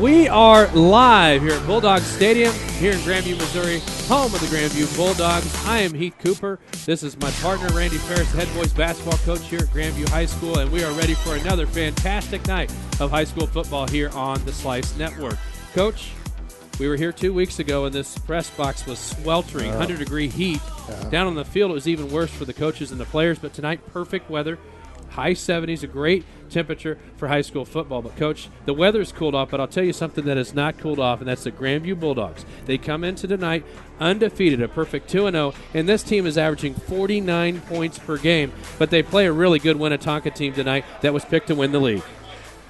We are live here at Bulldogs Stadium here in Grandview, Missouri, home of the Grandview Bulldogs. I am Heath Cooper. This is my partner, Randy Ferris, head boys basketball coach here at Grandview High School, and we are ready for another fantastic night of high school football here on the Slice Network. Coach, we were here 2 weeks ago, and this press box was sweltering, 100-degree heat. Down on the field, it was even worse for the coaches and the players, but tonight, perfect weather. High 70s, a great temperature for high school football. But, Coach, the weather's cooled off, but I'll tell you something that has not cooled off, and that's the Grandview Bulldogs. They come into tonight undefeated, a perfect 2-0, and this team is averaging 49 points per game. But they play a really good Winnetonka team tonight that was picked to win the league.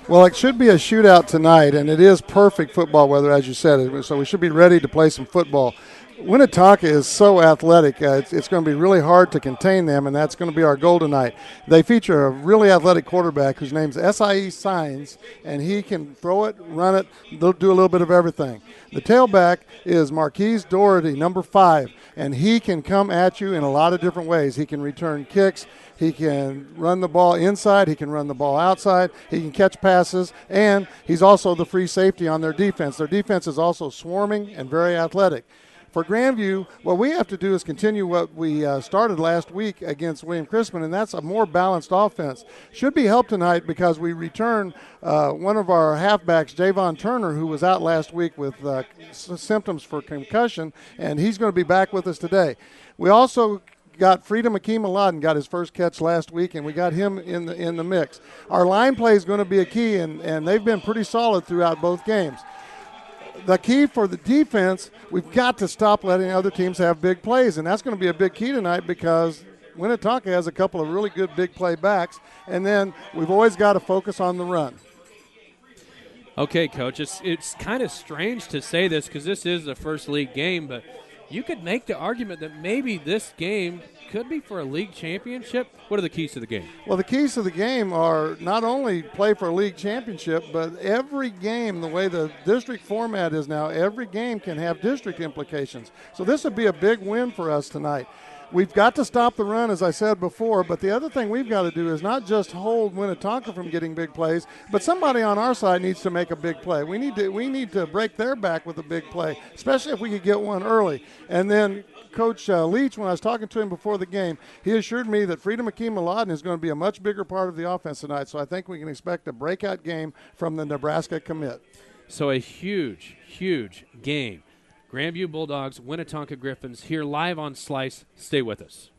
Well, it should be a shootout tonight, and it is perfect football weather, as you said, so we should be ready to play some football. Winnetonka is so athletic, it's going to be really hard to contain them, and that's going to be our goal tonight. They feature a really athletic quarterback whose name's S.I.E. Signs, and he can throw it, run it, they'll do a little bit of everything. The tailback is Marquise Doherty, number 5, and he can come at you in a lot of different ways. He can return kicks, he can run the ball inside, he can run the ball outside, he can catch passes, and he's also the free safety on their defense. Their defense is also swarming and very athletic. For Grandview, what we have to do is continue what we started last week against William Crispin, and that's a more balanced offense. Should be helped tonight because we return one of our halfbacks, Javon Turner, who was out last week with symptoms for concussion, and he's going to be back with us today. We also got Freedom Akeem Aladdin, got his first catch last week, and we got him in the mix. Our line play is going to be a key, and they've been pretty solid throughout both games. The key for the defense, we've got to stop letting other teams have big plays, and that's going to be a big key tonight because Winnetonka has a couple of really good big play backs, and then we've always got to focus on the run. Okay, Coach, it's kind of strange to say this because this is the first league game, but you could make the argument that maybe this game could be for a league championship. What are the keys to the game? Well, the keys to the game are not only play for a league championship, but every game, the way the district format is now, every game can have district implications. So this would be a big win for us tonight. We've got to stop the run, as I said before, but the other thing we've got to do is not just hold Winnetonka from getting big plays, but somebody on our side needs to make a big play. We need to break their back with a big play, especially if we could get one early. And then Coach Leach, when I was talking to him before the game, he assured me that Freedom Akeem Aladdin is going to be a much bigger part of the offense tonight, so I think we can expect a breakout game from the Nebraska commit. So a huge, huge game. Grandview Bulldogs, Winnetonka Griffins, here live on Slice. Stay with us.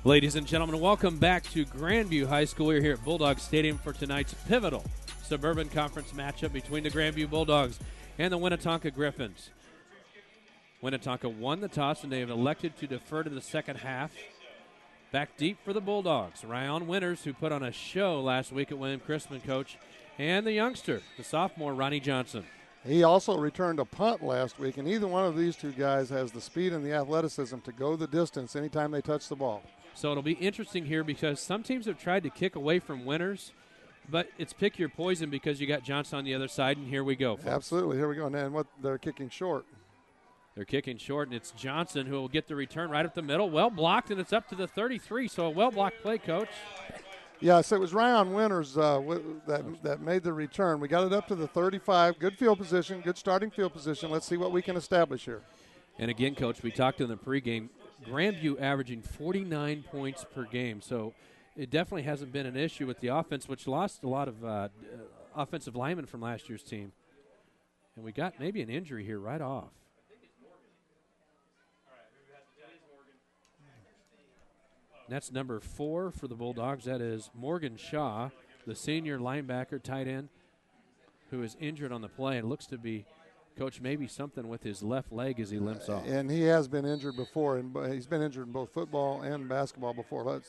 Ladies and gentlemen, welcome back to Grandview High School. We're here at Bulldog Stadium for tonight's pivotal Suburban Conference matchup between the Grandview Bulldogs and the Winnetonka Griffins. Winnetonka won the toss, and they have elected to defer to the second half. Back deep for the Bulldogs. Ryan Winters, who put on a show last week at William Chrisman, coach, and the youngster, the sophomore, Ronnie Johnson. He also returned a punt last week, and either one of these two guys has the speed and the athleticism to go the distance anytime they touch the ball. So it'll be interesting here because some teams have tried to kick away from Winters, but it's pick your poison because you got Johnson on the other side, and here we go, folks. Absolutely, here we go. And what they're kicking short. They're kicking short, and it's Johnson who will get the return right up the middle. Well blocked, and it's up to the 33, so a well-blocked play, Coach. Yeah, so it was Ryan Winters that made the return. We got it up to the 35. Good field position, good starting field position. Let's see what we can establish here. And again, Coach, we talked in the pregame, Grandview averaging 49 points per game, so it definitely hasn't been an issue with the offense, which lost a lot of offensive linemen from last year's team. And we got maybe an injury here right off. And that's number 4 for the Bulldogs. That is Morgan Shaw, the senior linebacker, tight end, who is injured on the play. It looks to be, Coach, maybe something with his left leg as he limps off. And he has been injured before, and he's been injured in both football and basketball before.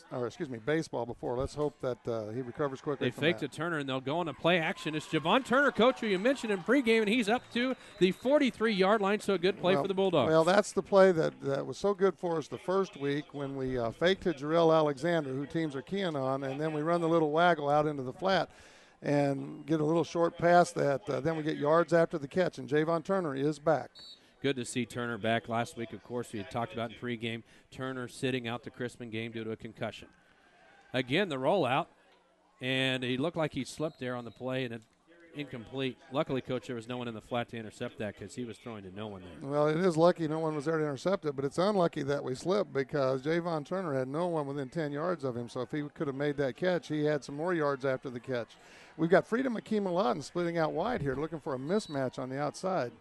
Baseball before. Let's hope that he recovers quickly. They faked a Turner, and they'll go on a play action. It's Javon Turner, Coach, who you mentioned in pregame, and he's up to the 43-yard line, so a good play for the Bulldogs. Well, that's the play that was so good for us the first week when we faked to Jarrell Alexander, who teams are keying on, and then we run the little waggle out into the flat and get a little short pass that then we get yards after the catch, and Javon Turner is back. Good to see Turner back. Last week, of course, we had talked about in pregame, Turner sitting out the Chrisman game due to a concussion. Again, the rollout, and he looked like he slipped there on the play, and it incomplete. Luckily, Coach, there was no one in the flat to intercept that because he was throwing to no one there. Well, it is lucky no one was there to intercept it, but it's unlucky that we slipped because Javon Turner had no one within 10 yards of him, so if he could have made that catch, he had some more yards after the catch. We've got Freedom Akeem-Aladdin splitting out wide here, looking for a mismatch on the outside.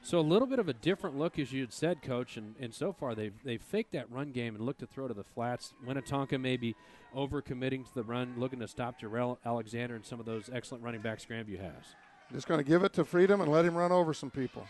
So a little bit of a different look, as you had said, Coach, and so far they've faked that run game and looked to throw to the flats. Winnetonka maybe overcommitting to the run, looking to stop Jarrell Alexander and some of those excellent running backs Grandview has. Just going to give it to Freedom and let him run over some people.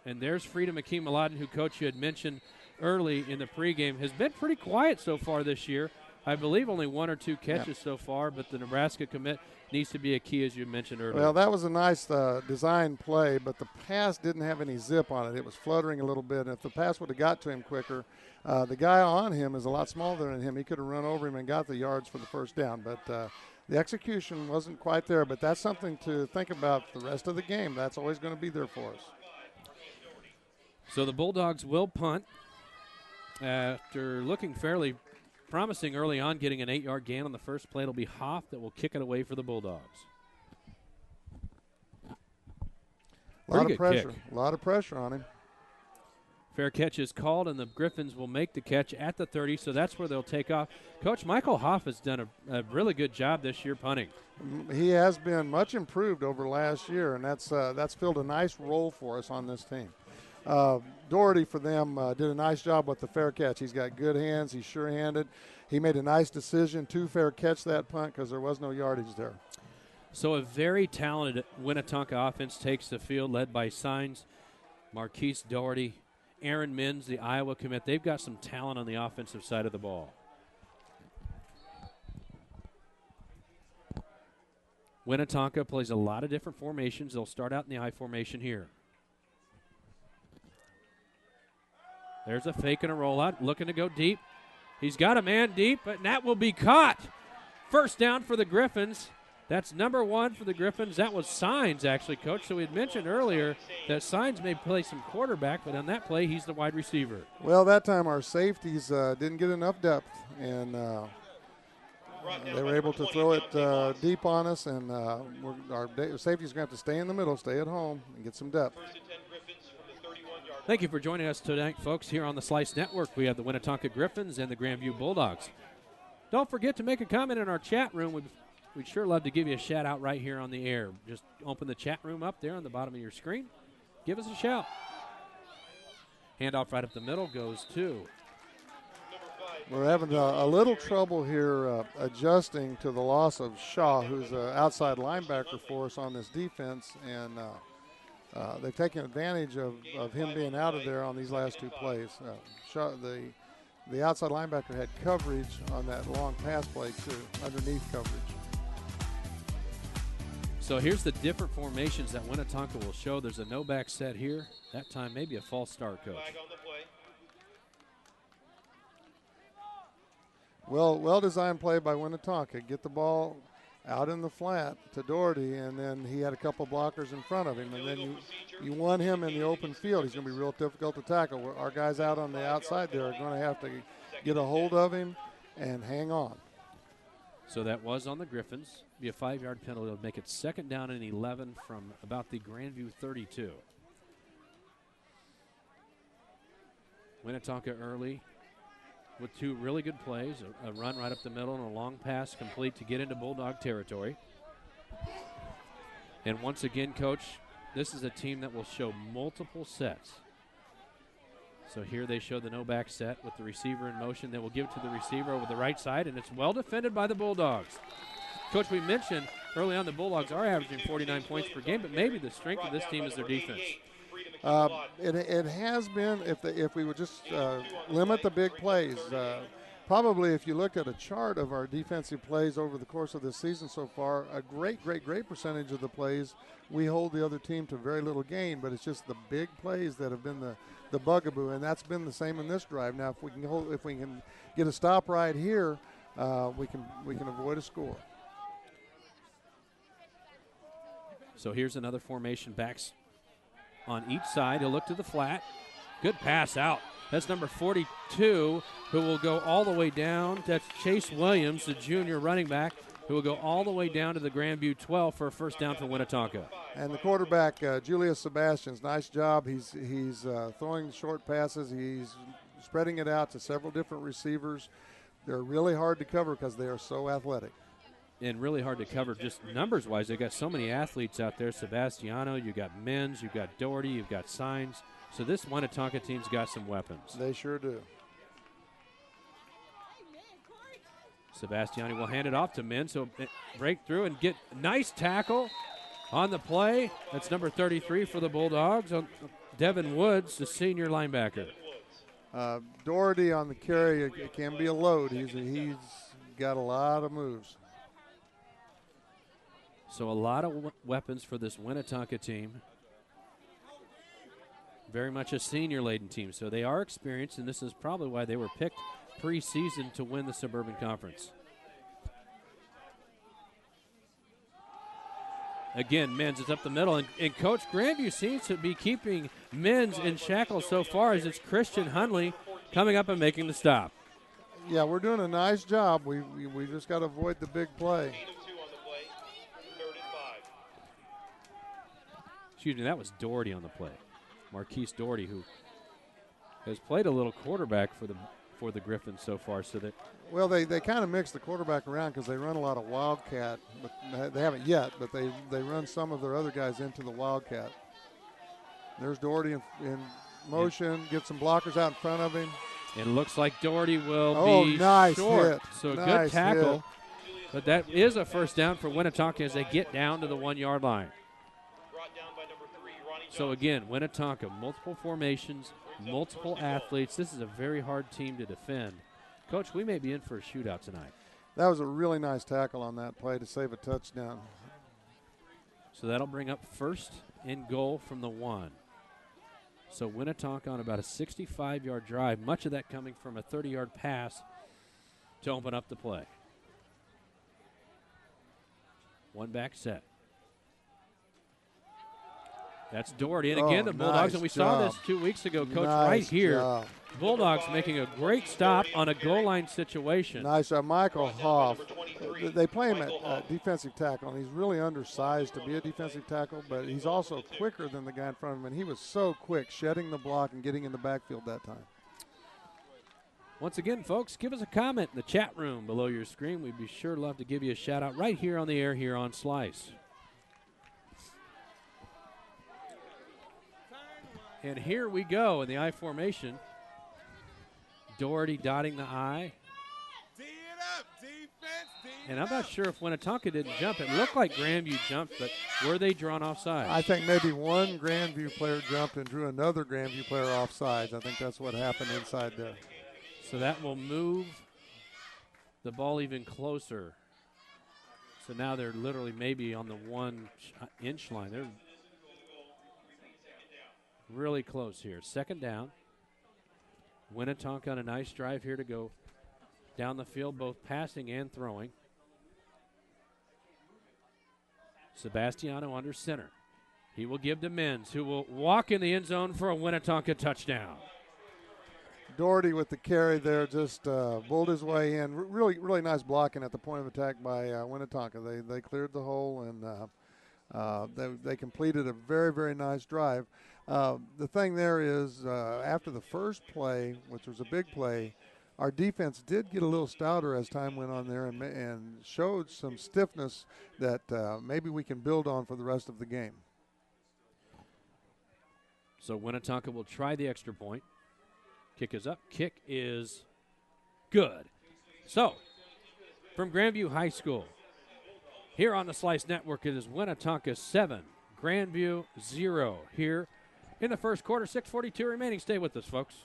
And there's Freedom Akeem-Aladdin, who, Coach, you had mentioned early in the pregame, has been pretty quiet so far this year. I believe only 1 or 2 catches so far, but the Nebraska commit needs to be a key, as you mentioned earlier. Well, that was a nice design play, but the pass didn't have any zip on it. It was fluttering a little bit, and if the pass would have got to him quicker, the guy on him is a lot smaller than him. He could have run over him and got the yards for the first down, but the execution wasn't quite there. But that's something to think about the rest of the game. That's always going to be there for us. So the Bulldogs will punt after looking fairly promising early on, getting an 8-yard gain on the first play. It'll be Hoff that will kick it away for the Bulldogs. A lot of pressure on him. Fair catch is called, and the Griffins will make the catch at the 30, so that's where they'll take off. Coach Michael Hoff has done a really good job this year punting. He has been much improved over last year, and that's filled a nice role for us on this team. Doherty for them did a nice job with the fair catch. He's got good hands. He's sure-handed. He made a nice decision to fair catch that punt because there was no yardage there. So a very talented Winnetonka offense takes the field, led by Signs, Marquise Doherty, Aaron Minns, the Iowa commit. They've got some talent on the offensive side of the ball. Winnetonka plays a lot of different formations. They'll start out in the I formation here. There's a fake and a rollout, looking to go deep. He's got a man deep, but that will be caught. First down for the Griffins. That's number 1 for the Griffins. That was Signs, actually, Coach. So we had mentioned earlier that Signs may play some quarterback, but on that play, he's the wide receiver. Well, that time our safeties didn't get enough depth, and they were able to throw it deep on us, and our safeties are going to have to stay in the middle, stay at home, and get some depth. Thank you for joining us tonight, folks, here on the Slice Network. We have the Winnetonka Griffins and the Grandview Bulldogs. Don't forget to make a comment in our chat room. We'd sure love to give you a shout-out right here on the air. Just open the chat room up there on the bottom of your screen. Give us a shout. Handoff right up the middle goes to We're having a little trouble here adjusting to the loss of Shaw, who's an outside linebacker for us on this defense, and they've taken advantage of him being out of there on these last two plays. Shaw, the outside linebacker had coverage on that long pass play too, underneath coverage. So here's the different formations that Winnetonka will show. There's a no-back set here. That time maybe a false start, Coach. Well-designed play by Winnetonka. Get the ball out in the flat to Doherty, and then he had a couple blockers in front of him, and then you won him in the open field. He's going to be real difficult to tackle. Our guys out on the outside there are going to have to get a hold of him and hang on. So that was on the Griffins. Be a 5-yard penalty. It'll make it 2nd down and 11 from about the Grandview 32. Winnetonka early with two really good plays, a run right up the middle and a long pass complete to get into Bulldog territory. And once again, Coach, this is a team that will show multiple sets. So here they show the no-back set with the receiver in motion. They will give it to the receiver over the right side, and it's well defended by the Bulldogs. Coach, we mentioned early on the Bulldogs are averaging 49 points per game, but maybe the strength of this team is their defense. It has been, if we would just limit the big plays. Probably if you looked at a chart of our defensive plays over the course of this season so far, a great percentage of the plays we hold the other team to very little gain, but it's just the big plays that have been the bugaboo, and that's been the same in this drive. Now, if we can get a stop right here, we can avoid a score. So here's another formation, backs on each side. He'll look to the flat. Good pass out. That's number 42, who will go all the way down. That's Chase Williams, the junior running back, who will go all the way down to the Grandview 12 for a first down for Winnetonka. And the quarterback, Julius Sebastians, nice job. He's throwing short passes. He's spreading it out to several different receivers. They're really hard to cover because they are so athletic. And really hard to cover just numbers-wise. They've got so many athletes out there. Sebastiano, you've got Menz, you've got Doherty, you've got Signs. So this Winnetonka team's got some weapons. They sure do. Sebastiani will hand it off to Menz. So break through and get a nice tackle on the play. That's number 33 for the Bulldogs. Devin Woods, the senior linebacker. Doherty on the carry, it can be a load. He's got a lot of moves. So a lot of weapons for this Winnetonka team. Very much a senior-laden team, so they are experienced, and this is probably why they were picked preseason to win the Suburban Conference. Again, Menz is up the middle, and Coach Grandview seems to be keeping Menz in shackles so far as it's Christian Hunley coming up and making the stop. Yeah, we're doing a nice job. We just got to avoid the big play. Excuse me, that was Doherty on the play. Marquise Doherty, who has played a little quarterback for the Griffins so far. So that they kind of mix the quarterback around because they run a lot of Wildcat, but they haven't yet. But they run some of their other guys into the Wildcat. There's Doherty in motion, get some blockers out in front of him. It looks like Doherty will be nice short. Hit. So nice good tackle. Hit. But that is a first down for Winnetonka as they get down to the 1-yard line. So again, Winnetonka, multiple formations, multiple athletes. This is a very hard team to defend. Coach, we may be in for a shootout tonight. That was a really nice tackle on that play to save a touchdown. So that'll bring up 1st and goal from the 1. So Winnetonka on about a 65-yard drive, much of that coming from a 30-yard pass to open up the play. One back set. That's Doherty. And again, the Bulldogs, and we saw this 2 weeks ago, Coach, right here. Bulldogs making a great stop on a goal line situation. Nice. Michael Hoff, they play him at defensive tackle, and he's really undersized to be a defensive tackle, but he's also quicker than the guy in front of him, and he was so quick shedding the block and getting in the backfield that time. Once again, folks, give us a comment in the chat room below your screen. We'd be sure to love to give you a shout-out right here on the air here on Slice. And here we go in the I formation. Doherty dotting the I. And I'm not sure if Winnetonka didn't jump. It looked like Grandview jumped, but were they drawn offside? I think maybe one Grandview player jumped and drew another Grandview player offsides. I think that's what happened inside there. So that will move the ball even closer. So now they're literally maybe on the 1-inch line. They're really close here. Second down. Winnetonka on a nice drive here to go down the field, both passing and throwing. Sebastiano under center. He will give to Menz, who will walk in the end zone for a Winnetonka touchdown. Doherty with the carry there just bowled his way in. Really, really nice blocking at the point of attack by Winnetonka. They cleared the hole, and they completed a very, very nice drive. The thing there is after the first play, which was a big play, our defense did get a little stouter as time went on there and showed some stiffness that maybe we can build on for the rest of the game. So Winnetonka will try the extra point. Kick is up. Kick is good. So, from Grandview High School, here on the Slice Network, it is Winnetonka 7, Grandview 0 here in the first quarter. 6:42 remaining. Stay with us, folks.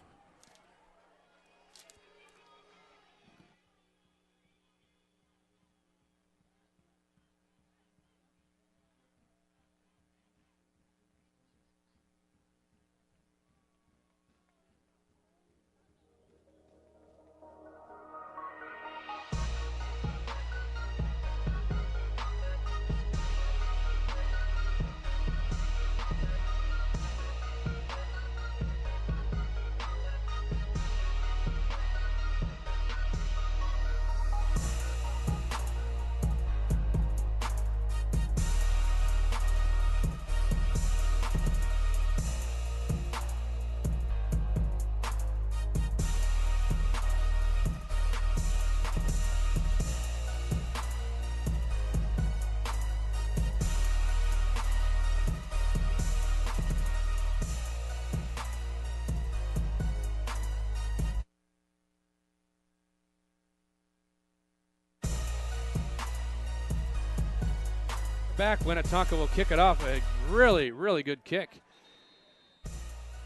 Back, Winnetonka will kick it off. A really, really good kick.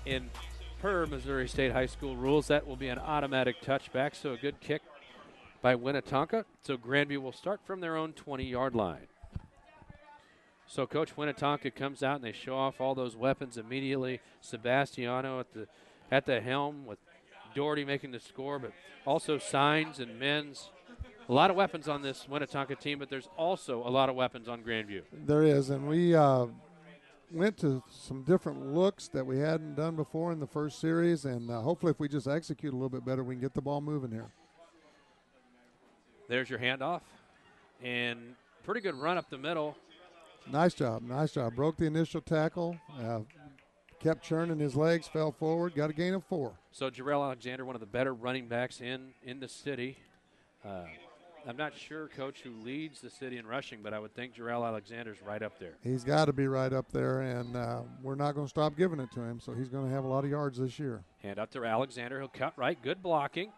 In per Missouri State High School rules, that will be an automatic touchback, so a good kick by Winnetonka. So Grandview will start from their own 20-yard line. So Coach Winnetonka comes out and they show off all those weapons immediately. Sebastiano at the helm with Doherty making the score, but also Signs and Menz. A lot of weapons on this Winnetonka team, but there's also a lot of weapons on Grandview. There is, and we went to some different looks that we hadn't done before in the first series, and hopefully if we just execute a little bit better, we can get the ball moving here. There's your handoff, and pretty good run up the middle. Nice job, nice job. Broke the initial tackle, kept churning his legs, fell forward, got a gain of 4. So Jarrell Alexander, one of the better running backs in the city. I'm not sure, Coach, who leads the city in rushing, but I would think Jarrell Alexander's right up there. He's got to be right up there, and we're not going to stop giving it to him, so he's going to have a lot of yards this year. Hand up to Alexander. He'll cut right. Good blocking.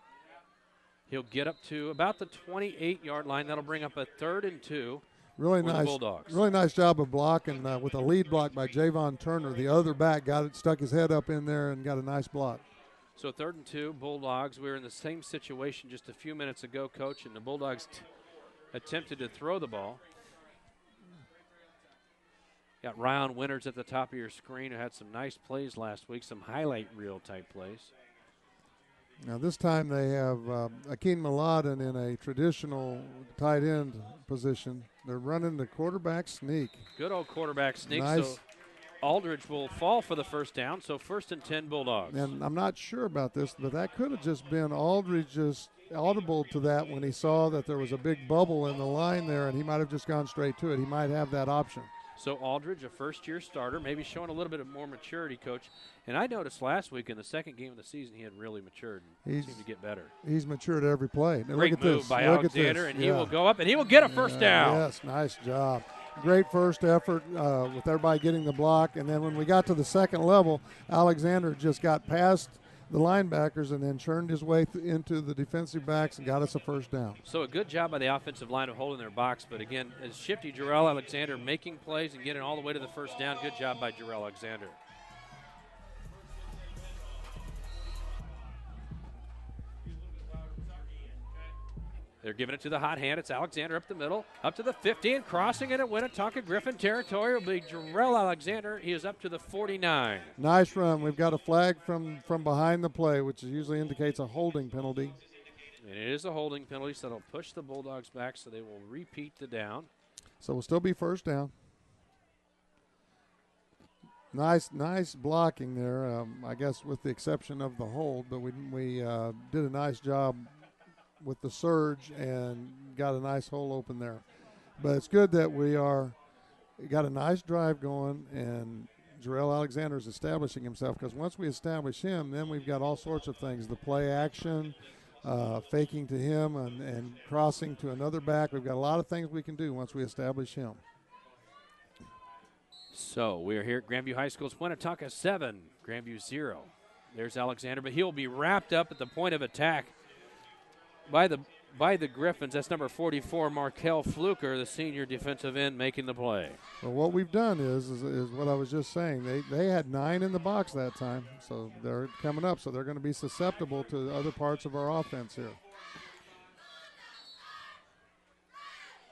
He'll get up to about the 28-yard line. That'll bring up a 3rd and 2 really for nice, the Bulldogs. Really nice job of blocking with a lead block by Javon Turner. The other back stuck his head up in there and got a nice block. So 3rd and 2, Bulldogs. We were in the same situation just a few minutes ago, Coach, and the Bulldogs attempted to throw the ball. Got Ryan Winters at the top of your screen, who had some nice plays last week, some highlight reel type plays. Now this time they have Akeem Mladen in a traditional tight end position. They're running the quarterback sneak. Good old quarterback sneak. Nice. So Aldridge will fall for the first down, so 1st and 10 Bulldogs. And I'm not sure about this, but that could have just been Aldridge just audible to that when he saw that there was a big bubble in the line there, and he might have just gone straight to it. He might have that option. So Aldridge, a first-year starter, maybe showing a little bit of more maturity, Coach. And I noticed last week in the second game of the season he had really matured and seemed to get better. He's matured every play. Now Great look at move this. by look Alexander, at this. and he will go up, and he will get a first down. Yes, nice job. Great first effort with everybody getting the block. And then when we got to the second level, Alexander just got past the linebackers and then churned his way into the defensive backs and got us a first down. So a good job by the offensive line of holding their box, but again, as shifty Jarrell Alexander making plays and getting all the way to the first down. Good job by Jarrell Alexander. They're giving it to the hot hand. It's Alexander up the middle, up to the 50, and crossing it at Winnetonka Griffin territory will be Jarrell Alexander. He is up to the 49. Nice run. We've got a flag from behind the play, which usually indicates a holding penalty. And it is a holding penalty, so it'll push the Bulldogs back, so they will repeat the down. So we'll still be first down. Nice blocking there, I guess with the exception of the hold, but we did a nice job with the surge and got a nice hole open there. But it's good that we got a nice drive going, and Jarrell Alexander is establishing himself, because once we establish him, then we've got all sorts of things, the play action, faking to him and crossing to another back. We've got a lot of things we can do once we establish him. So we're here at Grandview High School's Winnetonka 7, Grandview 0. There's Alexander, but he'll be wrapped up at the point of attack by the Griffins. That's number 44, Markel Fluker, the senior defensive end, making the play. Well, what we've done is what I was just saying. They had 9 in the box that time, so they're coming up, so they're going to be susceptible to other parts of our offense here.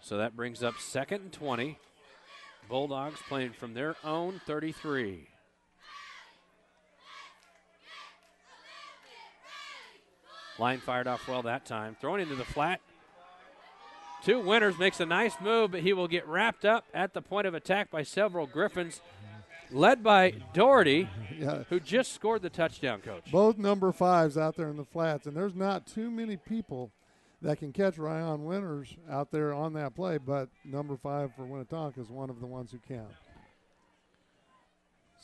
So that brings up 2nd and 20. Bulldogs playing from their own 33. Line fired off well that time. Throwing into the flat. 2 Winters makes a nice move, but he will get wrapped up at the point of attack by several Griffins, led by Doherty, who just scored the touchdown, Coach. Both number 5s out there in the flats, and there's not too many people that can catch Ryan Winters out there on that play, but number 5 for Winnetonka is one of the ones who can.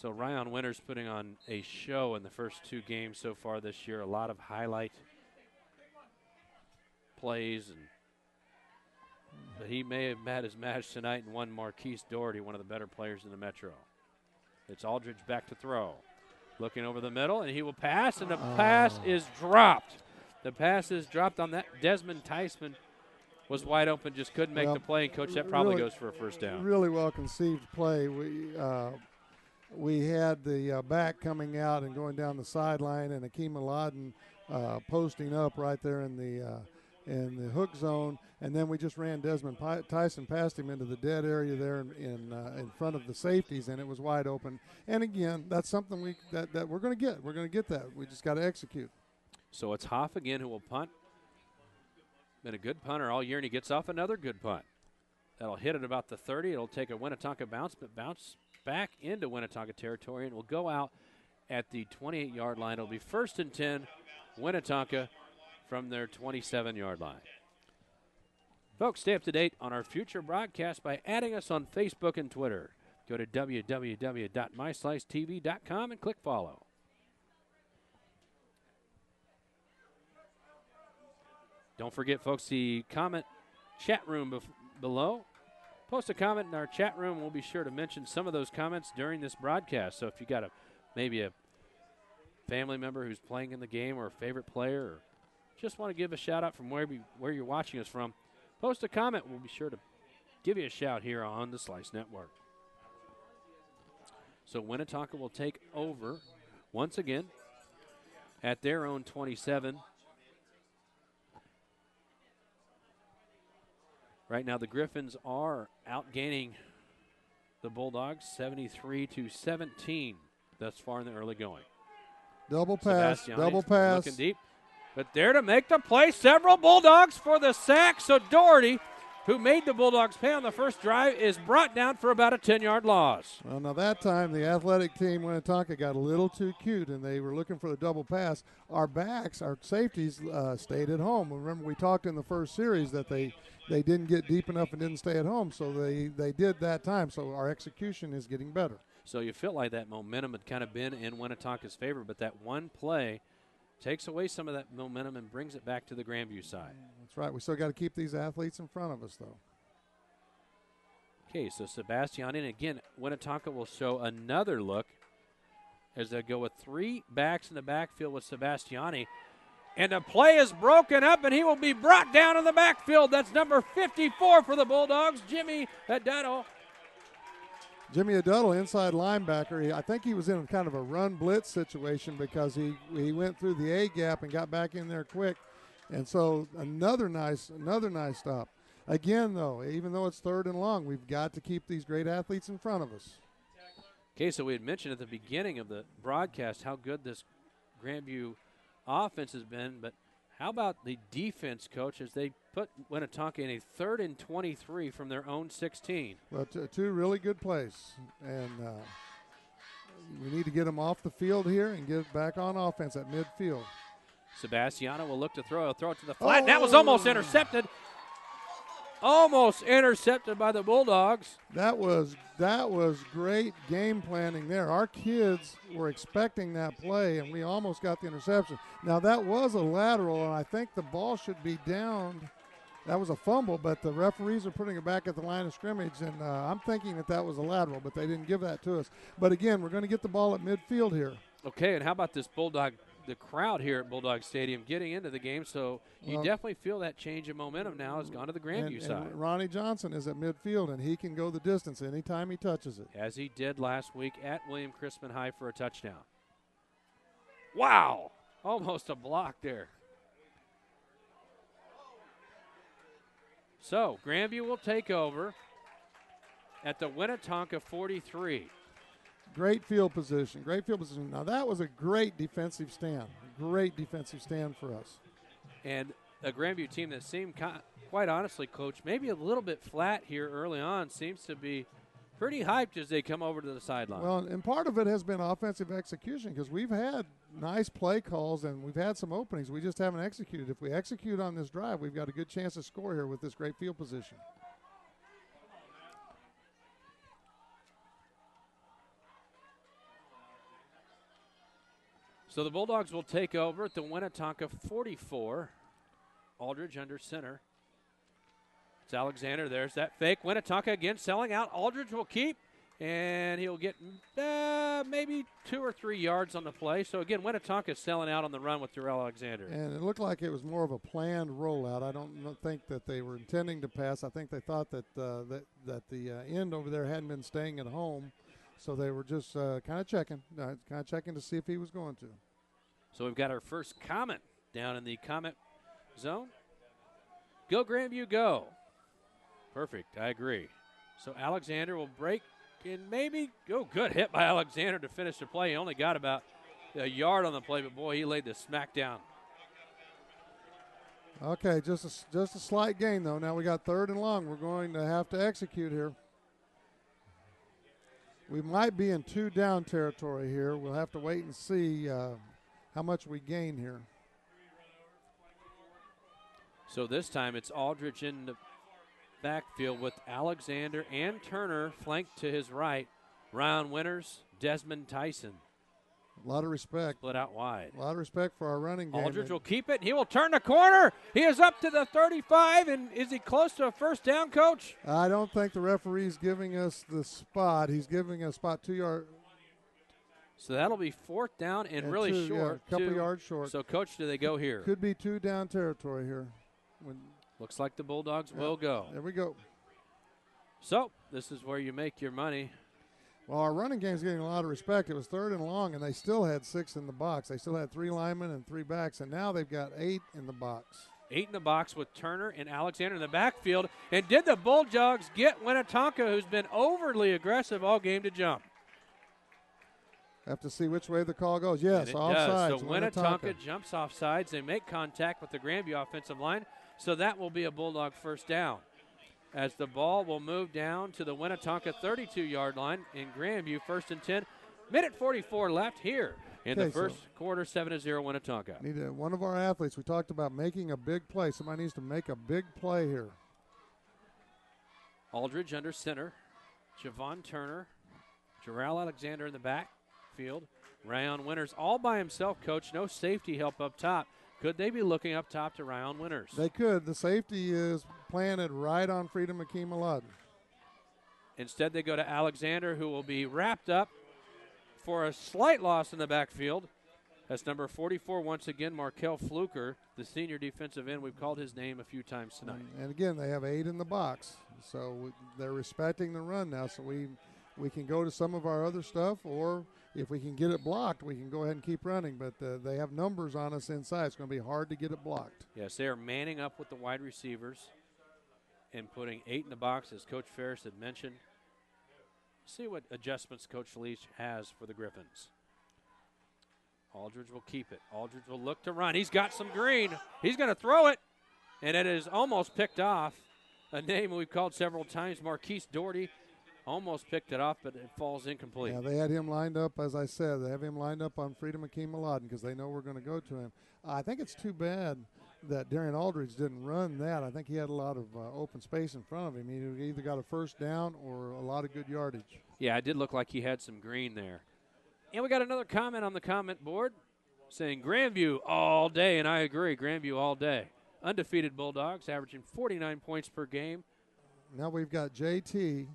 So Ryan Winters putting on a show in the first 2 games so far this year. A lot of highlight plays, but he may have had his match tonight and won Marquise Doherty, one of the better players in the Metro. It's Aldridge back to throw. Looking over the middle, and he will pass, and the pass is dropped. The pass is dropped on that. Desmond Tysman was wide open, just couldn't make the play, and Coach, that probably goes for a first down. Really well conceived play. We had the back coming out and going down the sideline, and Akeem Aladdin posting up right there in the hook zone, and then we just ran Desmond Tyson past him into the dead area there in front of the safeties, and it was wide open. And again, that's something that we're going to get. We're going to get that. We just got to execute. So it's Hoff again who will punt. Been a good punter all year, and he gets off another good punt. That'll hit at about the 30. It'll take a Winnetonka bounce, but bounce back into Winnetonka territory, and will go out at the 28-yard line. It'll be 1st and 10, Winnetonka from their 27-yard line. Folks, stay up to date on our future broadcast by adding us on Facebook and Twitter. Go to www.myslicetv.com and click follow. Don't forget, folks, the comment chat room below. Post a comment in our chat room. We'll be sure to mention some of those comments during this broadcast. So if you got maybe a family member who's playing in the game, or a favorite player, or just want to give a shout-out from where you're watching us from, post a comment. We'll be sure to give you a shout here on the Slice Network. So Winnetonka will take over once again at their own 27. Right now, the Griffins are outgaining the Bulldogs 73-17 thus far in the early going. Double pass. Looking deep. But there to make the play, several Bulldogs for the sack. So Doherty, who made the Bulldogs pay on the first drive, is brought down for about a 10-yard loss. Well, now that time the athletic team, Winnetonka, got a little too cute, and they were looking for the double pass. Our backs, our safeties, stayed at home. Remember, we talked in the first series that they didn't get deep enough and didn't stay at home, so they did that time. So our execution is getting better. So you feel like that momentum had kind of been in Winnetonka's favor, but that one play takes away some of that momentum and brings it back to the Grandview side. That's right. We still got to keep these athletes in front of us, though. Okay, so Sebastiani, and again, Winnetonka will show another look as they go with 3 backs in the backfield with Sebastiani. And the play is broken up, and he will be brought down in the backfield. That's number 54 for the Bulldogs, Jimmy Adetto. Jimmy Adetto, inside linebacker. I think he was in kind of a run blitz situation because he went through the A gap and got back in there quick. And so another nice stop. Again, though, even though it's 3rd and long, we've got to keep these great athletes in front of us. Okay, so we had mentioned at the beginning of the broadcast how good this Grandview offense has been, but how about the defense, Coach, as they put Winnetonka in a 3rd and 23 from their own 16? Well, 2 really good plays, and we need to get them off the field here and get back on offense at midfield. Sebastiano will look to throw. He'll throw it to the flat. And that was almost intercepted. Almost intercepted by the Bulldogs. That was great game planning there. Our kids were expecting that play, and we almost got the interception. Now, that was a lateral, and I think the ball should be down. That was a fumble, but the referees are putting it back at the line of scrimmage, and I'm thinking that was a lateral, but they didn't give that to us. But, again, we're going to get the ball at midfield here. Okay, and how about this the crowd here at Bulldog Stadium getting into the game, so you definitely feel that change of momentum now has gone to the Grandview side. And Ronnie Johnson is at midfield, and he can go the distance anytime he touches it. As he did last week at William Crispin High for a touchdown. Wow! Almost a block there. So, Grandview will take over at the Winnetonka 43. Great field position. Now, that was a great defensive stand. Great defensive stand for us. And a Grandview team that seemed, quite honestly, Coach, maybe a little bit flat here early on, seems to be pretty hyped as they come over to the sideline. Well, and part of it has been offensive execution because we've had nice play calls and we've had some openings. We just haven't executed. If we execute on this drive, we've got a good chance to score here with this great field position. So the Bulldogs will take over at the Winnetonka 44. Aldridge under center. It's Alexander. There's that fake. Winnetonka again selling out. Aldridge will keep, and he'll get maybe 2 or 3 yards on the play. So, again, Winnetonka selling out on the run with Darrell Alexander. And it looked like it was more of a planned rollout. I don't think that they were intending to pass. I think they thought that the end over there hadn't been staying at home. So they were just kind of checking to see if he was going to. So we've got our first comment down in the comment zone. Go Grandview, go. Perfect, I agree. So Alexander will break and maybe go. Good hit by Alexander to finish the play. He only got about a yard on the play, but boy, he laid the smack down. Okay, just a slight gain though. Now we got 3rd and long. We're going to have to execute here. We might be in 2 down territory here. We'll have to wait and see how much we gain here. So this time it's Aldridge in the backfield with Alexander and Turner flanked to his right. Ryan Winters, Desmond Tyson. A lot of respect. Split out wide. A lot of respect for our running game. Aldridge will keep it. He will turn the corner. He is up to the 35, and is he close to a first down, Coach? I don't think the referee's giving us the spot. He's giving us spot 2 yard. So that'll be 4th down and really 2, short. Yeah, a couple yards short. So, Coach, do they go here? Could be 2 down territory here. Looks like the Bulldogs will go. There we go. So this is where you make your money. Well, our running game's getting a lot of respect. It was 3rd and long, and they still had 6 in the box. They still had 3 linemen and 3 backs, and now they've got 8 in the box. 8 in the box with Turner and Alexander in the backfield. And did the Bulldogs get Winnetonka, who's been overly aggressive all game, to jump? Have to see which way the call goes. Yes, offsides. So Winnetonka jumps off sides. They make contact with the Grandview offensive line, so that will be a Bulldog first down. As the ball will move down to the Winnetonka 32-yard line in Grandview, 1st and 10. Minute 44 left here in the first quarter, 7-0 Winnetonka. One of our athletes, we talked about making a big play. Somebody needs to make a big play here. Aldridge under center. Javon Turner. Jarrell Alexander in the backfield. Ryan Winters all by himself, Coach. No safety help up top. Could they be looking up top to Ryan Winters? They could. The safety is planted right on Freedom Akeem Aladdin. Instead, they go to Alexander, who will be wrapped up for a slight loss in the backfield. That's number 44 once again, Markel Fluker, the senior defensive end. We've called his name a few times tonight. And again, they have 8 in the box, so they're respecting the run now. So we can go to some of our other stuff, or if we can get it blocked, we can go ahead and keep running. But they have numbers on us inside. It's going to be hard to get it blocked. Yes, they are manning up with the wide receivers and putting 8 in the box, as Coach Ferris had mentioned. See what adjustments Coach Leach has for the Griffins. Aldridge will keep it. Aldridge will look to run. He's got some green. He's going to throw it, and it is almost picked off. A name we've called several times, Marquise Doherty, almost picked it off, but it falls incomplete. Yeah, they had him lined up, as I said. They have him lined up on Freedom Akeem Aladdin because they know we're going to go to him. I think it's too bad that Darian Aldridge didn't run that. I think he had a lot of open space in front of him. He either got a first down or a lot of good yardage. Yeah, it did look like he had some green there. And we got another comment on the comment board saying Grandview all day, and I agree, Grandview all day. Undefeated Bulldogs, averaging 49 points per game. Now we've got JT.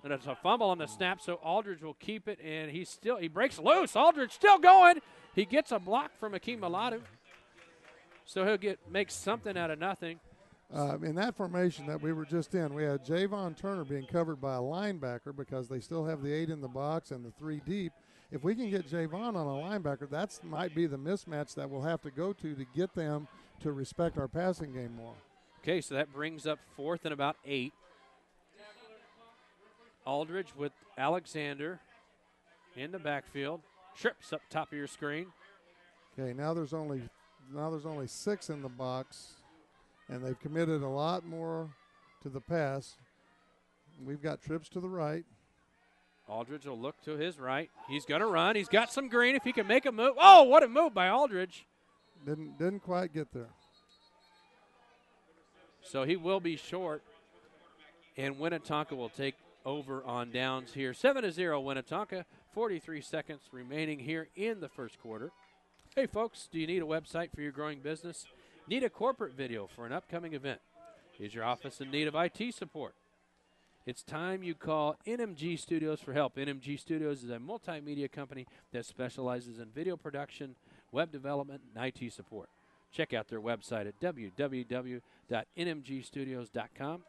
And it's a fumble on the snap, so Aldridge will keep it, and he breaks loose. Aldridge still going. He gets a block from Akeem Maladu. So he'll make something out of nothing. In that formation that we were just in, we had Javon Turner being covered by a linebacker because they still have the 8 in the box and the 3 deep. If we can get Javon on a linebacker, that might be the mismatch that we'll have to go to get them to respect our passing game more. Okay, so that brings up 4th and about 8. Aldridge with Alexander in the backfield. Trips up top of your screen. Okay, now there's only 6 in the box, and they've committed a lot more to the pass. We've got trips to the right. Aldridge will look to his right. He's going to run. He's got some green if he can make a move. Oh, what a move by Aldridge. Didn't quite get there. So he will be short, and Winnetonka will take over on downs here. 7-0 Winnetonka, 43 seconds remaining here in the first quarter. Hey, folks, do you need a website for your growing business? Need a corporate video for an upcoming event? Is your office in need of IT support? It's time you call NMG Studios for help. NMG Studios is a multimedia company that specializes in video production, web development, and IT support. Check out their website at www.nmgstudios.com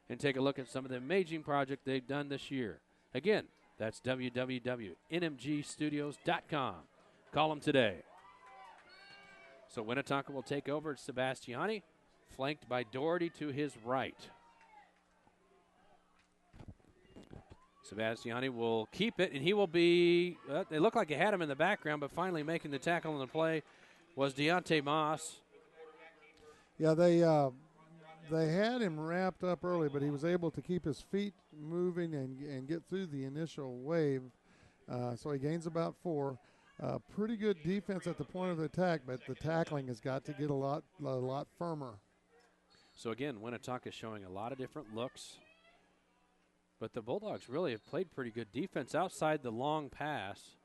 and take a look at some of the amazing projects they've done this year. Again, that's www.nmgstudios.com. Call them today. So Winnetonka will take over at Sebastiani, flanked by Doherty to his right. Sebastiani will keep it, and he will be, they look like they had him in the background, but finally making the tackle on the play was Deontay Moss. Yeah, they had him wrapped up early, but he was able to keep his feet moving and get through the initial wave. So he gains about 4. Pretty good defense at the point of the attack, but the tackling has got to get a lot firmer. So again, Winnetonka is showing a lot of different looks. But the Bulldogs really have played pretty good defense outside the long pass.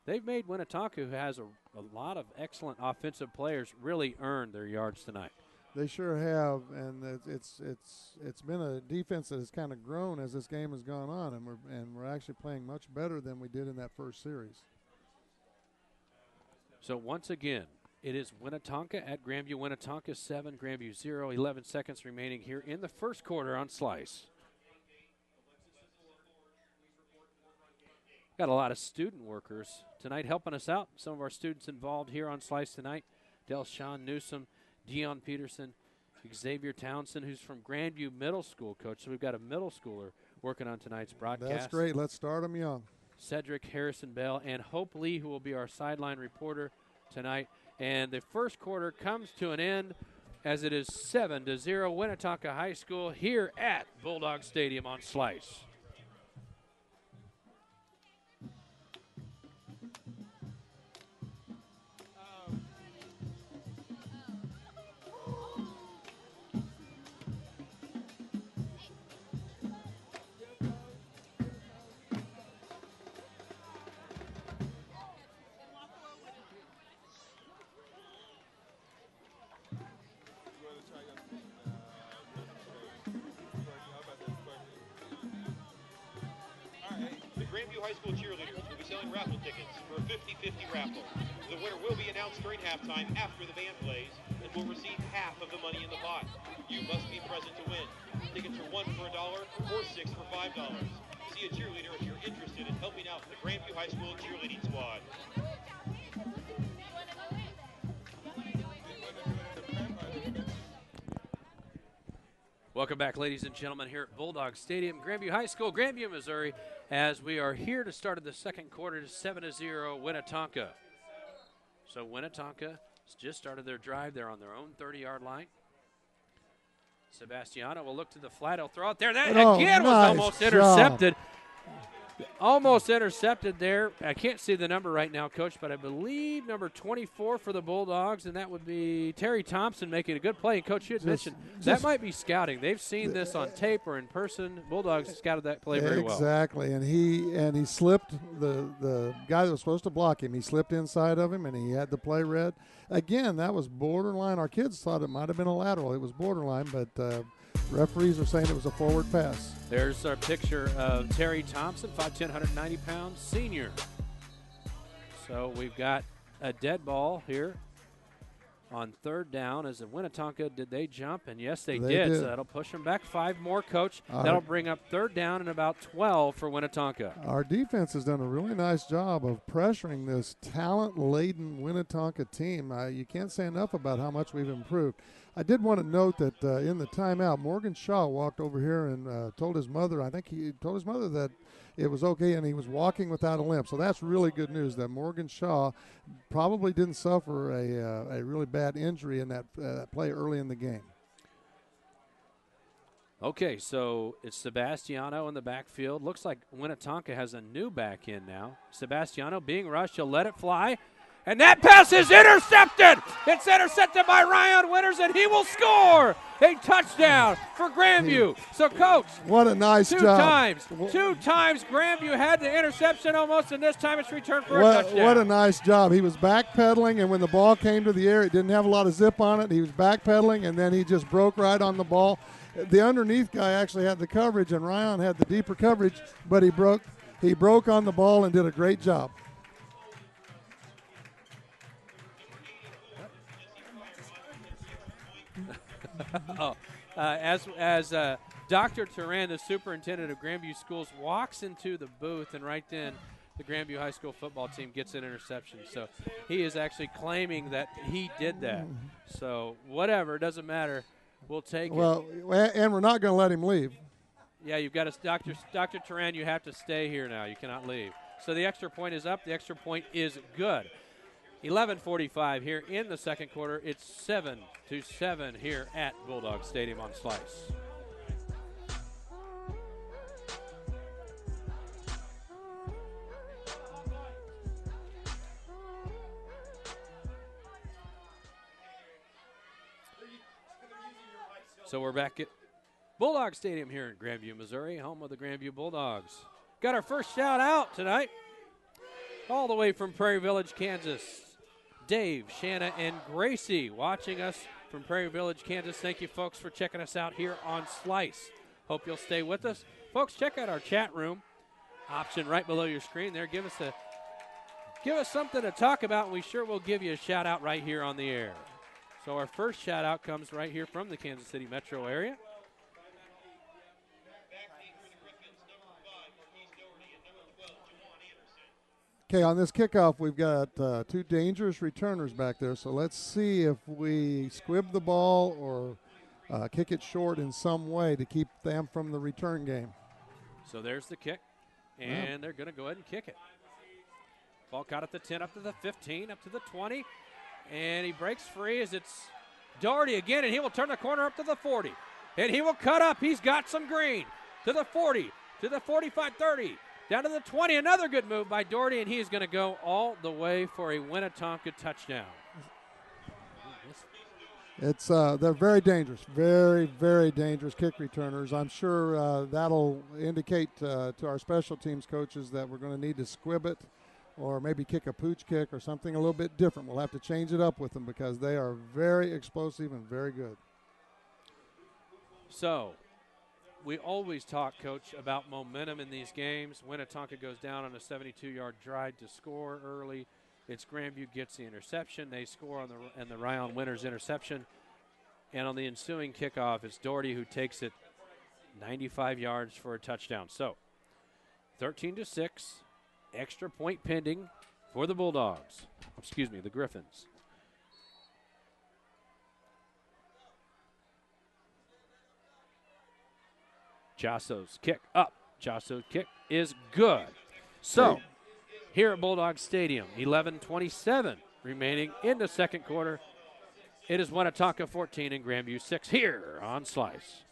They've made Winnetonka, who has a lot of excellent offensive players, really earn their yards tonight. They sure have, and it's been a defense that has kind of grown as this game has gone on, and we're actually playing much better than we did in that first series. So once again, it is Winnetonka at Grandview. Winnetonka 7, Grandview 0. 11 seconds remaining here in the first quarter on Slice. Got a lot of student workers tonight helping us out. Some of our students involved here on Slice tonight. Delshawn Newsom, Dion Peterson, Xavier Townsend, who's from Grandview Middle School, Coach. So we've got a middle schooler working on tonight's broadcast. That's great. Let's start them young. Cedric Harrison Bell and Hope Lee, who will be our sideline reporter tonight. And the first quarter comes to an end as it is 7-0 Winnetonka High School here at Bulldog Stadium on Slice. Grandview High School cheerleaders will be selling raffle tickets for a 50-50 raffle. The winner will be announced during halftime after the band plays and will receive half of the money in the pot. You must be present to win. Tickets are 1 for $1 or 6 for $5. See a cheerleader if you're interested in helping out the Grandview High School cheerleading squad. Welcome back, ladies and gentlemen, here at Bulldog Stadium, Grandview High School, Grandview, Missouri, as we are here to start the second quarter to 7-0 Winnetonka. So Winnetonka has just started their drive. They're on their own 30-yard line. Sebastiano will look to the flat. He'll throw it there. That again was almost intercepted. Almost intercepted there. I can't see the number right now, Coach, but I believe number 24 for the Bulldogs, and that would be Terry Thompson making a good play. And, Coach, you had mentioned that might be scouting. They've seen this on tape or in person. Bulldogs scouted that play very well. Exactly, and he slipped, the guy that was supposed to block him, he slipped inside of him, and he had the play read. Again, that was borderline. Our kids thought it might have been a lateral. It was borderline, but referees are saying it was a forward pass. There's our picture of Terry Thompson, 5'10", 190 pounds, senior. So we've got a dead ball here on third down. As a Winnetonka, did they jump? And yes, they did. So that'll push them back 5 more, Coach. That'll bring up third down and about 12 for Winnetonka. Our defense has done a really nice job of pressuring this talent-laden Winnetonka team. You can't say enough about how much we've improved. I did want to note that in the timeout, Morgan Shaw walked over here and told his mother, I think he told his mother that it was okay, and he was walking without a limp. So that's really good news that Morgan Shaw probably didn't suffer a really bad injury in that play early in the game. Okay, so it's Sebastiano in the backfield. Looks like Winnetonka has a new back in now. Sebastiano being rushed. He'll let it fly. And that pass is intercepted. It's intercepted by Ryan Winters, and he will score a touchdown for Grandview. So, Coach, what a nice job. Two times Grandview had the interception almost, and this time it's returned for a touchdown. What a nice job. He was backpedaling, and when the ball came to the air, it didn't have a lot of zip on it. He was backpedaling, and then he just broke right on the ball. The underneath guy actually had the coverage, and Ryan had the deeper coverage, but he broke on the ball and did a great job. As Dr. Turan, the superintendent of Grandview Schools, walks into the booth, and right then the Grandview High School football team gets an interception. So he is actually claiming that he did that. So whatever, it doesn't matter. We'll take it. Well, and we're not going to let him leave. Yeah, you've got to, Dr. Turan, you have to stay here now. You cannot leave. So the extra point is up. The extra point is good. 11:45 here in the second quarter. It's 7-7 here at Bulldog Stadium on Slice. So we're back at Bulldog Stadium here in Grandview, Missouri, home of the Grandview Bulldogs. Got our first shout out tonight, all the way from Prairie Village, Kansas. Dave, Shanna, and Gracie watching us from Prairie Village, Kansas. Thank you, folks, for checking us out here on Slice. Hope you'll stay with us. Folks, check out our chat room option right below your screen there. Give us something to talk about, and we sure will give you a shout-out right here on the air. So our first shout-out comes right here from the Kansas City metro area. Okay, on this kickoff, we've got 2 dangerous returners back there, so let's see if we squib the ball or kick it short in some way to keep them from the return game. So there's the kick, and they're going to go ahead and kick it. Ball caught at the 10, up to the 15, up to the 20, and he breaks free as it's Doherty again, and he will turn the corner up to the 40, and he will cut up. He's got some green to the 40, to the 45, 30. Down to the 20, another good move by Doherty, and he is going to go all the way for a Winnetonka touchdown. It's they're very dangerous, very, very dangerous kick returners. I'm sure that'll indicate to our special teams coaches that we're going to need to squib it or maybe kick a pooch kick or something a little bit different. We'll have to change it up with them because they are very explosive and very good. So we always talk, Coach, about momentum in these games. Winnetonka goes down on a 72-yard drive to score early. It's Grandview gets the interception. They score on the Ryan Winters interception. And on the ensuing kickoff, it's Doherty who takes it 95 yards for a touchdown. So 13-6, extra point pending for the Bulldogs. Excuse me, the Griffins. Jasso's kick up. Jasso's kick is good. So here at Bulldog Stadium, 11:27 remaining in the second quarter. It is Winnetonka 14 and Grandview 6 here on Slice.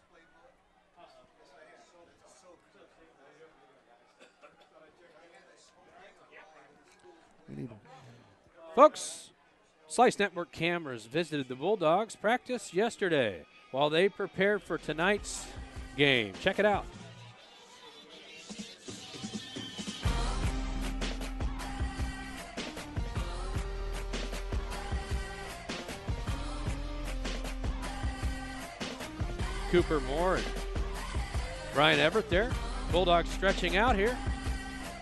Folks, Slice Network cameras visited the Bulldogs practice yesterday while they prepared for tonight's game. Check it out. Cooper Moore and Brian Everett there. Bulldogs stretching out here.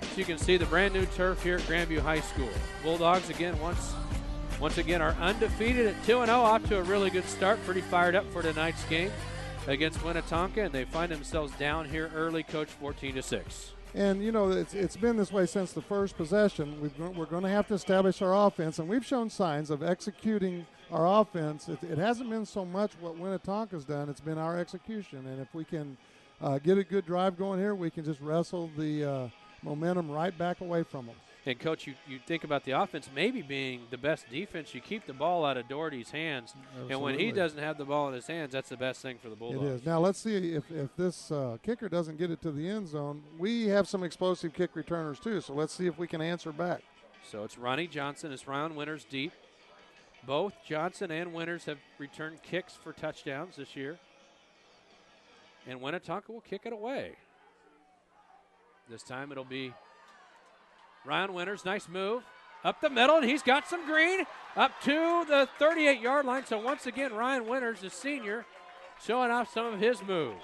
So you can see the brand new turf here at Grandview High School. Bulldogs again once again are undefeated at 2-0, off to a really good start. Pretty fired up for tonight's game against Winnetonka, and they find themselves down here early, Coach, 14-6. And, you know, it's been this way since the first possession. We're going to have to establish our offense, and we've shown signs of executing our offense. It hasn't been so much what Winnetonka's done. It's been our execution. And if we can get a good drive going here, we can just wrestle the momentum right back away from them. And, Coach, you think about the offense maybe being the best defense. You keep the ball out of Doherty's hands. Absolutely. And when he doesn't have the ball in his hands, that's the best thing for the Bulldogs. It is. Now, let's see if this kicker doesn't get it to the end zone. We have some explosive kick returners, too, so let's see if we can answer back. So it's Ronnie Johnson. It's Ryan Winters deep. Both Johnson and Winters have returned kicks for touchdowns this year. And Winnetonka will kick it away. This time it'll be Ryan Winters. Nice move. Up the middle, and he's got some green. Up to the 38-yard line. So once again, Ryan Winters, the senior, showing off some of his moves.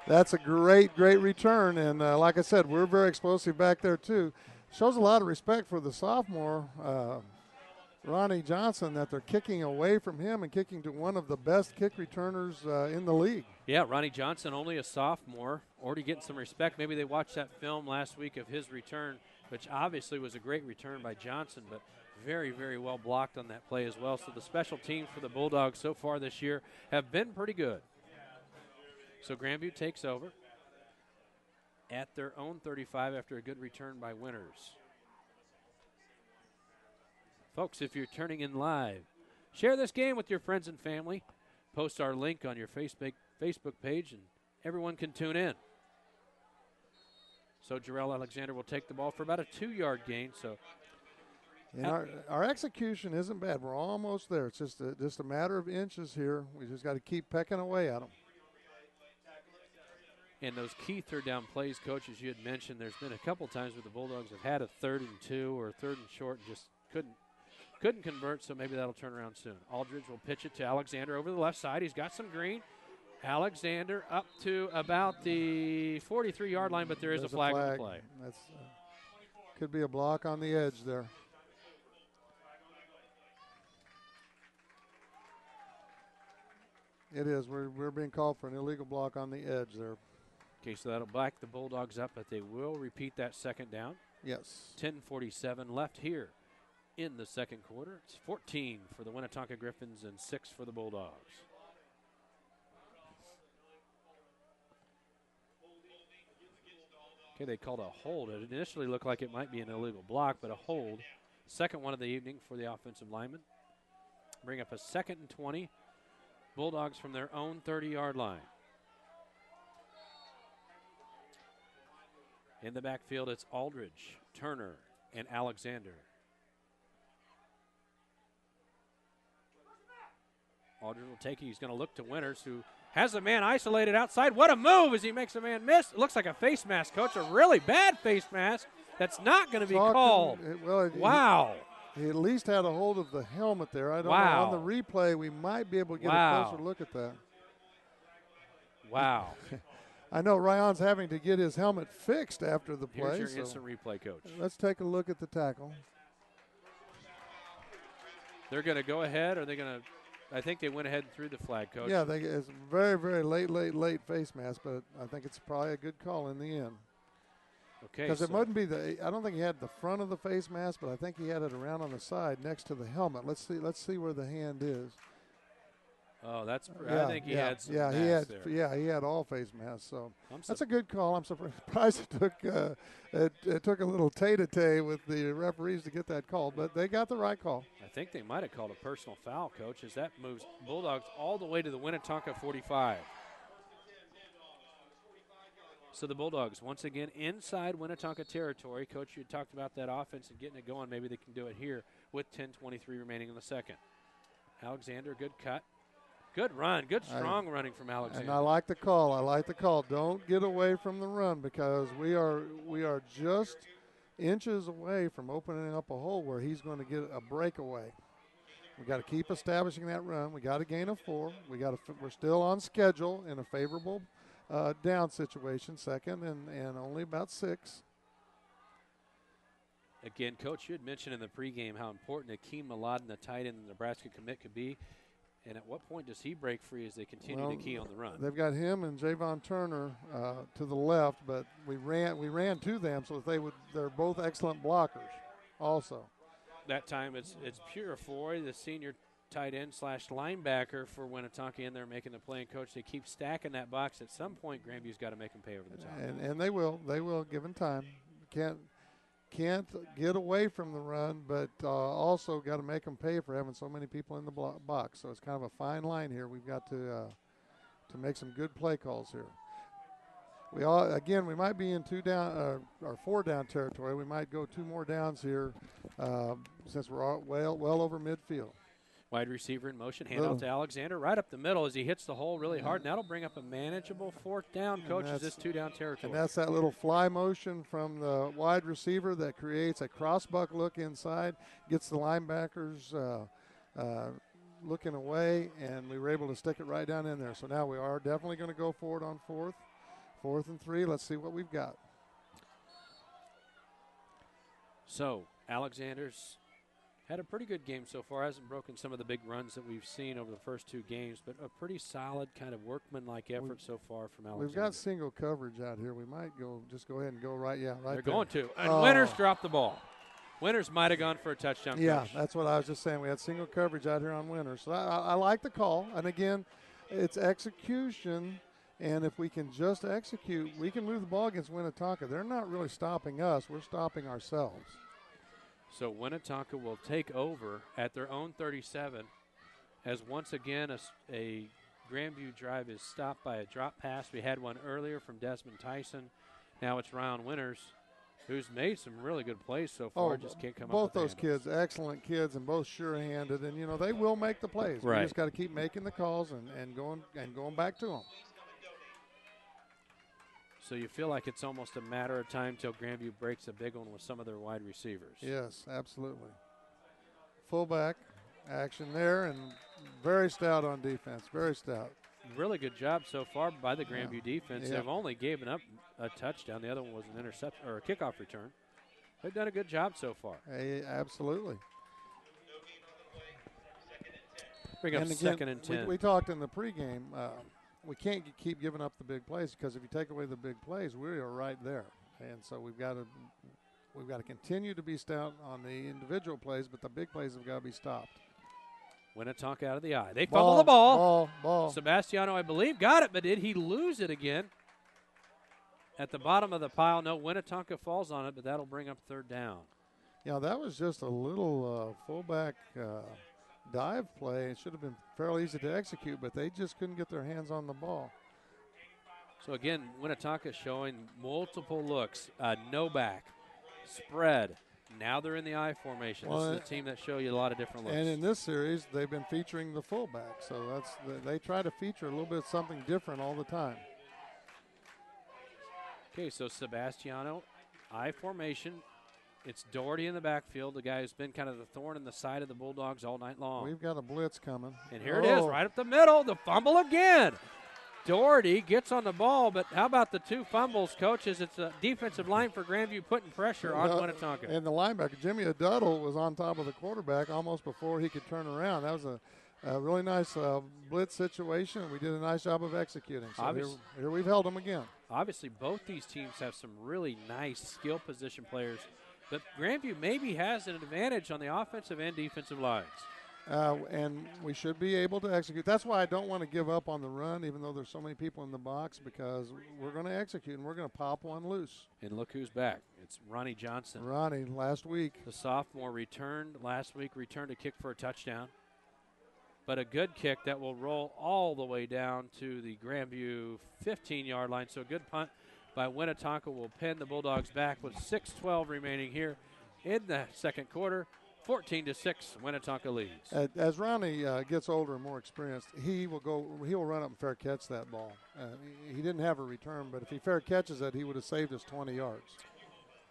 That's a great return. And like I said, we're very explosive back there, too. Shows a lot of respect for the sophomore, Ronnie Johnson, that they're kicking away from him and kicking to one of the best kick returners in the league. Yeah, Ronnie Johnson, only a sophomore, already getting some respect. Maybe they watched that film last week of his return, which obviously was a great return by Johnson, but very, very well blocked on that play as well. So the special teams for the Bulldogs so far this year have been pretty good. So Grandview takes over at their own 35 after a good return by Winters. Folks, if you're turning in live, share this game with your friends and family. Post our link on your Facebook page, and everyone can tune in. So Jarrell Alexander will take the ball for about a 2-yard gain. So, and our execution isn't bad. We're almost there. It's just a matter of inches here. We just got to keep pecking away at them. And those key third down plays, Coach, as you had mentioned, there's been a couple times where the Bulldogs have had a 3rd and 2 or 3rd and short and just couldn't convert, so maybe that'll turn around soon. Aldridge will pitch it to Alexander over the left side. He's got some green. Alexander up to about the 43-yard line, but there's a flag on the play. That's could be a block on the edge there. It is. We're being called for an illegal block on the edge there. Okay, so that'll back the Bulldogs up, but they will repeat that second down. Yes. 10:47 left here in the second quarter. It's 14 for the Winnetonka Griffins and 6 for the Bulldogs. Okay, they called a hold. It initially looked like it might be an illegal block, but a hold. Second one of the evening for the offensive lineman. Bring up a 2nd and 20. Bulldogs from their own 30-yard line. In the backfield, it's Aldridge, Turner, and Alexander. Aldridge will take it. He's going to look to Winters, who has a man isolated outside. What a move as he makes a man miss. It looks like a face mask, Coach, a really bad face mask. That's not going to be called. Wow. He at least had a hold of the helmet there. I don't know. On the replay, we might be able to get a closer look at that. Wow. I know Ryan's having to get his helmet fixed after the play. Here's your instant replay, Coach. Let's take a look at the tackle. They're going to go ahead, or they're going to – I think they went ahead and threw the flag, Coach. Yeah, it's very, very late face mask, but I think it's probably a good call in the end. Okay. Because it wouldn't be I don't think he had the front of the face mask, but I think he had it around on the side next to the helmet. Let's see where the hand is. Oh, I think he had some masks there. Yeah, he had all face masks. So that's a good call. I'm surprised it took a little tay-to-tay with the referees to get that call, but they got the right call. I think they might have called a personal foul, Coach, as that moves Bulldogs all the way to the Winnetonka 45. So the Bulldogs, once again, inside Winnetonka territory. Coach, you talked about that offense and getting it going. Maybe they can do it here with 10:23 remaining in the second. Alexander, good cut. Good run. Good, strong running from Alexander. And I like the call. Don't get away from the run because we are just inches away from opening up a hole where he's going to get a breakaway. We got to keep establishing that run. We got to gain a 4. We're still on schedule in a favorable down situation, second and only about 6. Again, Coach, you had mentioned in the pregame how important Akeem Maladin, the tight end, the Nebraska commit, could be. And at what point does he break free as they continue to key on the run? They've got him and Javon Turner to the left, but we ran to them so that they're both excellent blockers also. That time it's Purifoy, the senior tight end / linebacker for Winnetonka in there making the play. And, Coach, they keep stacking that box. At some point, Grandview's got to make them pay over the top. And they will given time. Can't get away from the run, but also got to make them pay for having so many people in the box. So it's kind of a fine line here. We've got to make some good play calls here. We might be in 2 down or 4 down territory. We might go 2 more downs here since we're well over midfield. Wide receiver in motion, handoff to Alexander, right up the middle as he hits the hole really hard. And that'll bring up a manageable 4th down, Coach, as this 2 down territory. And that's that little fly motion from the wide receiver that creates a cross-buck look inside, gets the linebackers looking away, and we were able to stick it right down in there. So now we are definitely going to go forward on 4th. 4th and 3. Let's see what we've got. So Alexander's had a pretty good game so far. Hasn't broken some of the big runs that we've seen over the first 2 games, but a pretty solid kind of workmanlike effort so far from Alexander. We've got single coverage out here. We might go ahead and go right. Yeah, right. They're going to. And Winters dropped the ball. Winters might have gone for a touchdown. Yeah, Coach. That's what I was just saying. We had single coverage out here on Winters. So I like the call. And again, it's execution. And if we can just execute, we can move the ball against Winnetonka. They're not really stopping us. We're stopping ourselves. So Winnetonka will take over at their own 37 as once again a Grandview drive is stopped by a drop pass. We had one earlier from Desmond Tyson. Now it's Ryan Winters, who's made some really good plays so far. Just can't come up with both those kids, excellent kids, and both sure-handed. And, they will make the plays. Right. We just got to keep making the calls and going back to them. So you feel like it's almost a matter of time till Grandview breaks a big one with some of their wide receivers. Yes, absolutely. Fullback action there, and very stout on defense, very stout. Really good job so far by the Grandview defense. Yeah. They've only given up a touchdown. The other one was an interception or a kickoff return. They've done a good job so far. Hey, absolutely. Bring up second and 10. We talked in the pregame. We can't keep giving up the big plays because if you take away the big plays, we are right there. And so we've got to continue to be stout on the individual plays, but the big plays have got to be stopped. Winnetonka out of the eye. They fumble the ball. Ball. Sebastiano, I believe, got it, but did he lose it again? At the bottom of the pile, no, Winnetonka falls on it, but that'll bring up 3rd down. Yeah, that was just a little fullback dive play. It should have been fairly easy to execute, but they just couldn't get their hands on the ball. So, again, Winnetonka showing multiple looks, no back, spread. Now they're in the I formation. This is a team that show you a lot of different looks. And in this series, they've been featuring the fullback, so they try to feature a little bit of something different all the time. Okay, so Sebastiano, I formation. It's Doherty in the backfield, the guy who's been kind of the thorn in the side of the Bulldogs all night long. We've got a blitz coming. And here it is, right up the middle, the fumble again. Doherty gets on the ball, but how about the 2 fumbles, coaches? It's a defensive line for Grandview putting pressure on Winnetonka. And the linebacker, Jimmy Aduddle, was on top of the quarterback almost before he could turn around. That was a really nice blitz situation. We did a nice job of executing. So here we've held them again. Obviously, both these teams have some really nice skill position players, but Grandview maybe has an advantage on the offensive and defensive lines. And we should be able to execute. That's why I don't want to give up on the run, even though there's so many people in the box, because we're going to execute, and we're going to pop one loose. And look who's back. It's Ronnie Johnson. Ronnie, last week. The sophomore returned a kick for a touchdown. But a good kick that will roll all the way down to the Grandview 15-yard line. So a good punt by Winnetonka will pin the Bulldogs back with 6:12 remaining here in the second quarter. 14-6, Winnetonka leads. As Ronnie gets older and more experienced, he will run up and fair catch that ball. He didn't have a return, but if he fair catches it, he would have saved us 20 yards.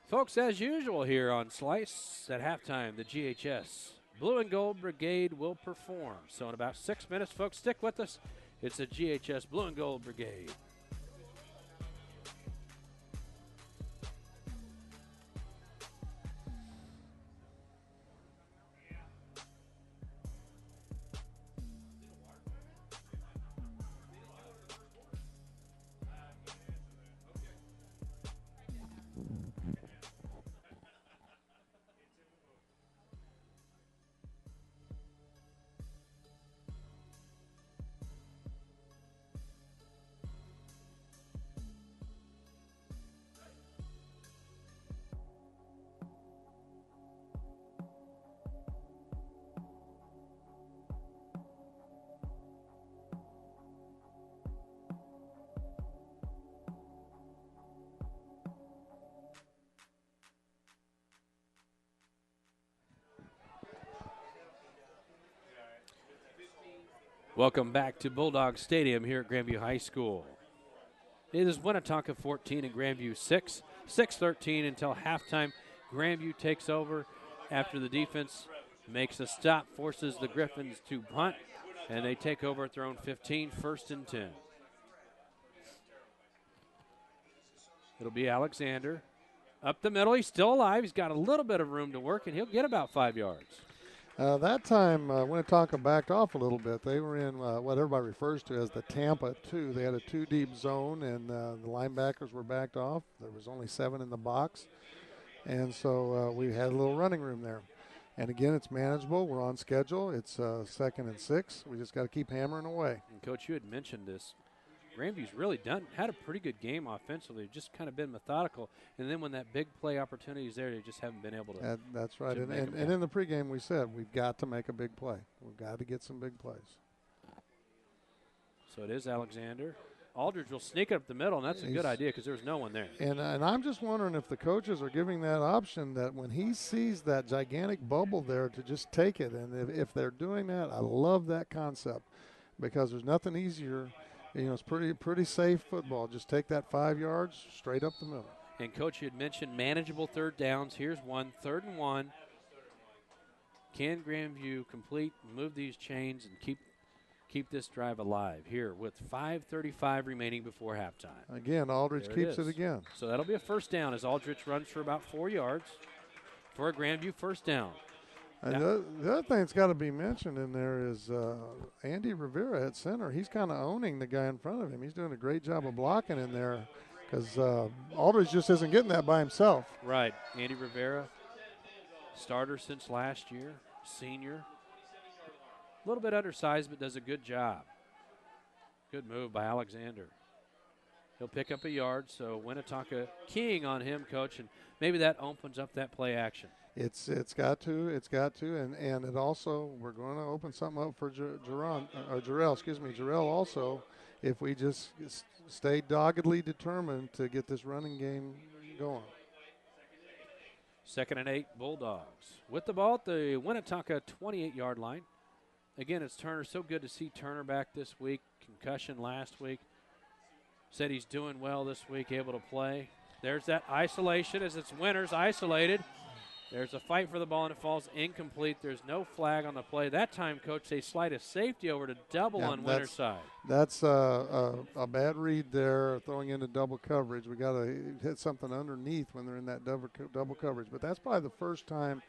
Folks, as usual here on Slice at halftime, the GHS Blue and Gold Brigade will perform. So in about 6 minutes, folks, stick with us. It's the GHS Blue and Gold Brigade. Welcome back to Bulldog Stadium here at Grandview High School. It is Winnetonka 14 and Grandview 6. 6-13 until halftime. Grandview takes over after the defense makes a stop, forces the Griffins to punt, and they take over at their own 15, 1st and 10. It'll be Alexander. Up the middle, he's still alive. He's got a little bit of room to work, and he'll get about 5 yards. That time, Winnetonka backed off a little bit. They were in what everybody refers to as the Tampa 2. They had a 2-deep zone, and the linebackers were backed off. There was only 7 in the box, and so we had a little running room there. And, again, it's manageable. We're on schedule. It's 2nd and 6. We just got to keep hammering away. And, Coach, you had mentioned this. Grandview's really had a pretty good game offensively. Just kind of been methodical. And then when that big play opportunity is there, they just haven't been able to. That's right. And in the pregame we said we've got to make a big play. We've got to get some big plays. So it is Alexander. Aldridge will sneak it up the middle, and that's a good idea because there's no one there. And I'm just wondering if the coaches are giving that option that when he sees that gigantic bubble there to just take it. And if they're doing that, I love that concept because there's nothing easier. You know, it's pretty safe football. Just take that 5 yards straight up the middle. And, Coach, you had mentioned manageable third downs. Here's one, 3rd and 1. Can Grandview complete, move these chains, and keep this drive alive here with 5:35 remaining before halftime? Again, Aldridge keeps it again. So that'll be a first down as Aldridge runs for about 4 yards for a Grandview first down. And the other thing that's got to be mentioned in there is Andy Rivera at center. He's kind of owning the guy in front of him. He's doing a great job of blocking in there because Aldridge just isn't getting that by himself. Right. Andy Rivera, starter since last year, senior. A little bit undersized, but does a good job. Good move by Alexander. He'll pick up a yard, so Winnetonka keying on him, Coach, and maybe that opens up that play action. It's got to, and it also, we're going to open something up for Jarrell also, if we just stay doggedly determined to get this running game going. 2nd and 8, Bulldogs. With the ball at the Winnetonka 28-yard line. Again, it's Turner. So good to see Turner back this week. Concussion last week. Said he's doing well this week, able to play. There's that isolation as it's Winters isolated. There's a fight for the ball, and it falls incomplete. There's no flag on the play. That time, Coach, they slide a safety over to double on Winter's side. That's a bad read there, throwing into double coverage. We got to hit something underneath when they're in that double coverage. But that's probably the first time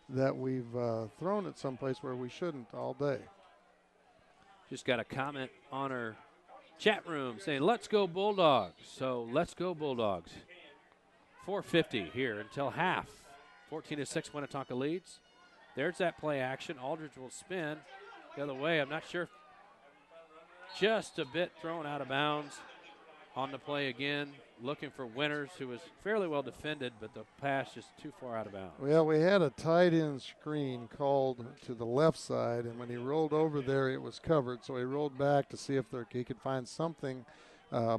that we've thrown it someplace where we shouldn't all day. Just got a comment on our chat room saying, let's go Bulldogs. So let's go Bulldogs. 4:50 here until half. 14-6, Winnetonka leads. There's that play action. Aldridge will spin the other way. I'm not sure if just a bit thrown out of bounds on the play again. Looking for Winters, who was fairly well defended, but the pass just too far out of bounds. Well, we had a tight end screen called to the left side, and when he rolled over there, it was covered. So he rolled back to see if he could find something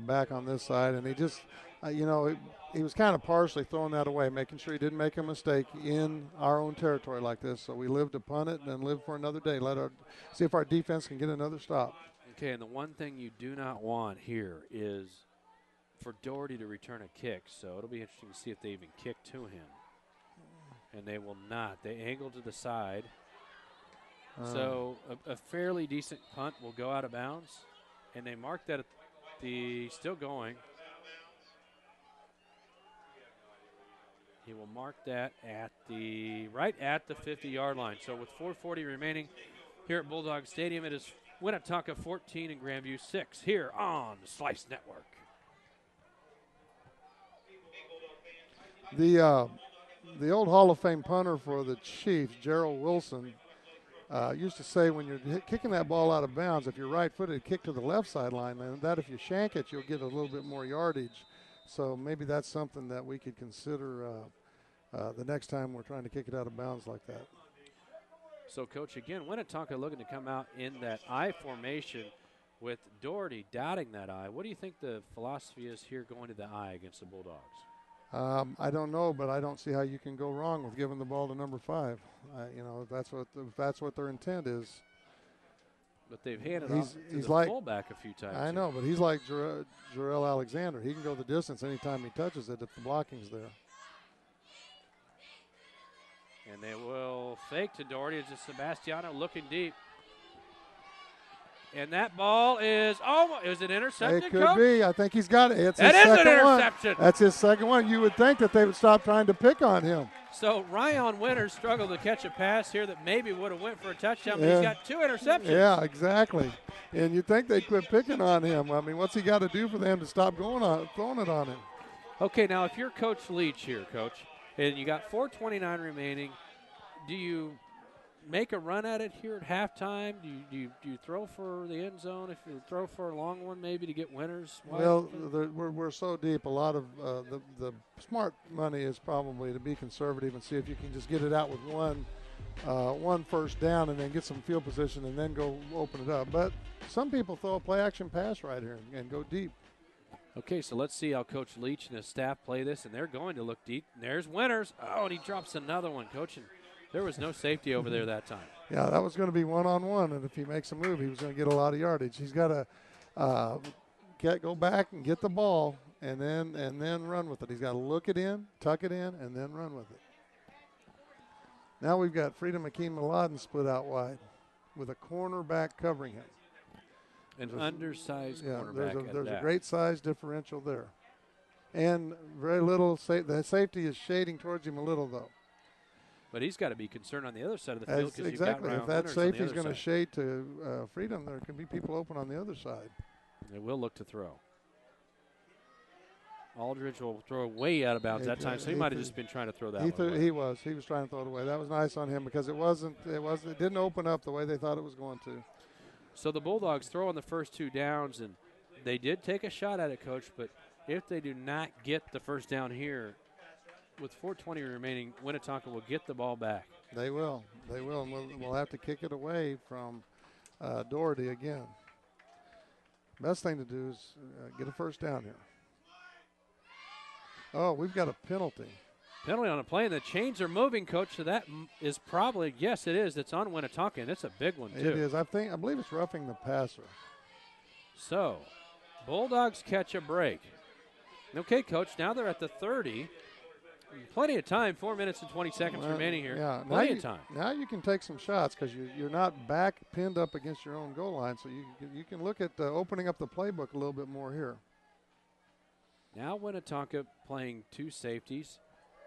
back on this side, and he just, he was kind of partially throwing that away, making sure he didn't make a mistake in our own territory like this. So we live to punt it and then live for another day. See if our defense can get another stop. Okay, and the one thing you do not want here is for Doherty to return a kick. So it'll be interesting to see if they even kick to him. And they will not. They angle to the side. So a fairly decent punt will go out of bounds. And they mark that at still going. He will mark that at right at the 50-yard line. So with 4:40 remaining here at Bulldog Stadium, it is Winnetonka 14 and Grandview 6 here on the Slice Network. The old Hall of Fame punter for the Chiefs, Gerald Wilson, used to say when you're kicking that ball out of bounds, if you're right-footed, kick to the left sideline, and that if you shank it, you'll get a little bit more yardage. So maybe that's something that we could consider the next time we're trying to kick it out of bounds like that. So, Coach, again, Winnetonka looking to come out in that I formation with Doherty dotting that I. What do you think the philosophy is here going to the I against the Bulldogs? I don't know, but I don't see how you can go wrong with giving the ball to number 5. If that's what their intent is. But they've handed off to the fullback a few times. I know, but he's like Jarrell Alexander. He can go the distance anytime he touches it if the blocking's there. And they will fake to Doherty. It's just Sebastiano looking deep. And that ball is is it intercepted, It could Coach? be. I think he's got it. That is an interception. That's his second one. You would think that they would stop trying to pick on him. So Ryan Winters struggled to catch a pass here that maybe would have went for a touchdown, but he's got 2 interceptions. Yeah, exactly. And you'd think they'd quit picking on him. I mean, what's he got to do for them to stop throwing it on him? Okay, now if you're Coach Leach here, Coach, and you got 4:29 remaining, do you make a run at it here at halftime? Do you throw for the end zone? If you throw for a long one, maybe to get Winters? Well, we're so deep. A lot of the smart money is probably to be conservative and see if you can just get it out with one first down and then get some field position and then go open it up. But some people throw a play action pass right here and go deep. Okay, so let's see how Coach Leach and his staff play this, and they're going to look deep. And there's Winters. Oh, and he drops another one, Coach. And there was no safety over there that time. Yeah, that was going to be one-on-one, and if he makes a move, he was going to get a lot of yardage. He's got to go back and get the ball and then run with it. He's got to look it in, tuck it in, and then run with it. Now we've got Freedom Akeem-Maladen split out wide with a cornerback covering him. An undersized cornerback. There's a great size differential there. And very little, the safety is shading towards him a little, though. But he's got to be concerned on the other side of the field because exactly. You've got if that safety is going to shade to Freedom, there can be people open on the other side. They will look to throw. Aldridge will throw way out of bounds that time, so he might have just been trying to throw that one away. He was trying to throw it away. That was nice on him because it didn't open up the way they thought it was going to. So the Bulldogs throw on the first 2 downs, and they did take a shot at it, Coach, but if they do not get the first down here, with 4:20 remaining, Winnetonka will get the ball back. They will. And we'll have to kick it away from Doherty again. Best thing to do is get a first down here. Oh, we've got a penalty. Penalty on a play, and the chains are moving, Coach, so that is probably, yes, it is. It's on Winnetonka, and it's a big one, too. It is. I believe it's roughing the passer. So, Bulldogs catch a break. Okay, Coach, now they're at the 30. Plenty of time, 4 minutes and 20 seconds remaining here. Yeah, Plenty of time. Now you can take some shots because you're not back pinned up against your own goal line, so you can look at opening up the playbook a little bit more here. Now Winnetonka playing 2 safeties.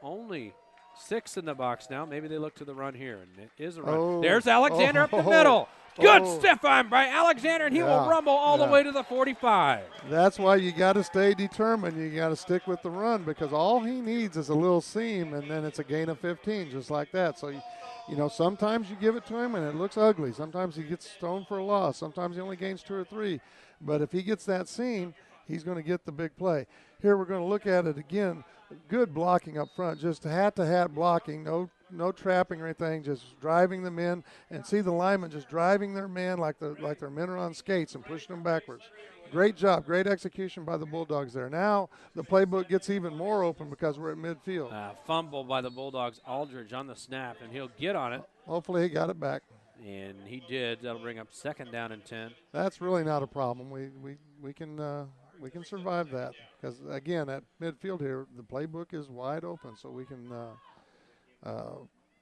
Only 6 in the box now. Maybe they look to the run here, and it is a run. Oh, There's Alexander up the middle. Good stiff arm by Alexander, and he will rumble all the way to the 45. That's why you got to stay determined. You got to stick with the run because all he needs is a little seam, and then it's a gain of 15 just like that. So, you know, sometimes you give it to him, and it looks ugly. Sometimes he gets stoned for a loss. Sometimes he only gains 2 or 3. But if he gets that seam, he's going to get the big play. Here we're going to look at it again. Good blocking up front, just hat-to-hat blocking, no trapping or anything, just driving them in, and see the linemen just driving their man like their men are on skates and pushing them backwards. Great job, great execution by the Bulldogs there. Now the playbook gets even more open because we're at midfield. Fumble by the Bulldogs, Aldridge on the snap, and he'll get on it. Hopefully he got it back. And he did. That'll bring up 2nd down and 10. That's really not a problem. We can survive that because, again, at midfield here, the playbook is wide open, so we can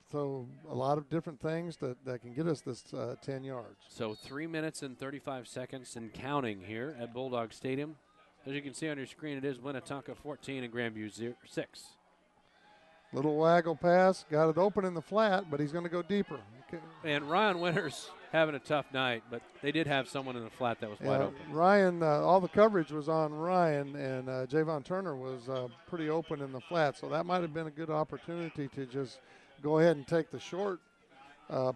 throw a lot of different things that can get us this 10 yards. So 3 minutes and 35 seconds and counting here at Bulldog Stadium. As you can see on your screen, it is Winnetonka 14 and Grandview 6. Little waggle pass, got it open in the flat, but he's going to go deeper. Okay. And Ryan Winters having a tough night, but they did have someone in the flat that was wide open. Ryan, all the coverage was on Ryan, and Javon Turner was pretty open in the flat, so that might have been a good opportunity to just go ahead and take the short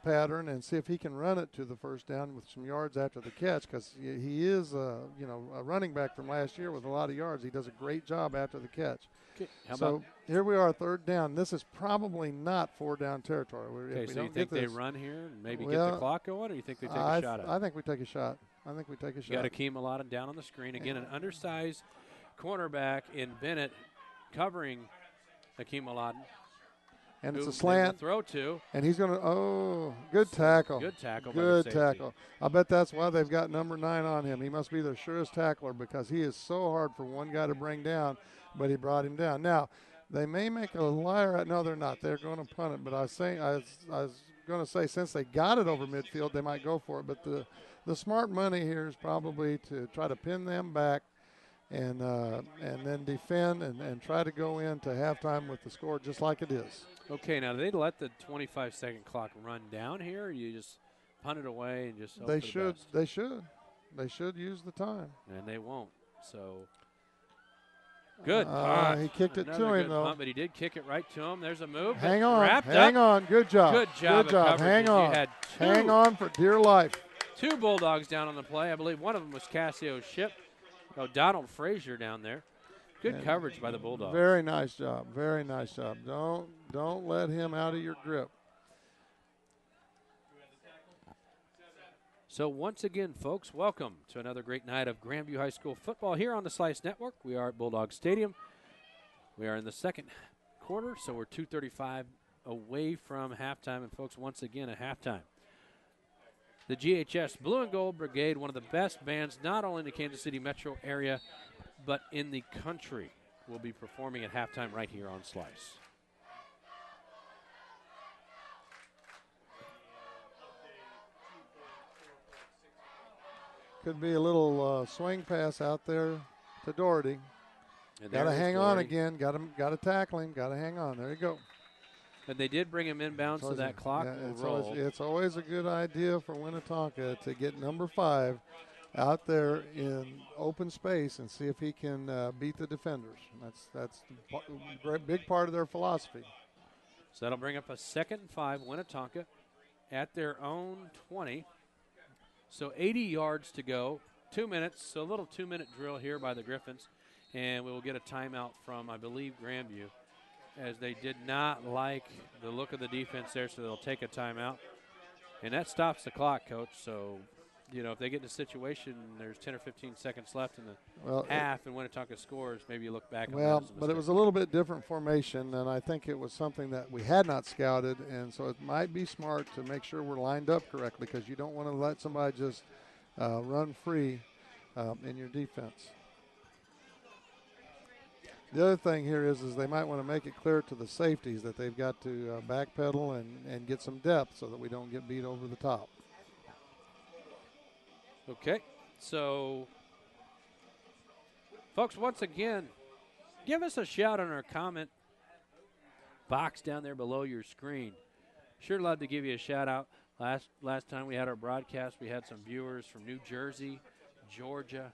pattern and see if he can run it to the first down with some yards after the catch because he is a running back from last year with a lot of yards. He does a great job after the catch. Okay, so here we are, 3rd down. This is probably not 4-down territory. Okay, so you think they run here and maybe get the clock going, or you think they take a shot at it? I think we take a shot. You got Akeem Aladdin down on the screen. Again, an undersized cornerback in Bennett covering Akeem Aladdin. And it's a slant. Throw to. And he's going to, good tackle. Good tackle. Good tackle. I bet that's why they've got number 9 on him. He must be their surest tackler because he is so hard for one guy to bring down, but he brought him down. Now, they may make a liar out. No, they're not. They're going to punt it. But I was going to say since they got it over midfield, they might go for it. But the smart money here is probably to try to pin them back and then defend and try to go into halftime with the score just like it is. Okay, now they let the 25-second clock run down here, or you just punt it away and just hope for the best? They should use the time. And they won't. So good punt. He kicked it to him, though. Punt, but he did kick it right to him. There's a move. Hang on. Good job. Good job. Hang on. Hang on for dear life. 2 Bulldogs down on the play. I believe one of them was Cassio Ship. Oh, Donald Frazier down there. Good coverage by the Bulldogs. Very nice job. Very nice job. Don't let him out of your grip. So once again, folks, welcome to another great night of Grandview High School football here on the Slice Network. We are at Bulldog Stadium. We are in the 2nd quarter, so we're 2:35 away from halftime. And, folks, once again at halftime, the GHS Blue and Gold Brigade, one of the best bands not only in the Kansas City metro area, but in the country, will be performing at halftime right here on Slice. Could be a little swing pass out there to Doherty. Got to hang on again. Got to tackle him. Got to hang on. There you go. And they did bring him inbounds, so that clock will roll. It's always a good idea for Winnetonka to get number 5 out there in open space and see if he can beat the defenders. That's a big part of their philosophy. So that'll bring up a 2nd and 5, Winnetonka at their own 20. So 80 yards to go, 2 minutes, so a little 2-minute drill here by the Griffins. And we will get a timeout from, I believe, Grandview, as they did not like the look of the defense there, so they'll take a timeout. And that stops the clock, Coach. So, if they get in a situation, there's 10 or 15 seconds left in the half, and Winnetonka scores, maybe you look back. But it was a little bit different formation, and I think it was something that we had not scouted, and so it might be smart to make sure we're lined up correctly because you don't want to let somebody just run free in your defense. The other thing here is they might want to make it clear to the safeties that they've got to backpedal and get some depth so that we don't get beat over the top. Okay, so, folks, once again, give us a shout on our comment box down there below your screen. Sure love to give you a shout out. Last time we had our broadcast, we had some viewers from New Jersey, Georgia,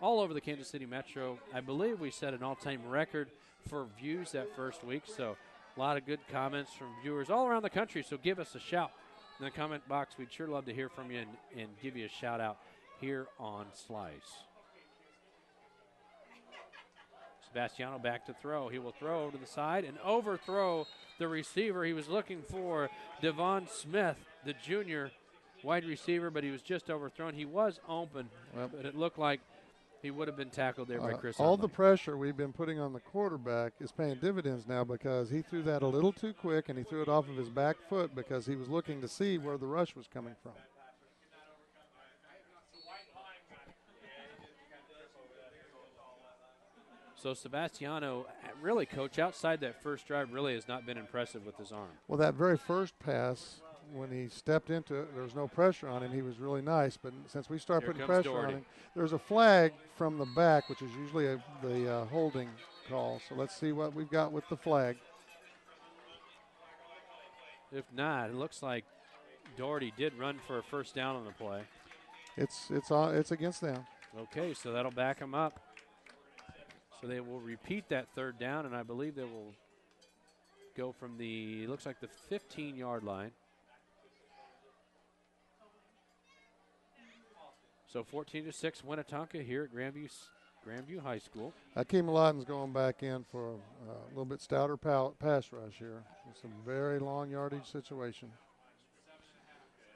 all over the Kansas City metro. I believe we set an all-time record for views that first week, so a lot of good comments from viewers all around the country, so give us a shout in the comment box. We'd sure love to hear from you and give you a shout out here on Slice. Sebastiano back to throw. He will throw to the side and overthrow the receiver he was looking for, Devon Smith, the junior wide receiver, but he was just overthrown. He was open, but it looked like he would have been tackled there by Chris All Unley. the pressure we've been putting on the quarterback is paying dividends now because he threw that a little too quick, and he threw it off of his back foot because he was looking to see where the rush was coming from. So Sebastiano, really, Coach, outside that first drive, really has not been impressive with his arm. Well, that very first pass, when he stepped into it, there was no pressure on him. He was really nice. But since we start putting pressure on him, there's a flag from the back, which is usually the holding call. So let's see what we've got with the flag. If not, it looks like Doherty did run for a first down on the play. It's against them. Okay, so that'll back him up. So they will repeat that third down, and I believe they will go from looks like the 15-yard line. So 14-6 Winnetonka here at Grandview High School. Akeem Aladdin's going back in for a little bit stouter pass rush here. It's a very long yardage situation.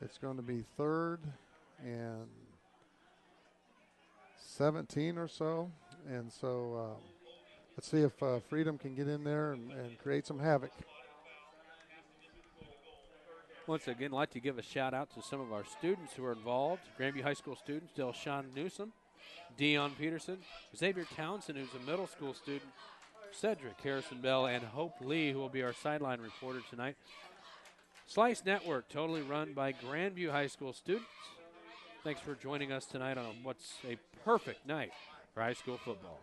It's going to be 3rd and 17 or so. And so let's see if Freedom can get in there and create some havoc. Once again, I'd like to give a shout out to some of our students who are involved. Grandview High School students, Delshawn Newsom, Dion Peterson, Xavier Townsend, who's a middle school student, Cedric Harrison Bell, and Hope Lee, who will be our sideline reporter tonight. Slice Network, totally run by Grandview High School students. Thanks for joining us tonight on what's a perfect night for high school football.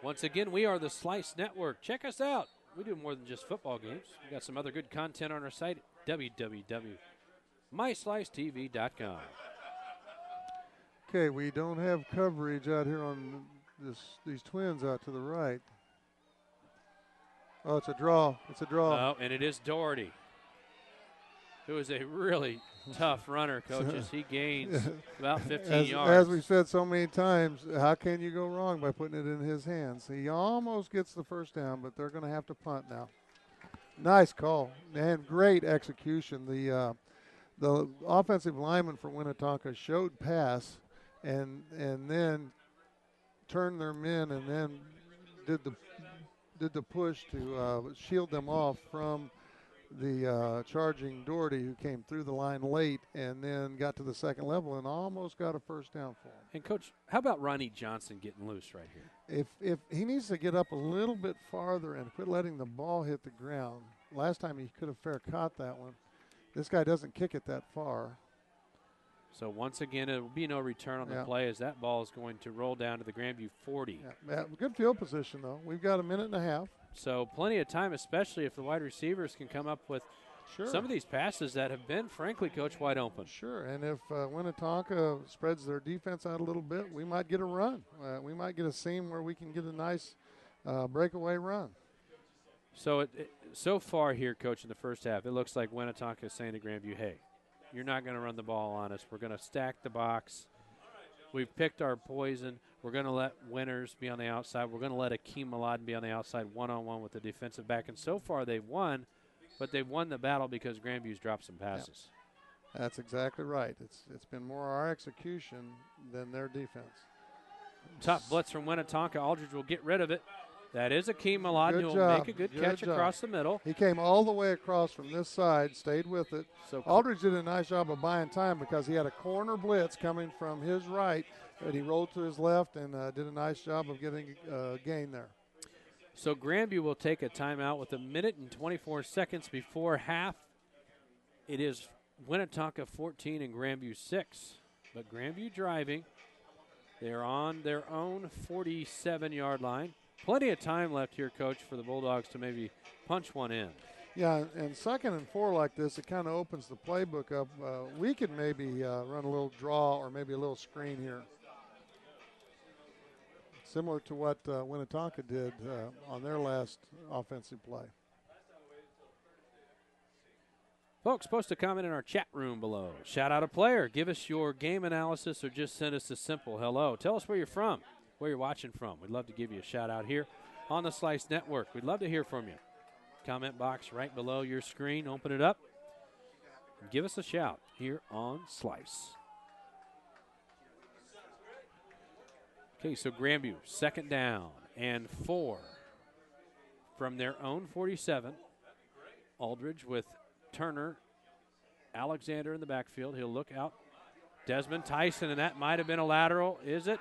Once again, we are the Slice Network. Check us out. We do more than just football games. We got some other good content on our site, www.myslicetv.com. Okay, we don't have coverage out here on these twins out to the right. Oh, it's a draw. It's a draw. Oh, and it is Doherty, who is a really tough runner, coaches. He gains about 15 yards. As we've said so many times, how can you go wrong by putting it in his hands? He almost gets the first down, but they're going to have to punt now. Nice call and great execution. The offensive lineman for Winnetonka showed pass and then turned their men and then did the push to shield them off from the charging Doherty, who came through the line late and then got to the second level and almost got a first down for him. And, Coach, how about Ronnie Johnson getting loose right here? If he needs to get up a little bit farther and quit letting the ball hit the ground. Last time he could have fair caught that one. This guy doesn't kick it that far. So, once again, it will be no return on the play as that ball is going to roll down to the Grandview 40. Yeah, good field position, though. We've got a minute and a half. So plenty of time, especially if the wide receivers can come up with some of these passes that have been, frankly, Coach, wide open. Sure, and if Winnetonka spreads their defense out a little bit, we might get a run. We might get a seam where we can get a nice breakaway run. So so far here, Coach, in the first half, it looks like Winnetonka is saying to Grandview, hey, you're not going to run the ball on us. We're going to stack the box. We've picked our poison. We're going to let Winters be on the outside. We're going to let Akeem Aladdin be on the outside one-on-one with the defensive back. And so far they've won, but they've won the battle because Grandview's dropped some passes. Yeah. That's exactly right. It's been more our execution than their defense. Top blitz from Winnetonka. Aldridge will get rid of it. That is Akeem Milad, Good who will job. make a good Good catch job. across the middle. He came all the way across from this side, stayed with it. So Aldridge did a nice job of buying time because he had a corner blitz coming from his right, and he rolled to his left and did a nice job of getting a gain there. So Grandview will take a timeout with 1:24 before half. It is Winnetonka 14 and Grandview 6. But Grandview driving. They're on their own 47-yard line. Plenty of time left here, Coach, for the Bulldogs to maybe punch one in. Yeah, and 2nd and 4 like this, it kind of opens the playbook up. We could maybe run a little draw or maybe a little screen here. Similar to what Winnetonka did on their last offensive play. Folks, post a comment in our chat room below. Shout out a player. Give us your game analysis or just send us a simple hello. Tell us where you're from, where you're watching from. We'd love to give you a shout out here on the Slice Network. We'd love to hear from you. Comment box right below your screen. Open it up and give us a shout here on Slice. Okay, so Grandview, 2nd down and 4 from their own 47. Aldridge with Turner, Alexander in the backfield. He'll look out. Desmond Tyson, and that might have been a lateral. Is it?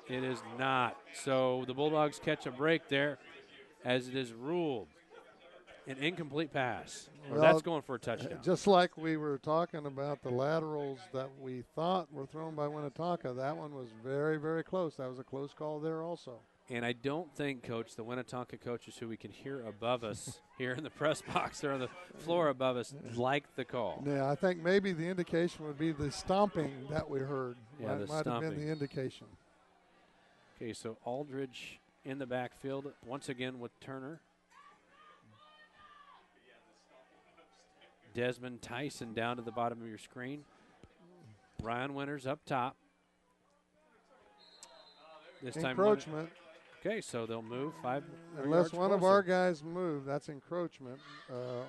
It is not. So the Bulldogs catch a break there as it is ruled an incomplete pass. Or that's going for a touchdown. Just like we were talking about the laterals that we thought were thrown by Winnetonka, that one was very, very close. That was a close call there also. And I don't think, Coach, the Winnetonka coaches who we can hear above us here in the press box or on the floor above us like the call. Yeah, I think maybe the indication would be the stomping that we heard. Yeah, the might have been stomping. the indication. Okay, so Aldridge in the backfield once again with Turner. Desmond Tyson down to the bottom of your screen. Ryan Winters up top. This time encroachment. Okay, so they'll move 5 Unless one of closer. our guys move, that's encroachment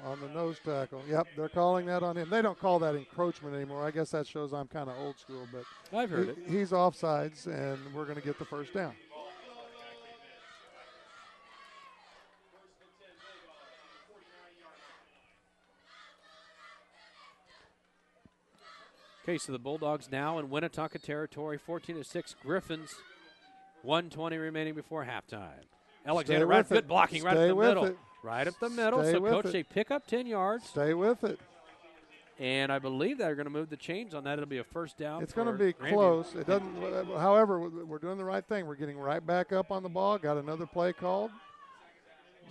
on the nose tackle. Yep, they're calling that on him. They don't call that encroachment anymore. I guess that shows I'm kind of old school, but I've heard it. He's offsides, and we're going to get the first down. Okay, so the Bulldogs now in Winnetonka territory, 14-6 Griffins. 1:20 remaining before halftime. Alexander, right, good blocking right up the middle. Right up the middle. So, Coach, they pick up 10 yards. Stay with it. And I believe they're going to move the chains on that. It'll be a first down. It's going to be close. It doesn't. However, we're doing the right thing. We're getting right back up on the ball. Got another play called.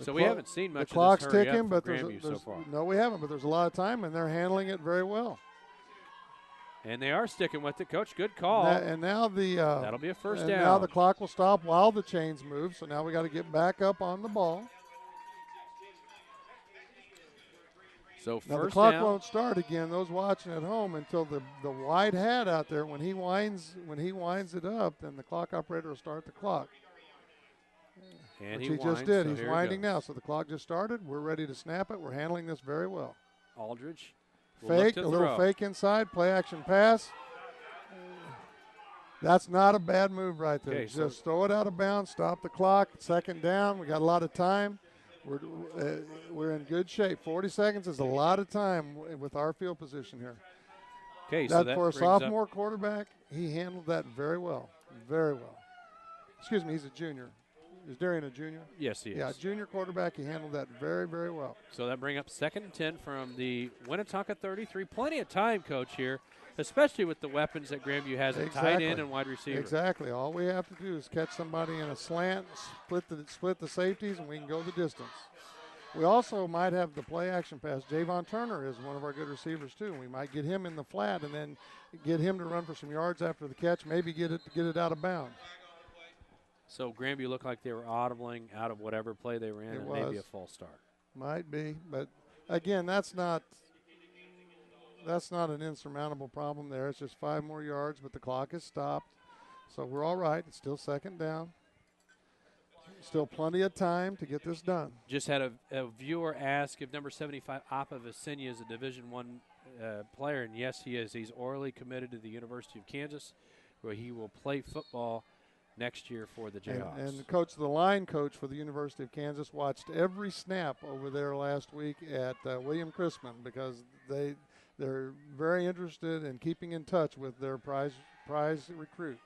So we haven't seen much the clock's of this hurry ticking, up but for Grandview so far. No, we haven't, but there's a lot of time, and they're handling it very well. And they are sticking with it, Coach. Good call. And now that'll be a first down. Now the clock will stop while the chains move, so now we got to get back up on the ball. So now first the clock down. won't start again. Those watching at home until the white hat out there when he winds it up, then the clock operator will start the clock. And which he just did. So He's winding now. So the clock just started. We're ready to snap it. We're handling this very well. Aldridge. Fake, a little fake inside, play action pass. That's not a bad move right there. Okay, just throw it out of bounds, stop the clock, second down. We got a lot of time. We're in good shape. 40 seconds is a lot of time with our field position here. Okay, so that for a sophomore quarterback, he handled that very well. Very well. Excuse me, he's a junior. Is Darian a junior? Yes, he is. Yeah, junior quarterback. He handled that very, very well. So that brings up 2nd and 10 from the Winnetonka 33. Plenty of time, Coach, here, especially with the weapons that Grandview has at tight end and wide receiver. Exactly. All we have to do is catch somebody in a slant, split the safeties, and we can go the distance. We also might have the play action pass. Javon Turner is one of our good receivers too. We might get him in the flat and then get him to run for some yards after the catch. Maybe get it out of bounds. So Grandview looked like they were audibling out of whatever play they were in, and maybe a false start. Might be, but again, that's not an insurmountable problem there. It's just 5 more yards, but the clock is stopped, so we're all right. It's still second down. Still plenty of time to get this done. Just had a viewer ask if number 75, Appa Visenya, is a Division I player, and yes, he is. He's orally committed to the University of Kansas, where he will play football next year for the Jayhawks. And the line coach for the University of Kansas watched every snap over there last week at William Chrisman because they're very interested in keeping in touch with their prize recruit.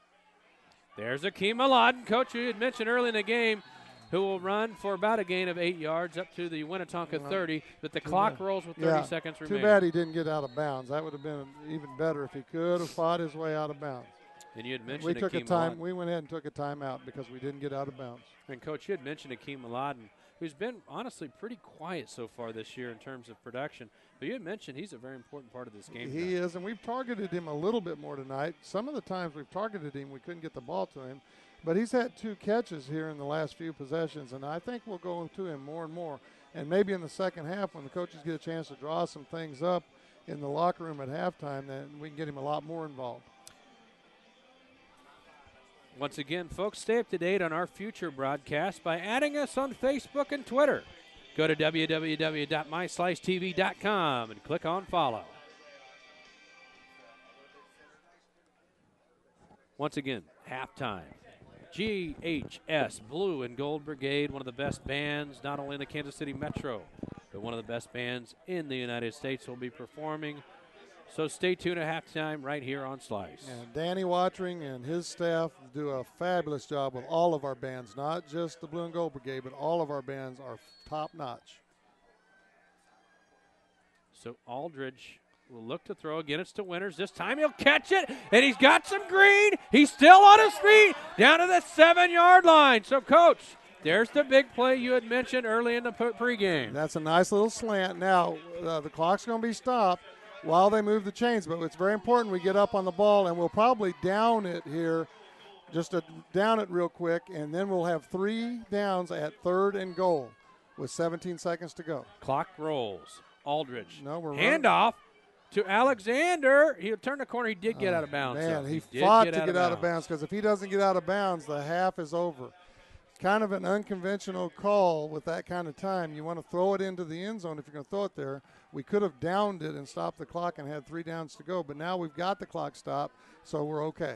There's Akeem Aladdin, coach who had mentioned early in the game, who will run for about a gain of 8 yards up to the Winnetonka 30, but the clock rolls with 30 seconds remaining. Too bad he didn't get out of bounds. That would have been even better if he could have fought his way out of bounds. And you had mentioned we took Akeem a time. Aladdin. We went ahead and took a timeout because we didn't get out of bounds. And, Coach, you had mentioned Akeem Aladdin, who's been honestly pretty quiet so far this year in terms of production. But you had mentioned he's a very important part of this game. He is, and we've targeted him a little bit more tonight. Some of the times we've targeted him, we couldn't get the ball to him. But he's had 2 catches here in the last few possessions, and I think we'll go to him more and more. And maybe in the second half when the coaches get a chance to draw some things up in the locker room at halftime, then we can get him a lot more involved. Once again, folks, stay up to date on our future broadcasts by adding us on Facebook and Twitter. Go to www.myslicetv.com and click on follow. Once again, halftime. GHS Blue and Gold Brigade, one of the best bands not only in the Kansas City Metro, but one of the best bands in the United States will be performing. So stay tuned at halftime right here on Slice. And Danny Watering and his staff do a fabulous job with all of our bands, not just the Blue and Gold Brigade, but all of our bands are top-notch. So Aldridge will look to throw. Again, it's to Winters. This time he'll catch it, and he's got some green. He's still on his feet down to the 7-yard line. So, Coach, there's the big play you had mentioned early in the pregame. That's a nice little slant. Now, the clock's going to be stopped while they move the chains, but it's very important we get up on the ball, and we'll probably down it here, just to down it real quick, and then we'll have 3 downs at 3rd and goal with 17 seconds to go. Clock rolls. Aldridge. No, we're handoff to Alexander. He'll turn the corner. He did get out of bounds. Man, so he fought to get out of bounds because if he doesn't get out of bounds, the half is over. Kind of an unconventional call with that kind of time. You want to throw it into the end zone if you're going to throw it there. We could have downed it and stopped the clock and had 3 downs to go, but now we've got the clock stopped, so we're okay.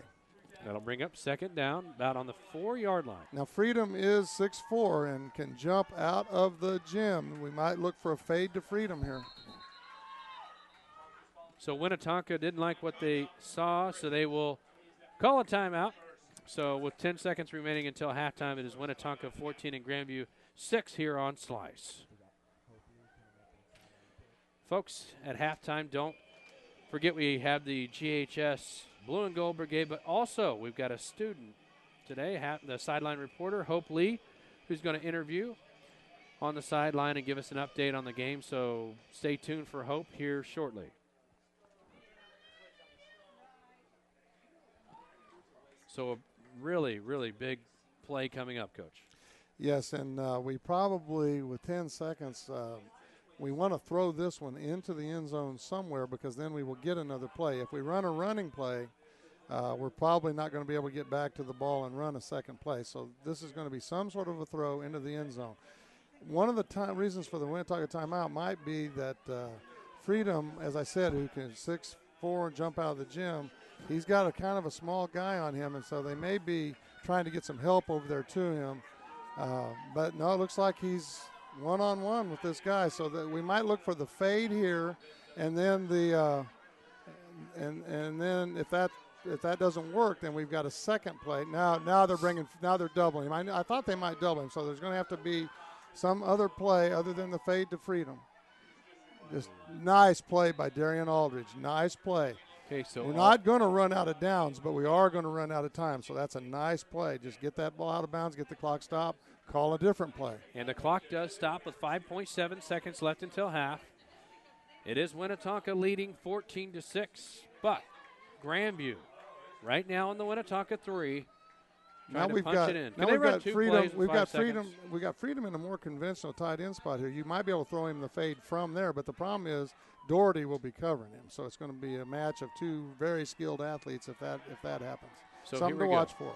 That'll bring up 2nd down, about on the 4-yard line. Now, Freedom is 6'4" and can jump out of the gym. We might look for a fade to Freedom here. So Winnetonka didn't like what they saw, so they will call a timeout. So with 10 seconds remaining until halftime, it is Winnetonka 14 and Grandview 6 here on Slice. Folks, at halftime, don't forget we have the GHS Blue and Gold Brigade, but also we've got a student today, the sideline reporter, Hope Lee, who's going to interview on the sideline and give us an update on the game. So stay tuned for Hope here shortly. So a really, really big play coming up, Coach. Yes, and we probably, with 10 seconds, we want to throw this one into the end zone somewhere because then we will get another play. If we run a running play, we're probably not going to be able to get back to the ball and run a second play. So this is going to be some sort of a throw into the end zone. One of the reasons for the Winnetonka timeout might be that Freedom, as I said, who can 6'4" and jump out of the gym, he's got a kind of a small guy on him, and so they may be trying to get some help over there to him. But no, it looks like he's one-on-one with this guy, so that we might look for the fade here, and then the and then if that doesn't work, then we've got a second play. Now they're doubling him. I thought they might double him, so there's going to have to be some other play other than the fade to Freedom. Just nice play by Darian Aldridge. Nice play. Okay, so we're not going to run out of downs, but we are going to run out of time. So that's a nice play. Just get that ball out of bounds, get the clock stopped, call a different play. And the clock does stop with 5.7 seconds left until half. It is Winnetonka leading 14-6, but Grandview right now in the Winnetonka 3. Now we've got Freedom. We've got Freedom. We got Freedom in a more conventional tight end spot here. You might be able to throw him the fade from there, but the problem is Doherty will be covering him. So it's going to be a match of 2 very skilled athletes if that happens. So something to watch for.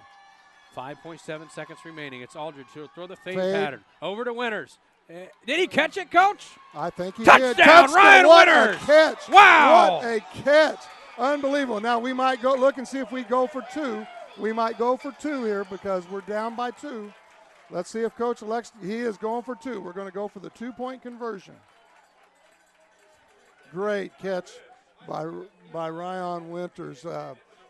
5.7 seconds remaining. It's Aldridge who will throw the fade pattern over to Winters. Did he catch it, Coach? I think he did. Touchdown, Ryan Winters! What a catch! Wow! What a catch! Unbelievable. Now we might go look and see if we go for 2. We might go for 2 here because we're down by 2. Let's see if Coach elects. He is going for 2. We're going to go for the 2-point conversion. Great catch by Ryan Winters.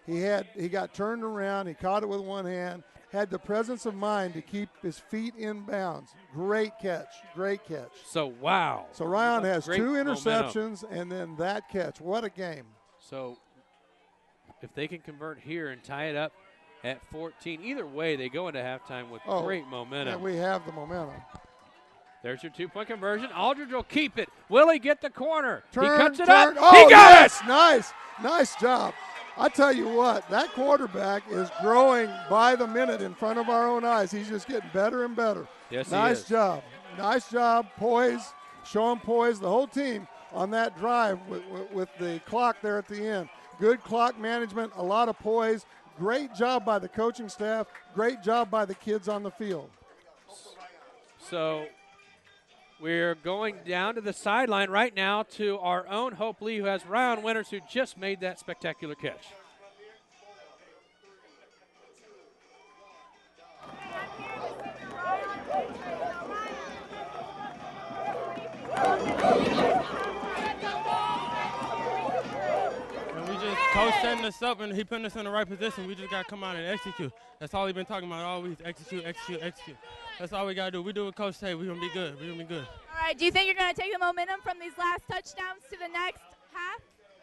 He got turned around. He caught it with one hand. Had the presence of mind to keep his feet in bounds. Great catch. Great catch. So, wow. So Ryan has 2 interceptions momentum. and then that catch. What a game. So if they can convert here and tie it up at 14, either way they go into halftime with great momentum. Yeah, we have the momentum. There's your 2-point conversion. Aldridge will keep it. Will he get the corner? He cuts it up. up. Oh, he got it. Nice job. I tell you what, that quarterback is growing by the minute in front of our own eyes. He's just getting better and better. Yes, nice job. Nice job. Poise. Show him poise. The whole team on that drive with the clock there at the end. Good clock management, a lot of poise. Great job by the coaching staff. Great job by the kids on the field. So we're going down to the sideline right now to our own Hope Lee, who has Ryan Winters, who just made that spectacular catch. Coach setting us up, and he putting us in the right position. We just got to come out and execute. That's all he's been talking about all week. Execute. That's all we got to do. We do what Coach say. We're going to be good. All right. Do you think you're going to take the momentum from these last touchdowns to the next half?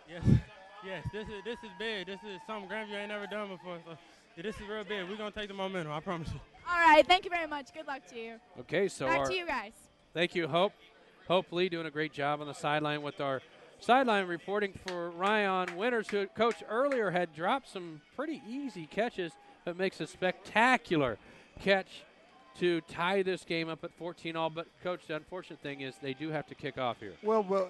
Yes. This is big. This is something Grandview ain't never done before. So this is real big. We're going to take the momentum. I promise you. All right. Thank you very much. Good luck to you. Okay. So back to you guys. Thank you, Hope. Hope Lee doing a great job on the sideline with our sideline reporting for Ryan Winters, who Coach earlier had dropped some pretty easy catches, but makes a spectacular catch to tie this game up at 14-all. But, Coach, the unfortunate thing is they do have to kick off here. Well,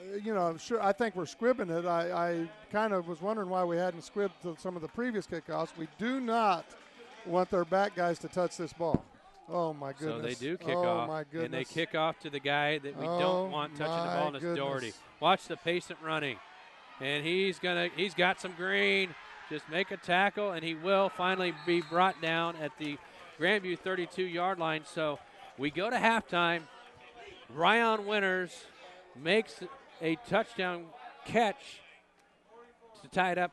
sure, I think we're scribbing it. I kind of was wondering why we hadn't scribbed to some of the previous kickoffs. We do not want their back guys to touch this ball. Oh, my goodness. So they do kick off, my goodness. And they kick off to the guy that we don't want touching the ball, and it's Doherty. Watch the patient running. And he's got some green. Just make a tackle, and he will finally be brought down at the Grandview 32-yard line. So we go to halftime. Ryan Winters makes a touchdown catch to tie it up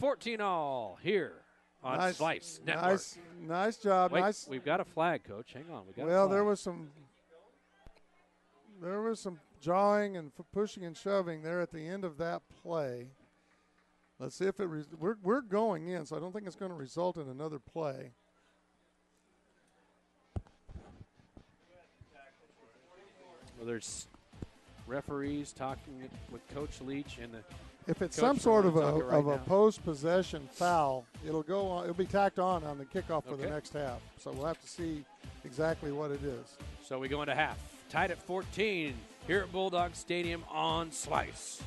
14-all here on Slice Network. Nice job. Wait, we've got a flag, Coach. Hang on. There was some jawing and pushing and shoving there at the end of that play. Let's see if we're going in, so I don't think it's going to result in another play. Well, there's referees talking with Coach Leach and the. If it's some sort of a post-possession foul, it'll go on. It'll be tacked on the kickoff for the next half. So we'll have to see exactly what it is. So we go into half, tied at 14 here at Bulldog Stadium on Slice.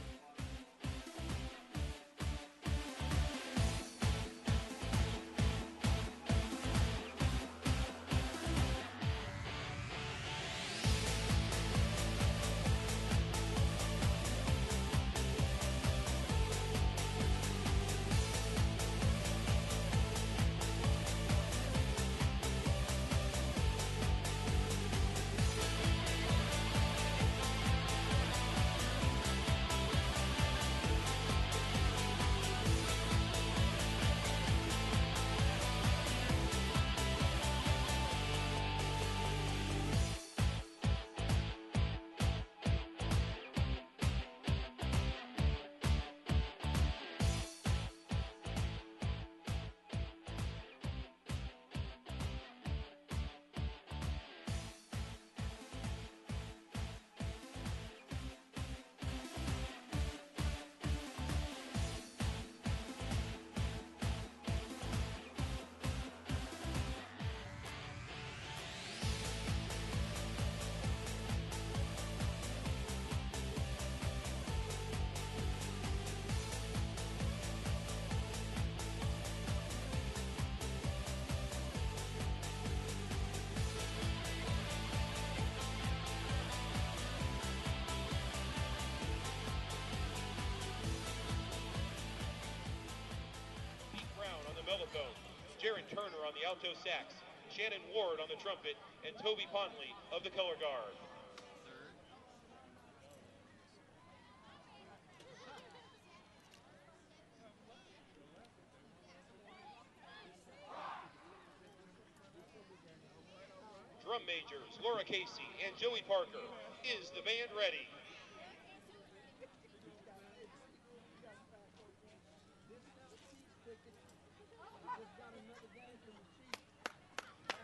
Jaron Turner on the alto sax, Shannon Ward on the trumpet, and Toby Ponley of the color guard. Drum majors Laura Casey and Joey Parker. Is the band ready?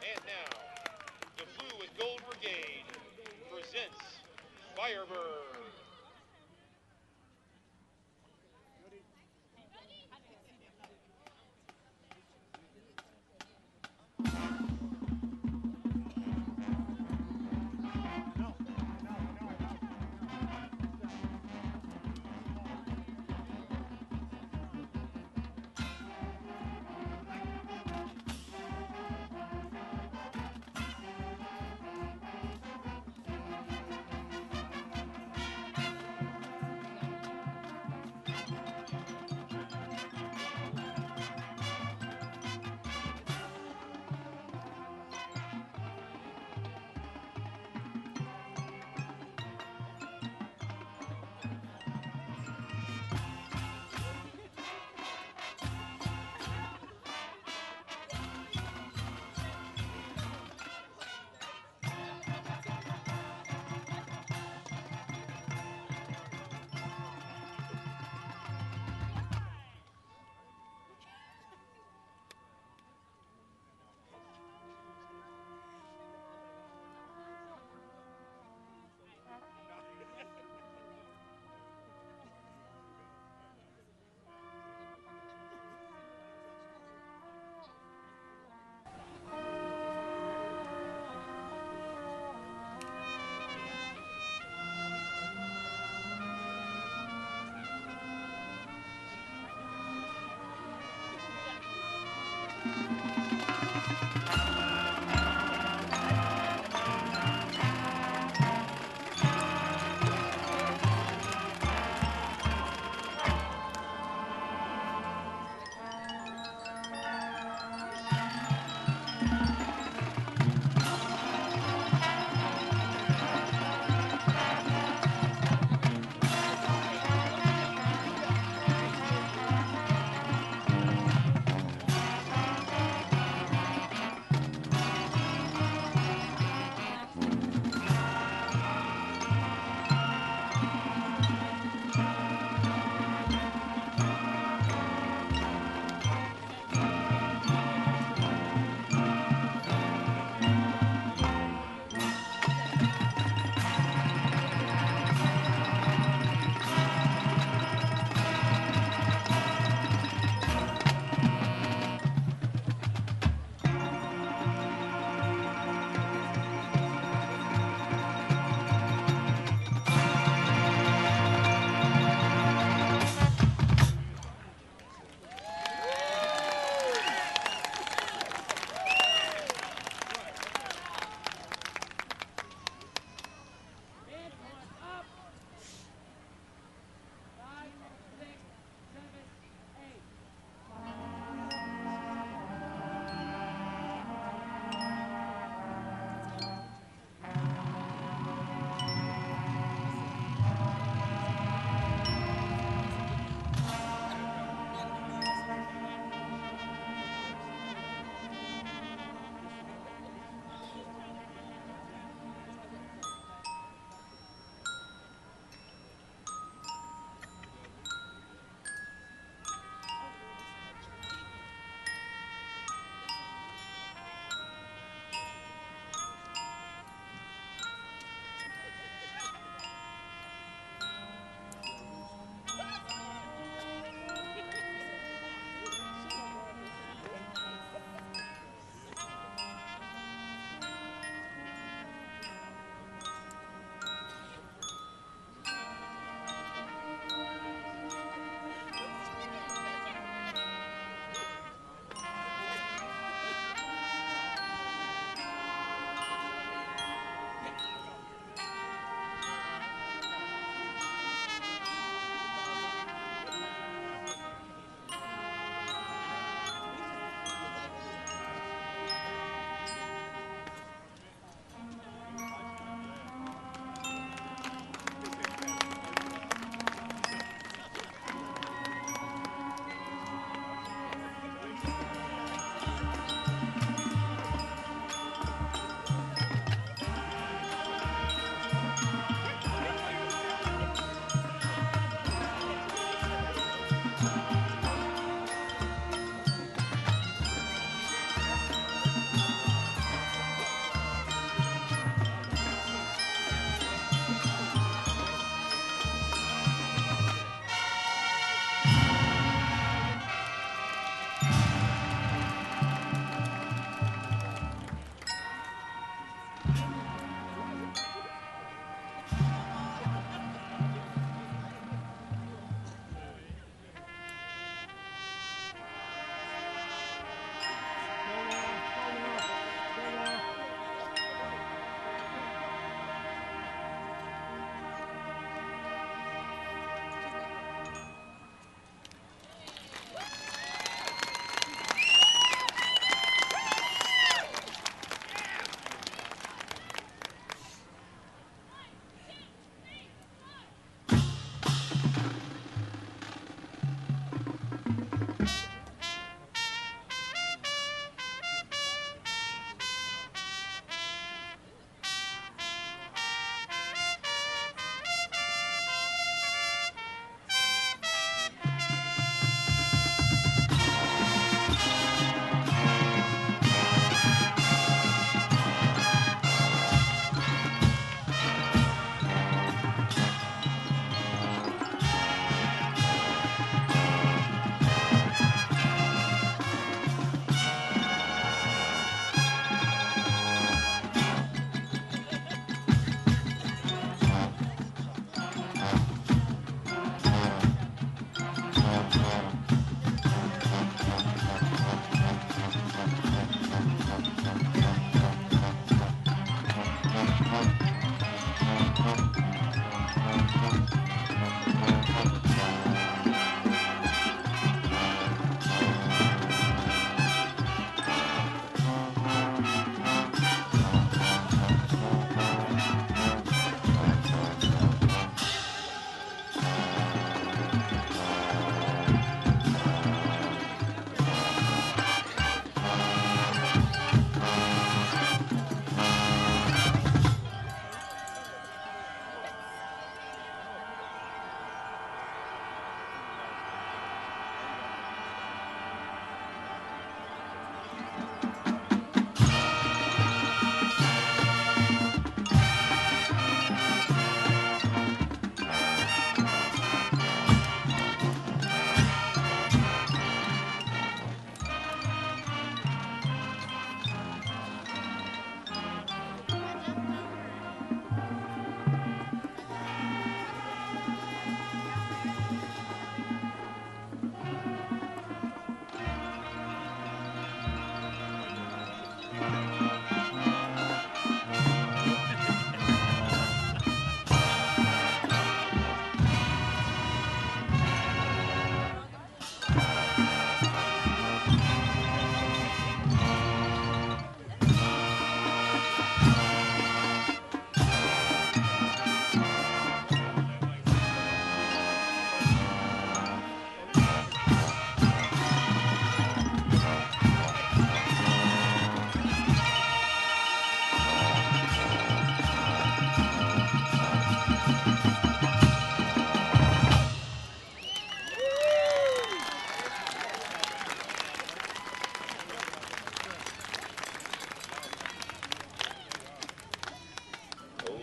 And now, the Blue and Gold Brigade presents Firebird.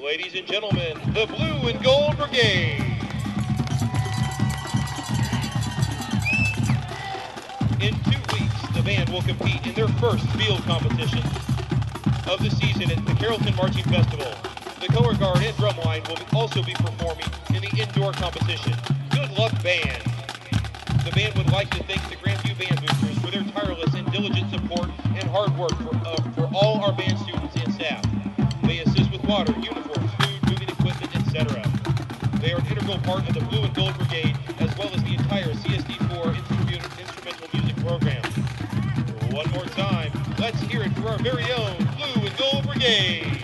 Ladies and gentlemen, the Blue and Gold Brigade. In 2 weeks, the band will compete in their first field competition of the season at the Carrollton Marching Festival. The color guard and drumline will also be performing in the indoor competition. Good luck, band. The band would like to thank the Grandview band boosters for their tireless and diligent support and hard work for all our band students and staff. They assist with water, uniforms, food, moving equipment, etc. They are an integral part of the Blue and Gold Brigade, as well as the entire CSD4 instrumental music program. One more time, let's hear it for our very own Blue and Gold Brigade.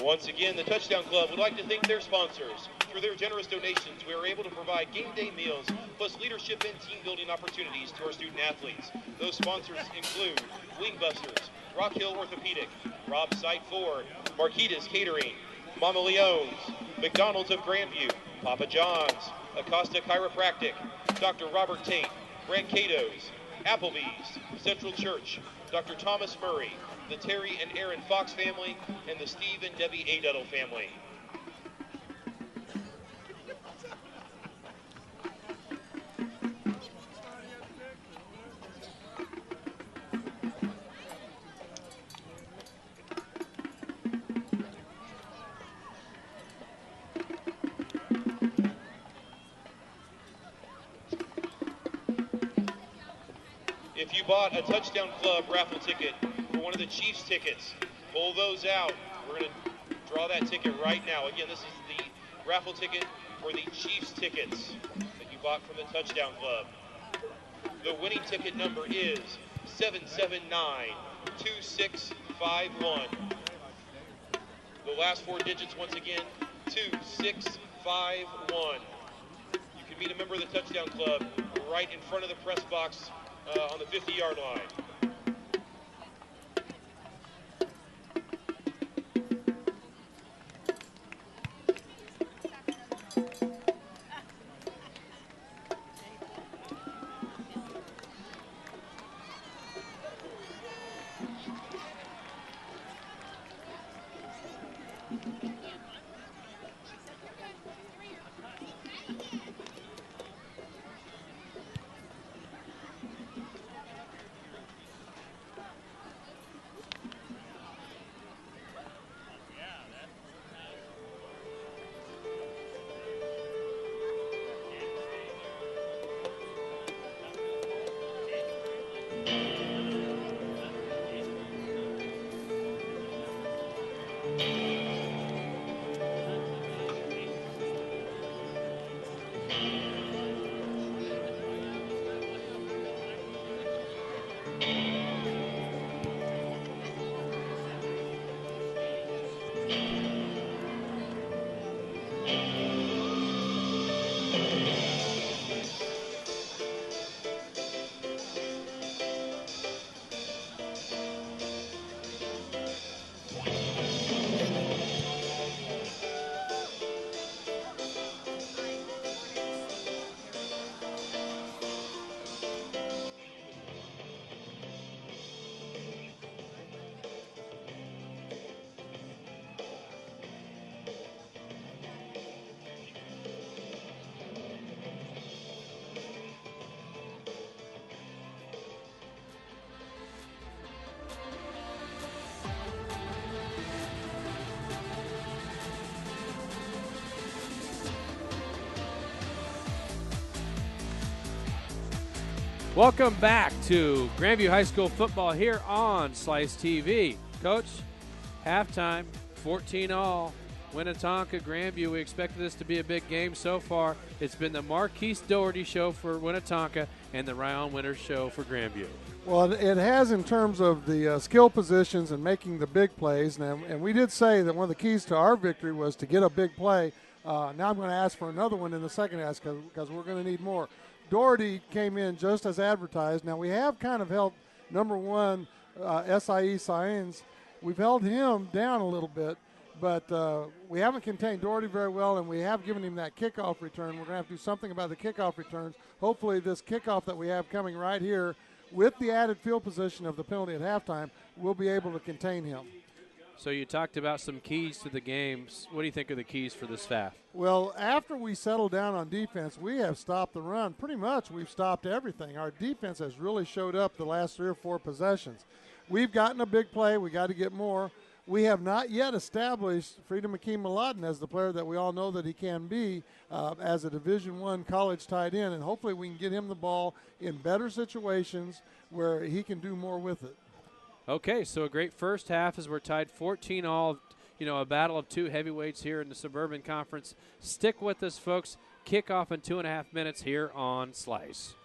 Once again, the Touchdown Club would like to thank their sponsors. Through their generous donations, we are able to provide game day meals, plus leadership and team building opportunities to our student athletes. Those sponsors include Wingbusters, Rock Hill Orthopedic, Rob Site 4, Marquitas Catering, Mama Leone's, McDonald's of Grandview, Papa John's, Acosta Chiropractic, Dr. Robert Tate, Grant Cato's, Applebee's, Central Church, Dr. Thomas Murray, the Terry and Aaron Fox family, and the Steve and Debbie Aduddle family. If you bought a Touchdown Club raffle ticket for one of the Chiefs tickets, pull those out. We're going to draw that ticket right now. Again, this is the raffle ticket for the Chiefs tickets that you bought from the Touchdown Club. The winning ticket number is 7792651. The last 4 digits, once again, 2651. You can meet a member of the Touchdown Club right in front of the press box on the 50-yard line. Welcome back to Grandview High School football here on Slice TV. Coach, halftime, 14-all, Winnetonka, Grandview. We expected this to be a big game so far. It's been the Marquise Doherty show for Winnetonka and the Ryan Winters show for Grandview. Well, it has in terms of the skill positions and making the big plays. And we did say that one of the keys to our victory was to get a big play Now I'm going to ask for another one in the second half because we're going to need more. Doherty came in just as advertised. Now we have kind of held number one SIE Science. We've held him down a little bit, but we haven't contained Doherty very well, and we have given him that kickoff return. We're going to have to do something about the kickoff returns. Hopefully this kickoff that we have coming right here with the added field position of the penalty at halftime, we'll be able to contain him. So you talked about some keys to the games. What do you think are the keys for this half? Well, after we settled down on defense, we have stopped the run. Pretty much we've stopped everything. Our defense has really showed up the last 3 or 4 possessions. We've gotten a big play. We got to get more. We have not yet established Freedom Akeem-Maladen as the player that we all know that he can be as a Division I college tight end, and hopefully we can get him the ball in better situations where he can do more with it. Okay, so a great first half as we're tied 14-all, a battle of 2 heavyweights here in the Suburban Conference. Stick with us, folks. Kickoff in 2.5 minutes here on Slice.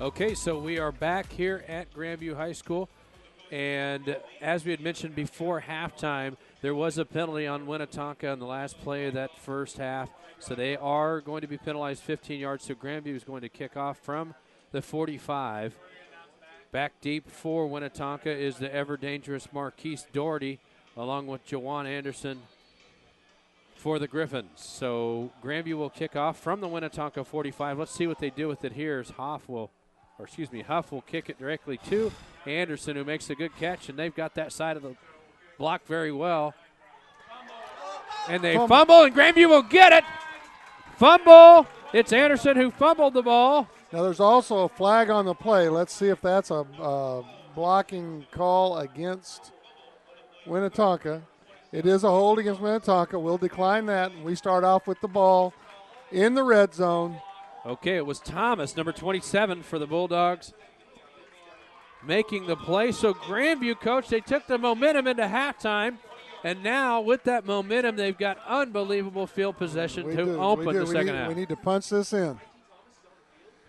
Okay, so we are back here at Grandview High School. And as we had mentioned before halftime, there was a penalty on Winnetonka in the last play of that first half. So they are going to be penalized 15 yards. So Grandview is going to kick off from the 45. Back deep for Winnetonka is the ever-dangerous Marquise Doherty, along with Jawan Anderson for the Griffins. So Grandview will kick off from the Winnetonka 45. Let's see what they do with it here as Huff will kick it directly to Anderson, who makes a good catch, and they've got that side of the block very well. And they fumble, and Grandview will get it. Fumble. It's Anderson who fumbled the ball. Now there's also a flag on the play. Let's see if that's a blocking call against Winnetonka. It is a hold against Winnetonka. We'll decline that. We start off with the ball in the red zone. Okay, it was Thomas, number 27 for the Bulldogs, making the play. So Grandview, coach, they took the momentum into halftime, and now with that momentum, they've got unbelievable field possession to open the second half. We need to punch this in.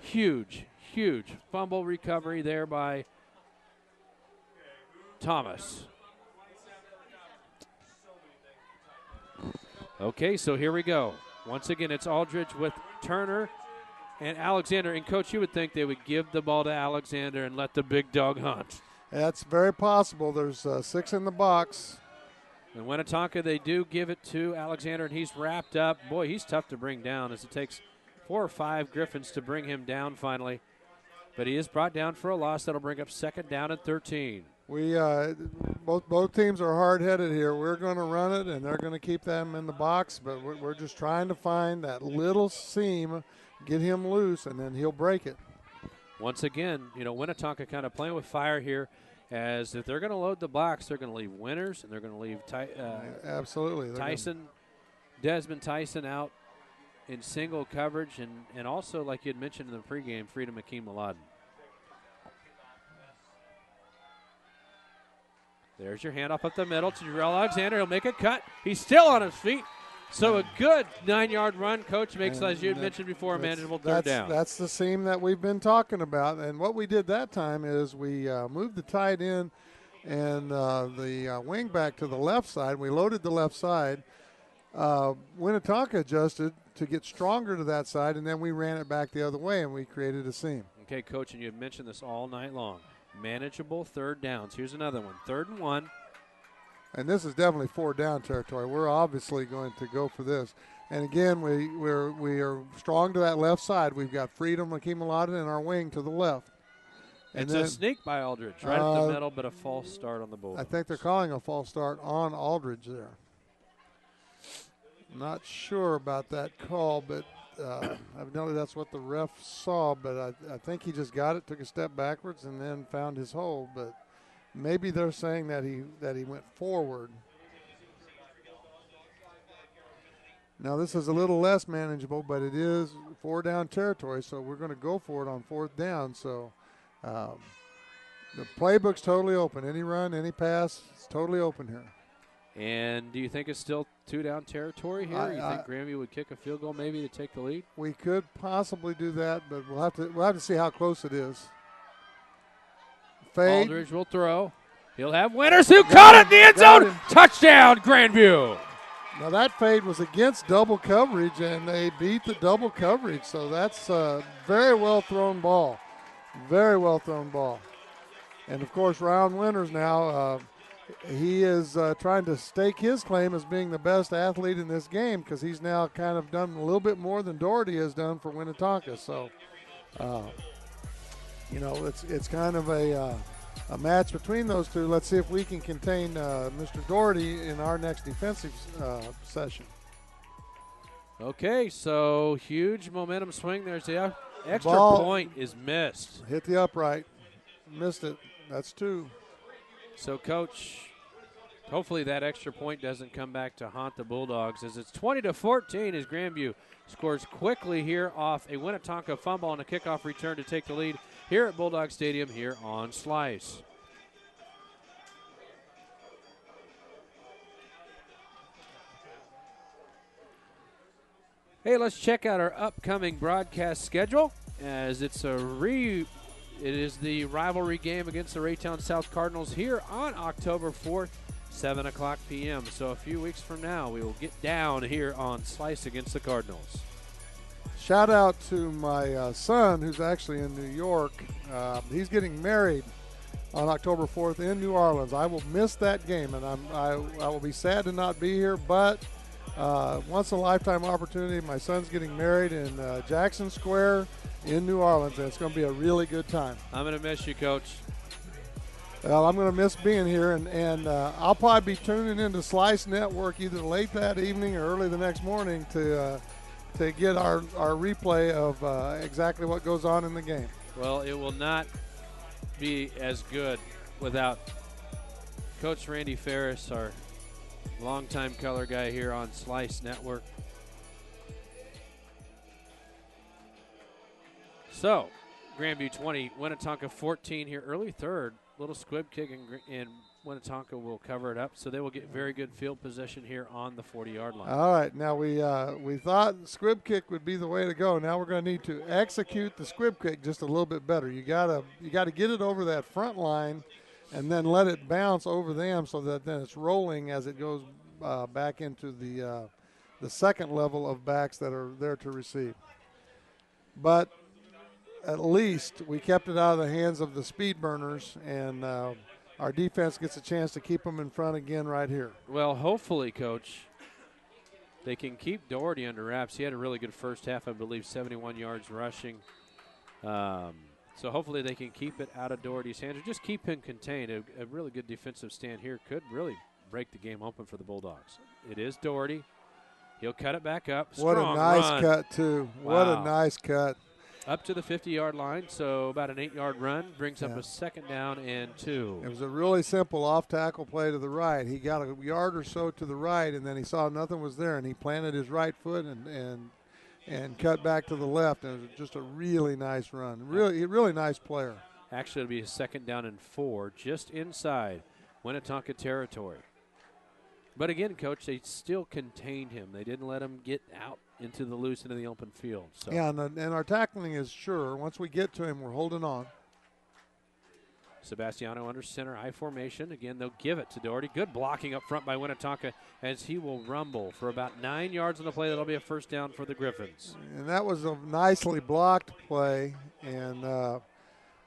Huge fumble recovery there by Thomas. Okay, so here we go. Once again, it's Aldridge with Turner and Alexander. And, Coach, you would think they would give the ball to Alexander and let the big dog hunt. That's very possible. There's 6 in the box. And Winnetonka, they do give it to Alexander, and he's wrapped up. Boy, he's tough to bring down as it takes 4 or 5 Griffins to bring him down finally. But he is brought down for a loss. That'll bring up 2nd down and 13. We both teams are hard-headed here. We're going to run it, and they're going to keep them in the box, but we're just trying to find that little seam, get him loose, and then he'll break it. Once again, Winnetonka kind of playing with fire here, as if they're going to load the box, they're going to leave Winters, and they're going to leave absolutely Desmond Tyson out in single coverage, and also, like you had mentioned in the pregame, Freedom Akeem-Laden. There's your handoff up the middle to Jarrell Alexander. He'll make a cut. He's still on his feet. So a good 9-yard run. Coach makes, as you had mentioned before, a manageable third down. That's the seam that we've been talking about. And what we did that time is we moved the tight end and the wing back to the left side. We loaded the left side. Winnetonka adjusted to get stronger to that side, and then we ran it back the other way, and we created a seam. Okay, Coach, and you had mentioned this all night long. Manageable third downs. Here's another one. 3rd and 1. And this is definitely 4th down territory. We're obviously going to go for this. And again, we are strong to that left side. We've got Freedom Akeem-Laden in our wing to the left. And it's a sneak by Aldridge, right at the middle, but a false start on the Bulldogs. I think they're calling a false start on Aldridge there. Not sure about that call, but evidently that's what the ref saw, but I think he just got it, took a step backwards, and then found his hole. But maybe they're saying that he went forward. Now this is a little less manageable, but it is 4-down territory, so we're going to go for it on 4th down. So the playbook's totally open. Any run, any pass, it's totally open here. And do you think it's still 2-down territory here? You think Grandview would kick a field goal maybe to take the lead? We could possibly do that, but we'll have to see how close it is. Fade. Aldridge will throw. He'll have Winters who caught it in the end zone. Touchdown, Grandview. Now that fade was against double coverage, and they beat the double coverage. So that's a very well thrown ball. Very well thrown ball. And, of course, Ryan Winters now, he is trying to stake his claim as being the best athlete in this game because he's now kind of done a little bit more than Doherty has done for Winnetonka. So, it's kind of a match between those two. Let's see if we can contain Mr. Doherty in our next defensive session. Okay, so huge momentum swing. There's the extra point is missed. Hit the upright. Missed it. That's 2. So, Coach, hopefully that extra point doesn't come back to haunt the Bulldogs as it's 20-14 as Grandview scores quickly here off a Winnetonka fumble on a kickoff return to take the lead here at Bulldog Stadium here on Slice. Hey, let's check out our upcoming broadcast schedule as it's a It is the rivalry game against the Raytown South Cardinals here on October 4th, 7 o'clock p.m. So a few weeks from now, we will get down here on Slice against the Cardinals. Shout out to my son, who's actually in New York. He's getting married on October 4th in New Orleans. I will miss that game, and I will be sad to not be here, but once-in-a-lifetime opportunity. My son's getting married in Jackson Square in New Orleans, and it's going to be a really good time. I'm going to miss you, Coach. Well, I'm going to miss being here, and I'll probably be tuning into Slice Network either late that evening or early the next morning to get our replay of exactly what goes on in the game. Well, it will not be as good without Coach Randy Ferris, our longtime color guy here on Slice Network. So, Grandview 20, Winnetonka 14 here, early third. Little squib kick, and Winnetonka will cover it up, so they will get very good field position here on the 40-yard line. All right, now we thought squib kick would be the way to go. Now we're going to need to execute the squib kick just a little bit better. You gotta get it over that front line, and then let it bounce over them so that then it's rolling as it goes back into the second level of backs that are there to receive. But at least we kept it out of the hands of the speed burners, and our defense gets a chance to keep them in front again right here. Well, hopefully, Coach, they can keep Doherty under wraps. He had a really good first half, I believe, 71 yards rushing. So hopefully they can keep it out of Doherty's hands or just keep him contained. A really good defensive stand here could really break the game open for the Bulldogs. It is Doherty. He'll cut it back up. What a nice run. cut, too. Wow. What a nice cut. Up to the 50-yard line, so about an 8-yard run, brings up a second down and 2. It was a really simple off-tackle play to the right. He got a yard or so to the right, and then he saw nothing was there, and he planted his right foot and cut back to the left. And it was just a really nice run. Really nice player. Actually, it'll be a second down and 4, just inside Winnetonka territory. But again, Coach, they still contained him. They didn't let him get out into the loose, into the open field. So. Yeah, and our tackling is sure. Once we get to him, we're holding on. Sebastiano under center, I formation. Again, they'll give it to Doherty. Good blocking up front by Winnetonka as he will rumble for about 9 yards on the play. That'll be a first down for the Griffins. And that was a nicely blocked play, and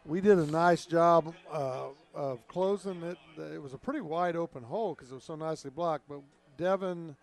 we did a nice job of closing it. It was a pretty wide open hole because it was so nicely blocked, but Devin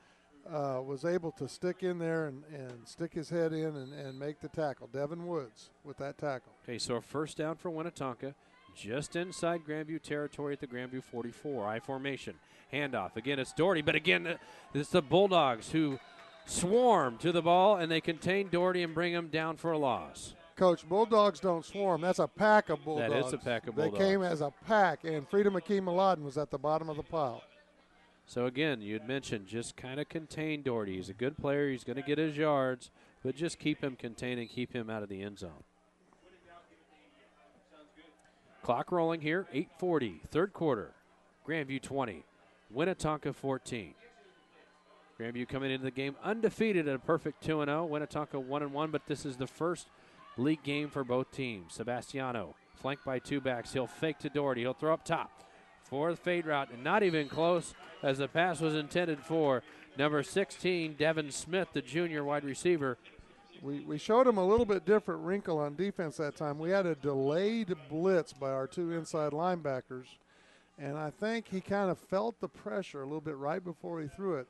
was able to stick in there and stick his head in and make the tackle. Devin Woods with that tackle. Okay, so a first down for Winnetonka, just inside Grandview territory at the Grandview 44. I formation, handoff. Again, it's Doherty, but again, it's the Bulldogs who swarm to the ball, and they contain Doherty and bring him down for a loss. Coach, Bulldogs don't swarm. That's a pack of Bulldogs. That is a pack of Bulldogs. They came as a pack, and Freedom Akeem Aladdin was at the bottom of the pile. So, again, you had mentioned just kind of contain Doherty. He's a good player. He's going to get his yards, but just keep him contained and keep him out of the end zone. Clock rolling here, 8:40, third quarter. Grandview 20, Winnetonka 14. Grandview coming into the game undefeated at a perfect 2-0. Winnetonka 1-1, but this is the first league game for both teams. Sebastiano, flanked by two backs. He'll fake to Doherty. He'll throw up top for the fade route, and not even close as the pass was intended for number 16, Devin Smith, the junior wide receiver. We showed him a little bit different wrinkle on defense that time. We had a delayed blitz by our two inside linebackers, and I think he kind of felt the pressure a little bit right before he threw it.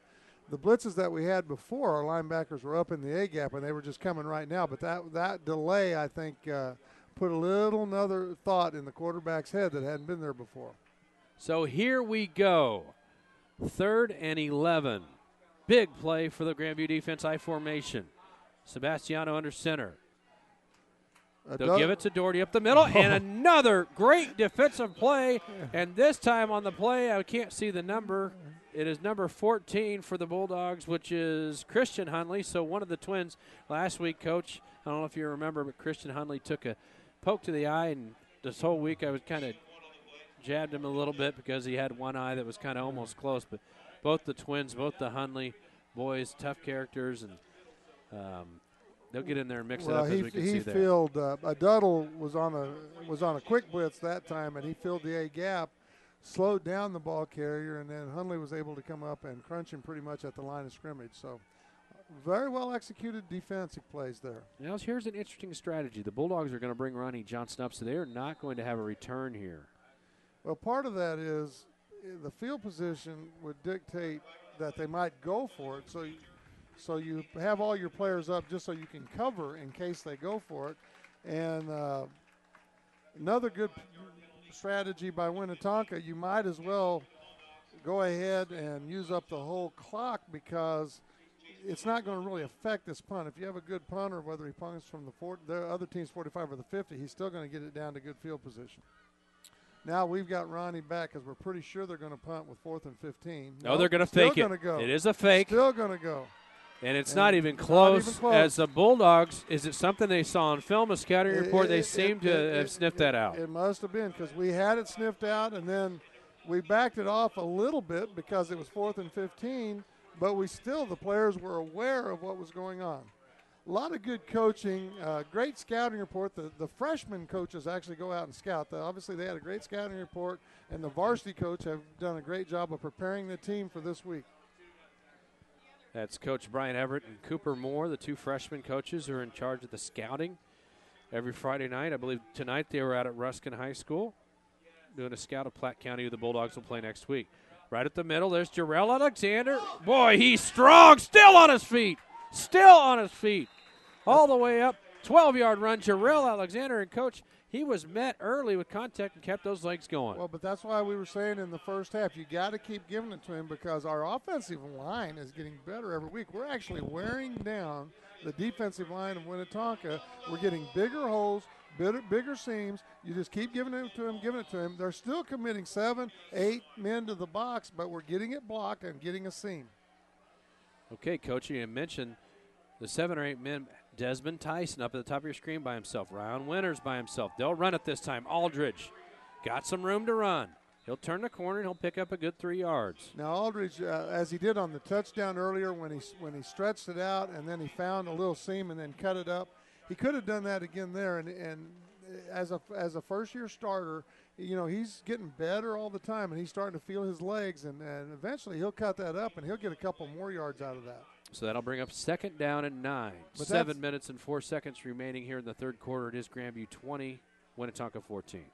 The blitzes that we had before, our linebackers were up in the A-gap, and they were just coming right now. But that delay, I think, put a little another thought in the quarterback's head that hadn't been there before. So here we go. 3rd and 11. Big play for the Grandview defense, I formation. Sebastiano under center. They'll give it to Doherty up the middle, and another great defensive play. And this time on the play, I can't see the number. It is number 14 for the Bulldogs, which is Christian Hunley. So one of the twins last week, Coach, I don't know if you remember, but Christian Hunley took a poke to the eye, and this whole week I was kind of jabbed him a little bit because he had one eye that was kind of almost close. But both the twins, both the Hunley boys, tough characters, and They'll get in there and mix it Well, up, as we can see there. filled a Duddle was on a quick blitz that time, and he filled the A gap, slowed down the ball carrier, and then Hundley was able to come up and crunch him pretty much at the line of scrimmage. So very well executed defensive plays there. Now here's an interesting strategy. The Bulldogs are going to bring Ronnie Johnson up, so they are not going to have a return here. Well, part of that is the field position would dictate that they might go for it. So you have all your players up just so you can cover in case they go for it. And another good strategy by Winnetonka, you might as well go ahead and use up the whole clock because it's not going to really affect this punt. If you have a good punter, whether he punts from the other team's 45 or the 50, he's still going to get it down to good field position. Now we've got Ronnie back because we're pretty sure they're going to punt with 4th and 15. No, they're going to fake it. Go. It is a fake. Still going to go. And it's not even close. As the Bulldogs, is it something they saw on film, a scouting report? They seem to have sniffed that out. It must have been because we had it sniffed out, and then we backed it off a little bit because it was 4th and 15, but the players were aware of what was going on. A lot of good coaching, great scouting report. The freshman coaches actually go out and scout. Obviously, they had a great scouting report, and the varsity coach have done a great job of preparing the team for this week. That's Coach Brian Everett and Cooper Moore, the two freshman coaches who are in charge of the scouting every Friday night. I believe tonight they were out at Ruskin High School doing a scout of Platte County, who the Bulldogs will play next week. Right at the middle, there's Jarrell Alexander. Boy, he's strong, still on his feet. All the way up, 12-yard run, Jarrell Alexander. And, Coach, he was met early with contact and kept those legs going. Well, but that's why we were saying in the first half, you got to keep giving it to him because our offensive line is getting better every week. We're actually wearing down the defensive line of Winnetonka. We're getting bigger holes, bigger seams. You just keep giving it to him. They're still committing 7, 8 men to the box, but we're getting it blocked and getting a seam. Okay, Coach, you mentioned the 7 or 8 men. Desmond Tyson up at the top of your screen by himself. Ryan Winters by himself. They'll run it this time. Aldridge got some room to run. He'll turn the corner and he'll pick up a good 3 yards. Now Aldridge, as he did on the touchdown earlier when he stretched it out and then he found a little seam and then cut it up, he could have done that again there. And as a first-year starter, you know, he's getting better all the time and he's starting to feel his legs and eventually he'll cut that up and he'll get a couple more yards out of that. So that'll bring up 2nd down and 9. 7 minutes and 4 seconds remaining here in the third quarter. It is Grandview 20, Winnetonka 14.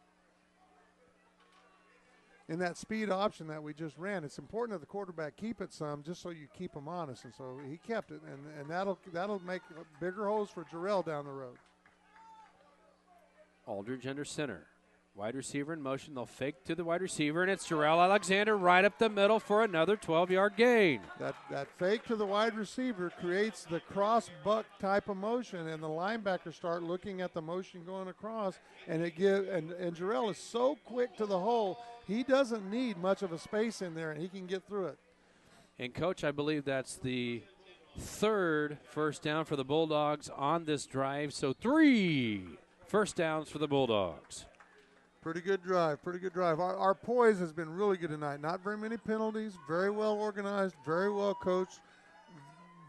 In that speed option that we just ran, it's important that the quarterback keep it some just so you keep him honest. And so he kept it, and that'll make bigger holes for Jarrell down the road. Aldridge under center. Wide receiver in motion. They'll fake to the wide receiver, and it's Jarrell Alexander right up the middle for another 12-yard gain. That fake to the wide receiver creates the cross-buck type of motion, and the linebackers start looking at the motion going across, and and Jarrell is so quick to the hole, he doesn't need much of a space in there, and he can get through it. And, Coach, I believe that's the 3rd first down for the Bulldogs on this drive, so 3 first downs for the Bulldogs. Pretty good drive. Our poise has been really good tonight. Not very many penalties, very well organized, very well coached,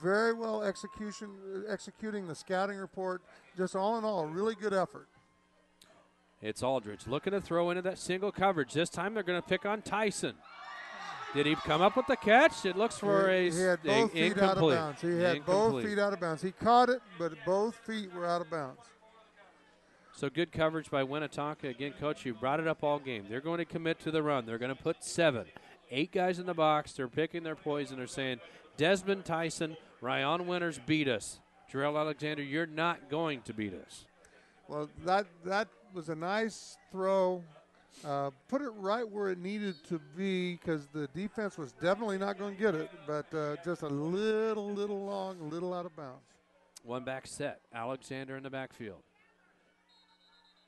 very well executing the scouting report. Just all in all, really good effort. It's Aldridge looking to throw into that single coverage. This time they're going to pick on Tyson. Did he come up with the catch? It looks for he had both feet out of bounds. He had both feet out of bounds. He caught it, but both feet were out of bounds. So good coverage by Winnetonka. Again, Coach, you brought it up all game. They're going to commit to the run. They're going to put 7, 8 guys in the box. They're picking their poison. They're saying, Desmond Tyson, Ryan Winters beat us. Jarrell Alexander, you're not going to beat us. Well, that was a nice throw. Put it right where it needed to be because the defense was definitely not going to get it, but just a little long, a little out of bounds. One back set. Alexander in the backfield.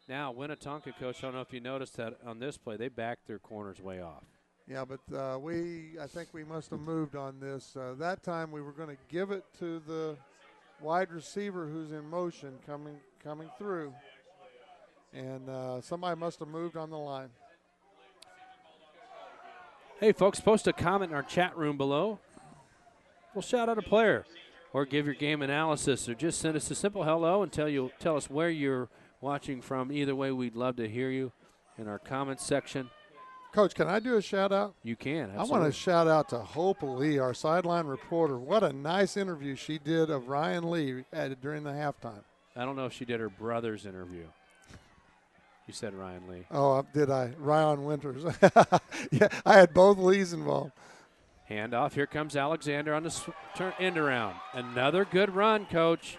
Now, Winnetonka, Coach, I don't know if you noticed that on this play, they backed their corners way off. Yeah, but I think we must have moved on this. That time we were going to give it to the wide receiver who's in motion coming through. And somebody must have moved on the line. Hey, folks, post a comment in our chat room below. We'll shout out a player. or give your game analysis, or just send us a simple hello and tell us where you're watching from. Either way, we'd love to hear you in our comments section. Coach, can I do a shout-out? You can, absolutely. I want to shout out to Hope Lee, our sideline reporter. What a nice interview she did of Ryan Lee during the halftime. I don't know if she did her brother's interview. You said Ryan Lee. Oh, did I? Ryan Winters. Yeah, I had both Lees involved. Handoff. Here comes Alexander on the end around. Another good run, Coach.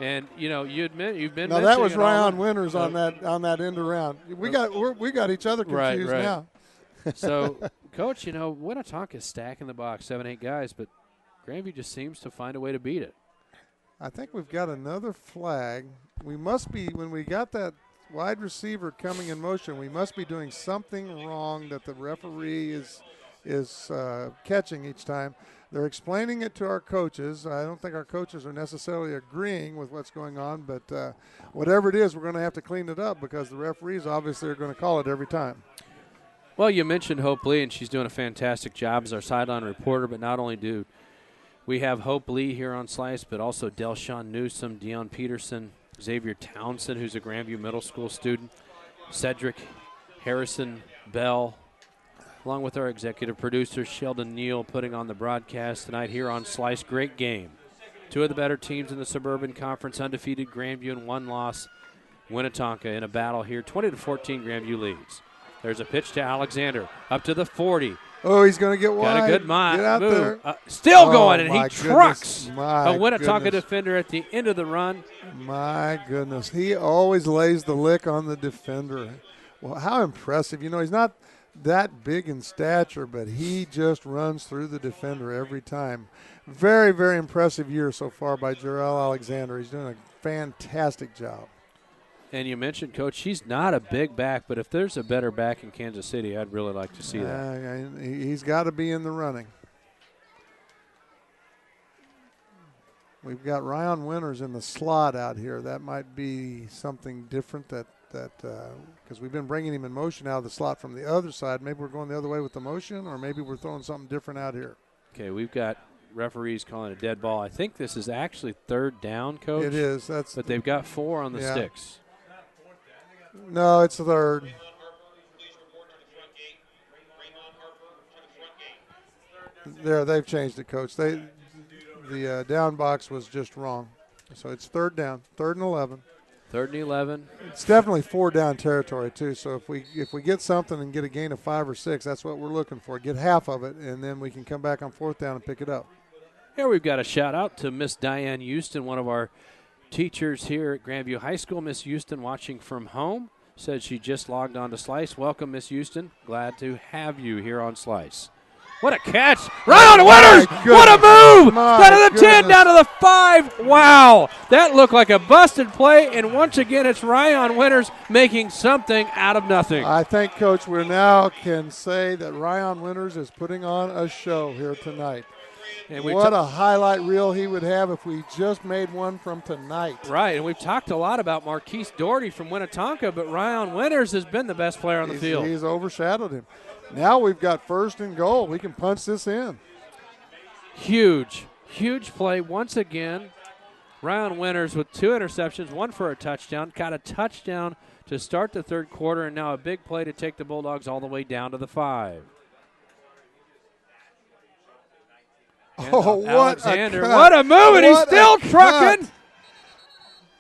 And you've been. No, that was Ryan Winters on that end around. We got each other confused right. now. So, Coach, Winnetonka is stacking the box, 7-8 guys, but Grandview just seems to find a way to beat it. I think we've got another flag. We must be, when we got that wide receiver coming in motion, we must be doing something wrong that the referee is catching each time. They're explaining it to our coaches. I don't think our coaches are necessarily agreeing with what's going on, but whatever it is, we're going to have to clean it up because the referees obviously are going to call it every time. Well, you mentioned Hope Lee, and she's doing a fantastic job as our sideline reporter, but not only do we have Hope Lee here on Slice, but also Delshawn Newsom, Dion Peterson, Xavier Townsend, who's a Grandview Middle School student, Cedric Harrison Bell, along with our executive producer, Sheldon Neal, putting on the broadcast tonight here on Slice. Great game. Two of the better teams in the Suburban Conference, undefeated Grandview and one loss, Winnetonka, in a battle here. 20-14, Grandview leads. There's a pitch to Alexander, up to the 40. Oh, he's going to get wide. Got a good Get out move. there. Still going, and he goodness. trucks My a Winnetonka goodness. defender at the end of the run. My goodness. He always lays the lick on the defender. Well, how impressive. He's not that big in stature, but he just runs through the defender every time. Very, very impressive year so far by Jarrell Alexander. He's doing a fantastic job. And you mentioned, Coach, he's not a big back, but if there's a better back in Kansas City, I'd really like to see that. He's got to be in the running. We've got Ryan Winters in the slot out here. That might be something different that because we've been bringing him in motion out of the slot from the other side. Maybe we're going the other way with the motion, or maybe we're throwing something different out here. Okay, we've got referees calling a dead ball. I think this is actually third down, Coach. It is. But they've got 4 on the sticks. No, it's third. There, they've changed it, Coach. The down box was just wrong. So it's third down, 3rd and 11. 3rd and 11. It's definitely 4 down territory too. So if we get something and get a gain of 5 or 6, that's what we're looking for. Get half of it, and then we can come back on 4th down and pick it up. Here we've got a shout out to Miss Diane Houston, one of our teachers here at Grandview High School. Miss Houston, watching from home, said she just logged on to Slice. Welcome, Miss Houston. Glad to have you here on Slice. What a catch. Right on the Winters. What a move. Down to the 10, down to the 5. Wow. That looked like a busted play, and once again it's Ryan Winters making something out of nothing. I think, Coach, we now can say that Ryan Winters is putting on a show here tonight. And what a highlight reel he would have if we just made one from tonight. Right, and we've talked a lot about Marquise Doherty from Winnetonka, but Ryan Winters has been the best player on the field. He's overshadowed him. Now we've got 1st and goal. We can punch this in. Huge play once again. Ryan Winters with 2 interceptions, 1 for a touchdown. Got a touchdown to start the 3rd quarter, and now a big play to take the Bulldogs all the way down to the 5. And what Alexander, a cut. what a move, and he's still trucking. Cut.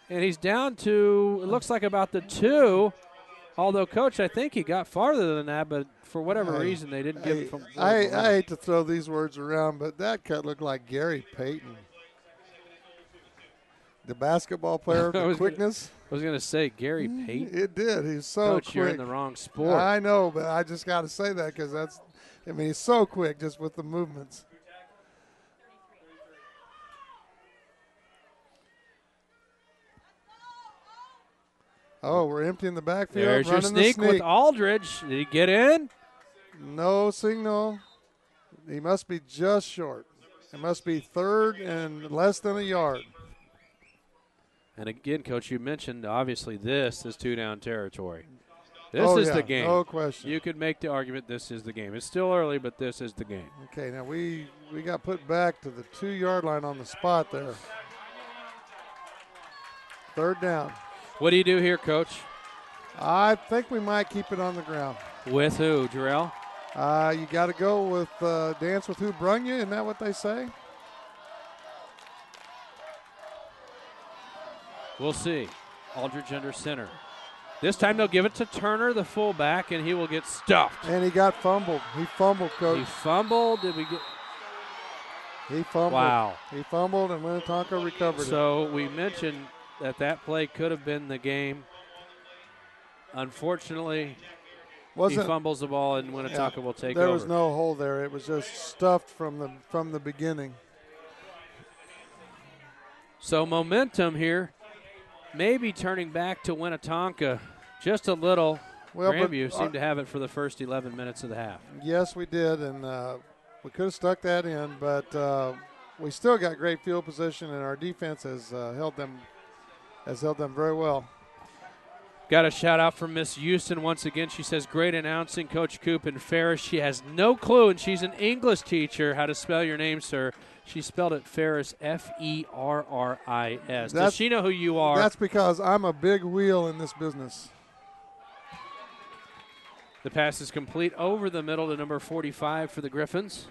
And he's down to, it looks like about the 2. Although, Coach, I think he got farther than that, but for whatever reason, they didn't give him. I hate to throw these words around, but that cut looked like Gary Payton. The basketball player, the quickness. I was going to say Gary Payton. It did. He's so Coach, quick. you're in the wrong sport. I know, but I just got to say that because he's so quick just with the movements. Oh, we're emptying the backfield. There's your sneak with Aldridge. Did he get in? No signal. He must be just short. It must be 3rd and less than a yard. And again, Coach, you mentioned obviously this is 2-down territory. This is the game. No question. You could make the argument this is the game. It's still early, but this is the game. Okay, now we we got put back to the 2-yard line on the spot there. 3rd down. What do you do here, Coach? I think we might keep it on the ground. With who, Jarrell? You got to go with dance with who brung you. Isn't that what they say? We'll see. Aldridge under center. This time they'll give it to Turner, the fullback, and he will get stuffed. And he got fumbled. He fumbled, Coach. He fumbled. Did we get? He fumbled. Wow. He fumbled, and Winnetonka recovered it. So we mentioned that play could have been the game. Unfortunately, he fumbles the ball, and Winnetonka will take over. There was no hole there. It was just stuffed from the beginning. So momentum here, maybe turning back to Winnetonka just a little. Well, Grandview seemed to have it for the first 11 minutes of the half. Yes, we did, and we could have stuck that in, but we still got great field position, and our defense has held them very well. Got a shout out from Miss Houston once again. She says, great announcing, Coach Coop and Ferris. She has no clue, and she's an English teacher, how to spell your name, sir. She spelled it Ferris, Ferris. Does she know who you are? That's because I'm a big wheel in this business. The pass is complete over the middle to number 45 for the Griffins.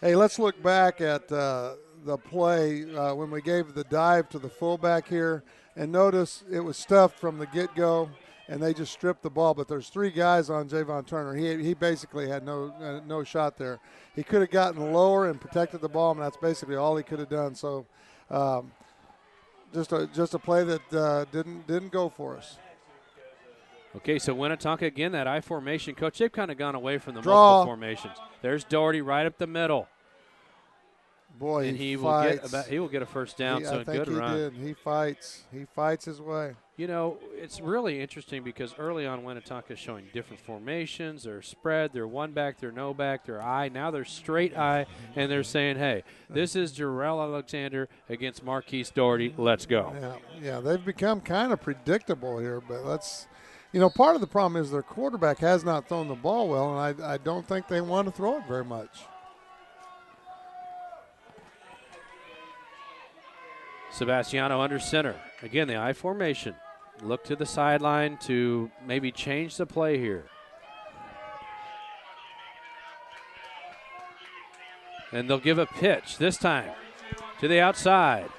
Hey, let's look back at the play when we gave the dive to the fullback here, and notice it was stuffed from the get-go, and they just stripped the ball. But there's 3 guys on Javon Turner. He basically had no shot there. He could have gotten lower and protected the ball, and that's basically all he could have done. So just a play that didn't go for us. Okay, so Winnetonka again, that I formation. Coach, they've kind of gone away from the Draw. multiple formations. There's Doherty right up the middle. Boy, and he fights. will get a first down, so a good run. I think he did. He fights his way. You know, it's really interesting because early on Winnetonka is showing different formations. They're spread, they're one back, they're no back, they're I. Now they're straight I, and they're saying, hey, this is Jarrell Alexander against Marquise Doherty. Let's go. Yeah, they've become kind of predictable here, but part of the problem is their quarterback has not thrown the ball well, and I don't think they want to throw it very much. Sebastiano under center. Again, the I formation. Look to the sideline to maybe change the play here. And they'll give a pitch this time to the outside.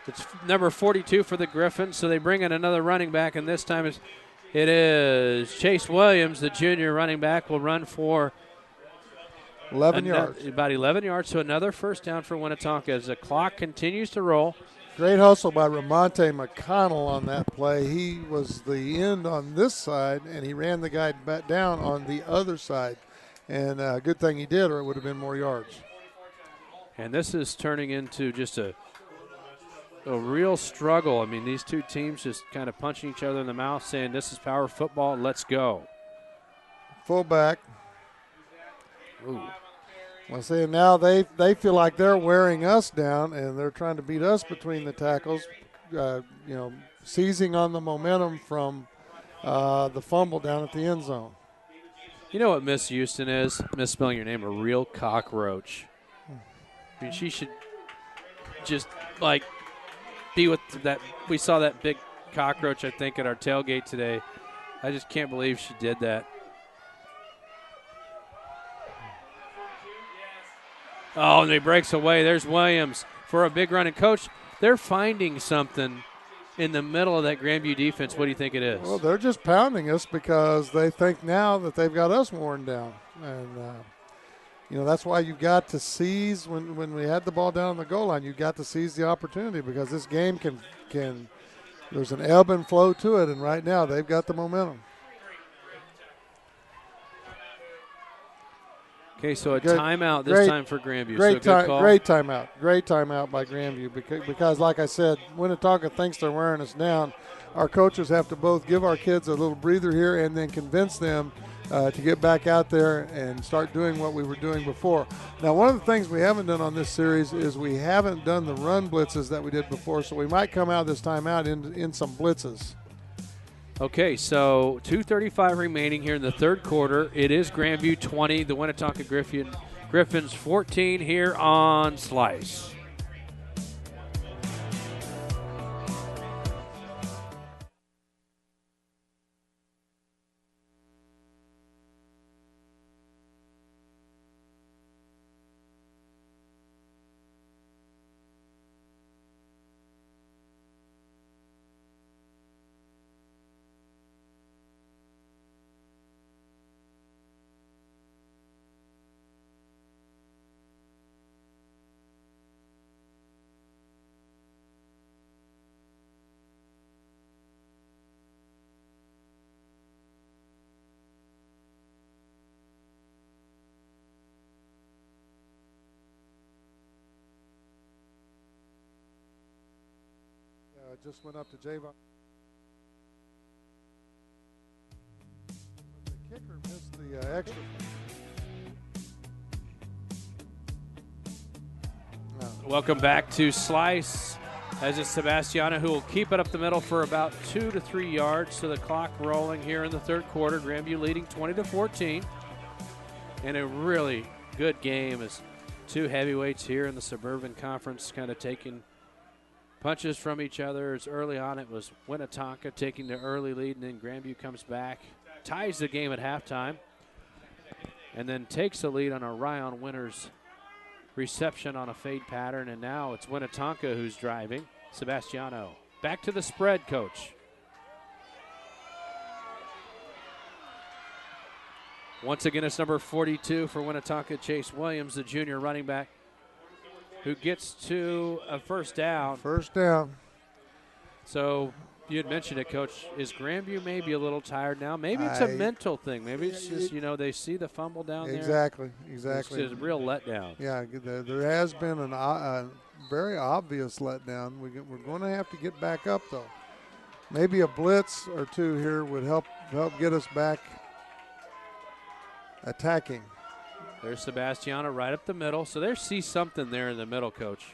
It's number 42 for the Griffins, so they bring in another running back, and this time it is Chase Williams, the junior running back, will run for 11 yards. About 11 yards, so another first down for Winnetonka as the clock continues to roll. Great hustle by Ramonte McConnell on that play. He was the end on this side, and he ran the guy back down on the other side. And good thing he did, or it would have been more yards. And this is turning into just a real struggle. I mean, these two teams just kind of punching each other in the mouth, saying this is power football, let's go. Fullback. Ooh. Well, see, now they feel like they're wearing us down, and they're trying to beat us between the tackles, seizing on the momentum from the fumble down at the end zone. You know what Miss Houston is? Misspelling your name, a real cockroach. I mean, she should just, be with that. We saw that big cockroach, I think, at our tailgate today. I just can't believe she did that. Oh, and he breaks away. There's Williams for a big run. And, Coach, they're finding something in the middle of that Grandview defense. What do you think it is? Well, they're just pounding us because they think now that they've got us worn down. And, that's why you've got to seize when we had the ball down on the goal line, you've got to seize the opportunity because this game can there's an ebb and flow to it, and right now they've got the momentum. Okay, so timeout this time for Grandview. Great timeout. Great timeout by Grandview because, like I said, Winnetonka thinks they're wearing us down. Our coaches have to both give our kids a little breather here and then convince them to get back out there and start doing what we were doing before. Now, one of the things we haven't done on this series is we haven't done the run blitzes that we did before, so we might come out this timeout in some blitzes. Okay, so 2:35 remaining here in the third quarter. It is Grandview 20, the Winnetonka Griffins 14 here on Slice. Just went up to Javon. The kicker missed the extra. Welcome back to Slice. As it's Sebastiano who will keep it up the middle for about 2 to 3 yards. So the clock rolling here in the third quarter. Grandview leading 20-14. And a really good game as two heavyweights here in the Suburban Conference kind of taking punches from each other. As early on it was Winnetonka taking the early lead, and then Grandview comes back, ties the game at halftime, and then takes the lead on a Ryan Winters reception on a fade pattern, and now it's Winnetonka who's driving. Sebastiano back to the spread, coach. Once again, it's number 42 for Winnetonka, Chase Williams, the junior running back, who gets to a first down. First down. So you had mentioned it, Coach. Is Grandview maybe a little tired now? Maybe it's a mental thing. Maybe it's just, they see the fumble down there. Exactly. It's just a real letdown. Yeah, there has been a very obvious letdown. We're going to have to get back up, though. Maybe a blitz or two here would help get us back attacking. There's Sebastiano right up the middle. So they see something there in the middle, Coach.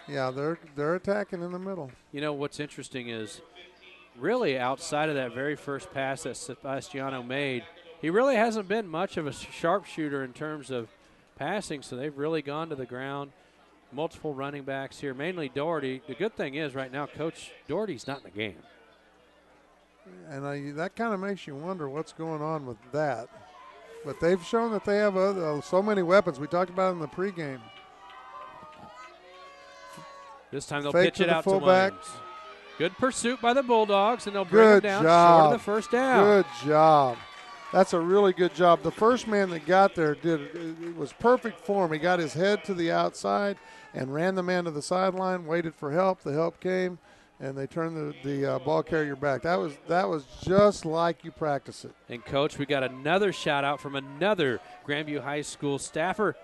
Yeah, they're attacking in the middle. You know, what's interesting is really outside of that very first pass that Sebastiano made, he really hasn't been much of a sharpshooter in terms of passing, so they've really gone to the ground. Multiple running backs here, mainly Doherty. The good thing is right now, Coach, Doherty's not in the game. And that kind of makes you wonder what's going on with that. But they've shown that they have so many weapons. We talked about it in the pregame. This time they'll pitch it out to Williams. Good pursuit by the Bulldogs, and they'll bring him down short of the first down. Good job. That's a really good job. The first man that got there it was perfect form. He got his head to the outside and ran the man to the sideline, waited for help. The help came, and they turned the ball carrier back. That was just like you practice it. And, Coach, we got another shout-out from another Grandview High School staffer.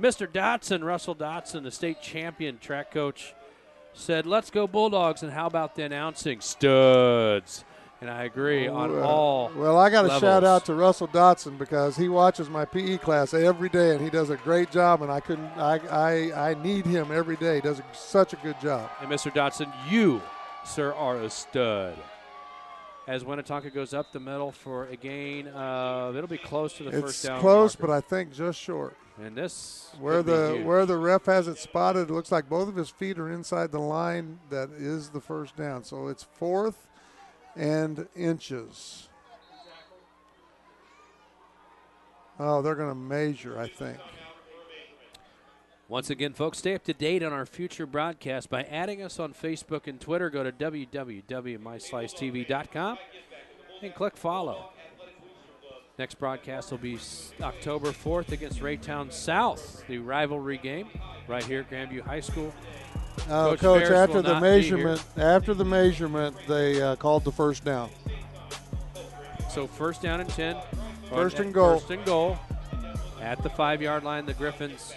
Mr. Dotson, Russell Dotson, the state champion track coach, said, "Let's go Bulldogs," and how about the announcing? Studs. And I agree on all Well, I got to levels. shout out to Russell Dotson because he watches my PE class every day, and he does a great job, and I need him every day. He does such a good job. And, Mr. Dotson, you, sir, are a stud. As Winnetonka goes up the middle for a gain of, it'll be close to the first down. It's close, marker. but I think just short. And this where the ref has it spotted, it looks like both of his feet are inside the line. That is the first down. So it's 4th and inches. Oh, they're going to measure, I think. Once again, folks, stay up to date on our future broadcast by adding us on Facebook and Twitter. Go to www.myslicetv.com and click follow. Next broadcast will be October 4th against Raytown South, the rivalry game right here at Grandview High School. Coach, after the measurement, they called the first down. So first down and 10. First and goal. First and goal at the 5-yard line. The Griffins.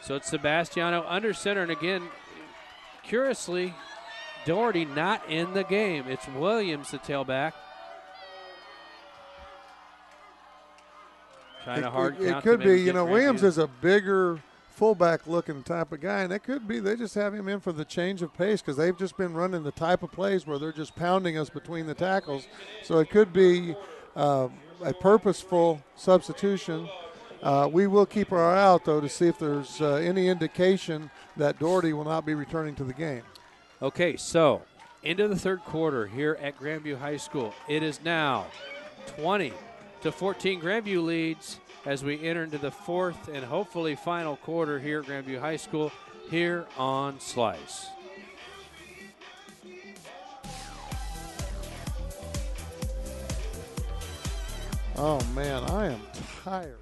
So it's Sebastiano under center, and again, curiously, Doherty not in the game. It's Williams, the tailback. Trying to hard count. It could be, Williams is a bigger fullback-looking type of guy, and it could be they just have him in for the change of pace because they've just been running the type of plays where they're just pounding us between the tackles. So it could be a purposeful substitution. We will keep our eye out, though, to see if there's any indication that Doherty will not be returning to the game. Okay, so into the third quarter here at Grandview High School. It is now 20-14. Grandview leads as we enter into the fourth and hopefully final quarter here at Grandview High School here on Slice. Oh, man, I am tired.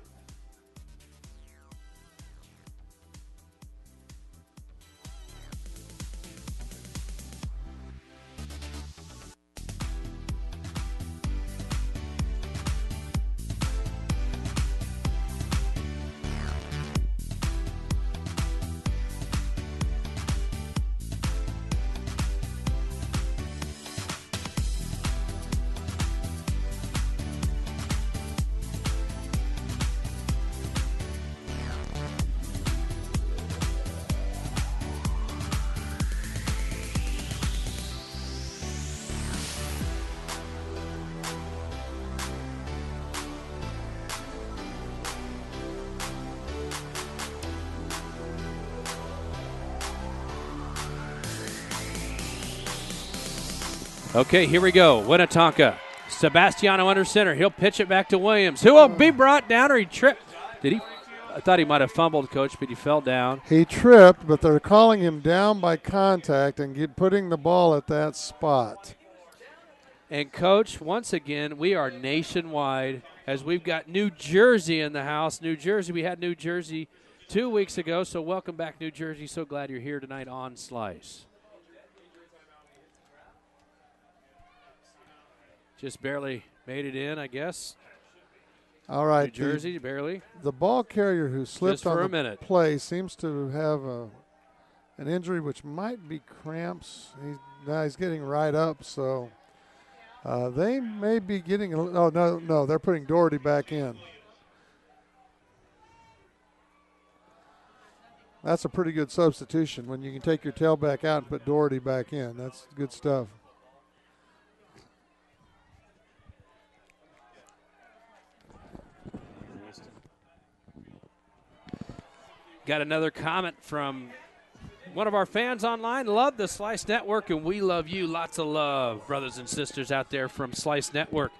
Okay, here we go. Winnetonka. Sebastiano under center. He'll pitch it back to Williams, who will be brought down, or he tripped. Did he? I thought he might have fumbled, Coach, but he fell down. He tripped, but they're calling him down by contact and putting the ball at that spot. And, Coach, once again, we are nationwide as we've got New Jersey in the house. New Jersey, we had New Jersey 2 weeks ago, so welcome back, New Jersey. So glad you're here tonight on Slice. Just barely made it in, I guess. All right. New Jersey, barely. The ball carrier who slipped on the play seems to have an injury which might be cramps. He's getting right up, so they may be getting – oh, no, they're putting Doherty back in. That's a pretty good substitution when you can take your tailback out and put Doherty back in. That's good stuff. Got another comment from one of our fans online. Love the Slice Network, and we love you. Lots of love, brothers and sisters out there from Slice Network.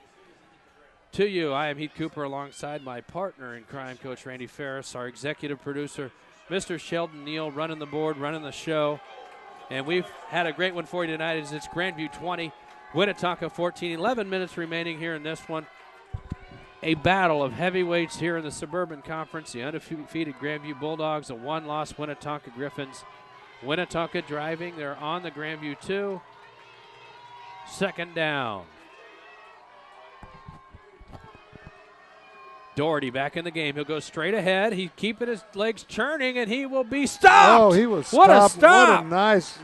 To you, I am Heath Cooper alongside my partner in crime, Coach Randy Ferris, our executive producer, Mr. Sheldon Neal, running the board, running the show. And we've had a great one for you tonight as it's Grandview 20, Winnetonka 14, 11 minutes remaining here in this one. A battle of heavyweights here in the Suburban Conference. The undefeated Grandview Bulldogs, a one-loss Winnetonka Griffins. Winnetonka driving. They're on the Grandview 2. Second down. Doherty back in the game. He'll go straight ahead. He's keeping his legs churning, and he will be stopped. Oh, he was stopped. What a stop. What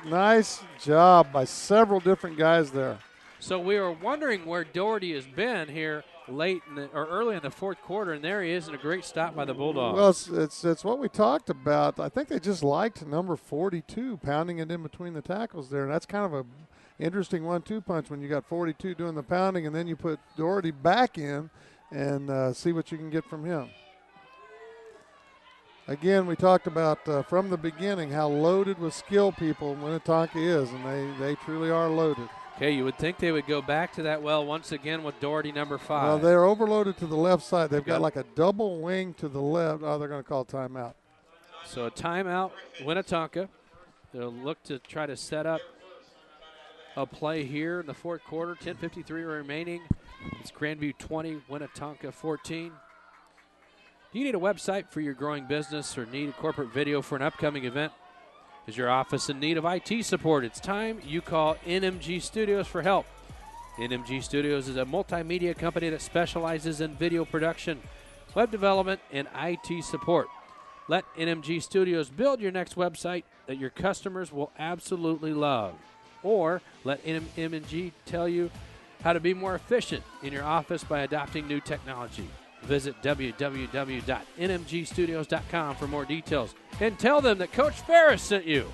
a nice job by several different guys there. So we were wondering where Doherty has been here early in the fourth quarter, and there he is, and a great stop by the Bulldogs. Well, it's what we talked about. I think they just liked number 42, pounding it in between the tackles there, and that's kind of a interesting 1-2 punch when you got 42 doing the pounding, and then you put Doherty back in and see what you can get from him. Again, we talked about from the beginning how loaded with skill people Winnetonka is, and they truly are loaded. Okay, you would think they would go back to that well once again with Doherty number 5. Well, they're overloaded to the left side. They've got like a double wing to the left. Oh, they're going to call timeout. So a timeout, Winnetonka. They'll look to try to set up a play here in the fourth quarter. 10:53 remaining. It's Grandview 20, Winnetonka 14. Do you need a website for your growing business or need a corporate video for an upcoming event? Is your office in need of IT support? It's time you call NMG Studios for help. NMG Studios is a multimedia company that specializes in video production, web development, and IT support. Let NMG Studios build your next website that your customers will absolutely love. Or let NMG tell you how to be more efficient in your office by adopting new technology. Visit www.nmgstudios.com for more details. And tell them that Coach Ferris sent you.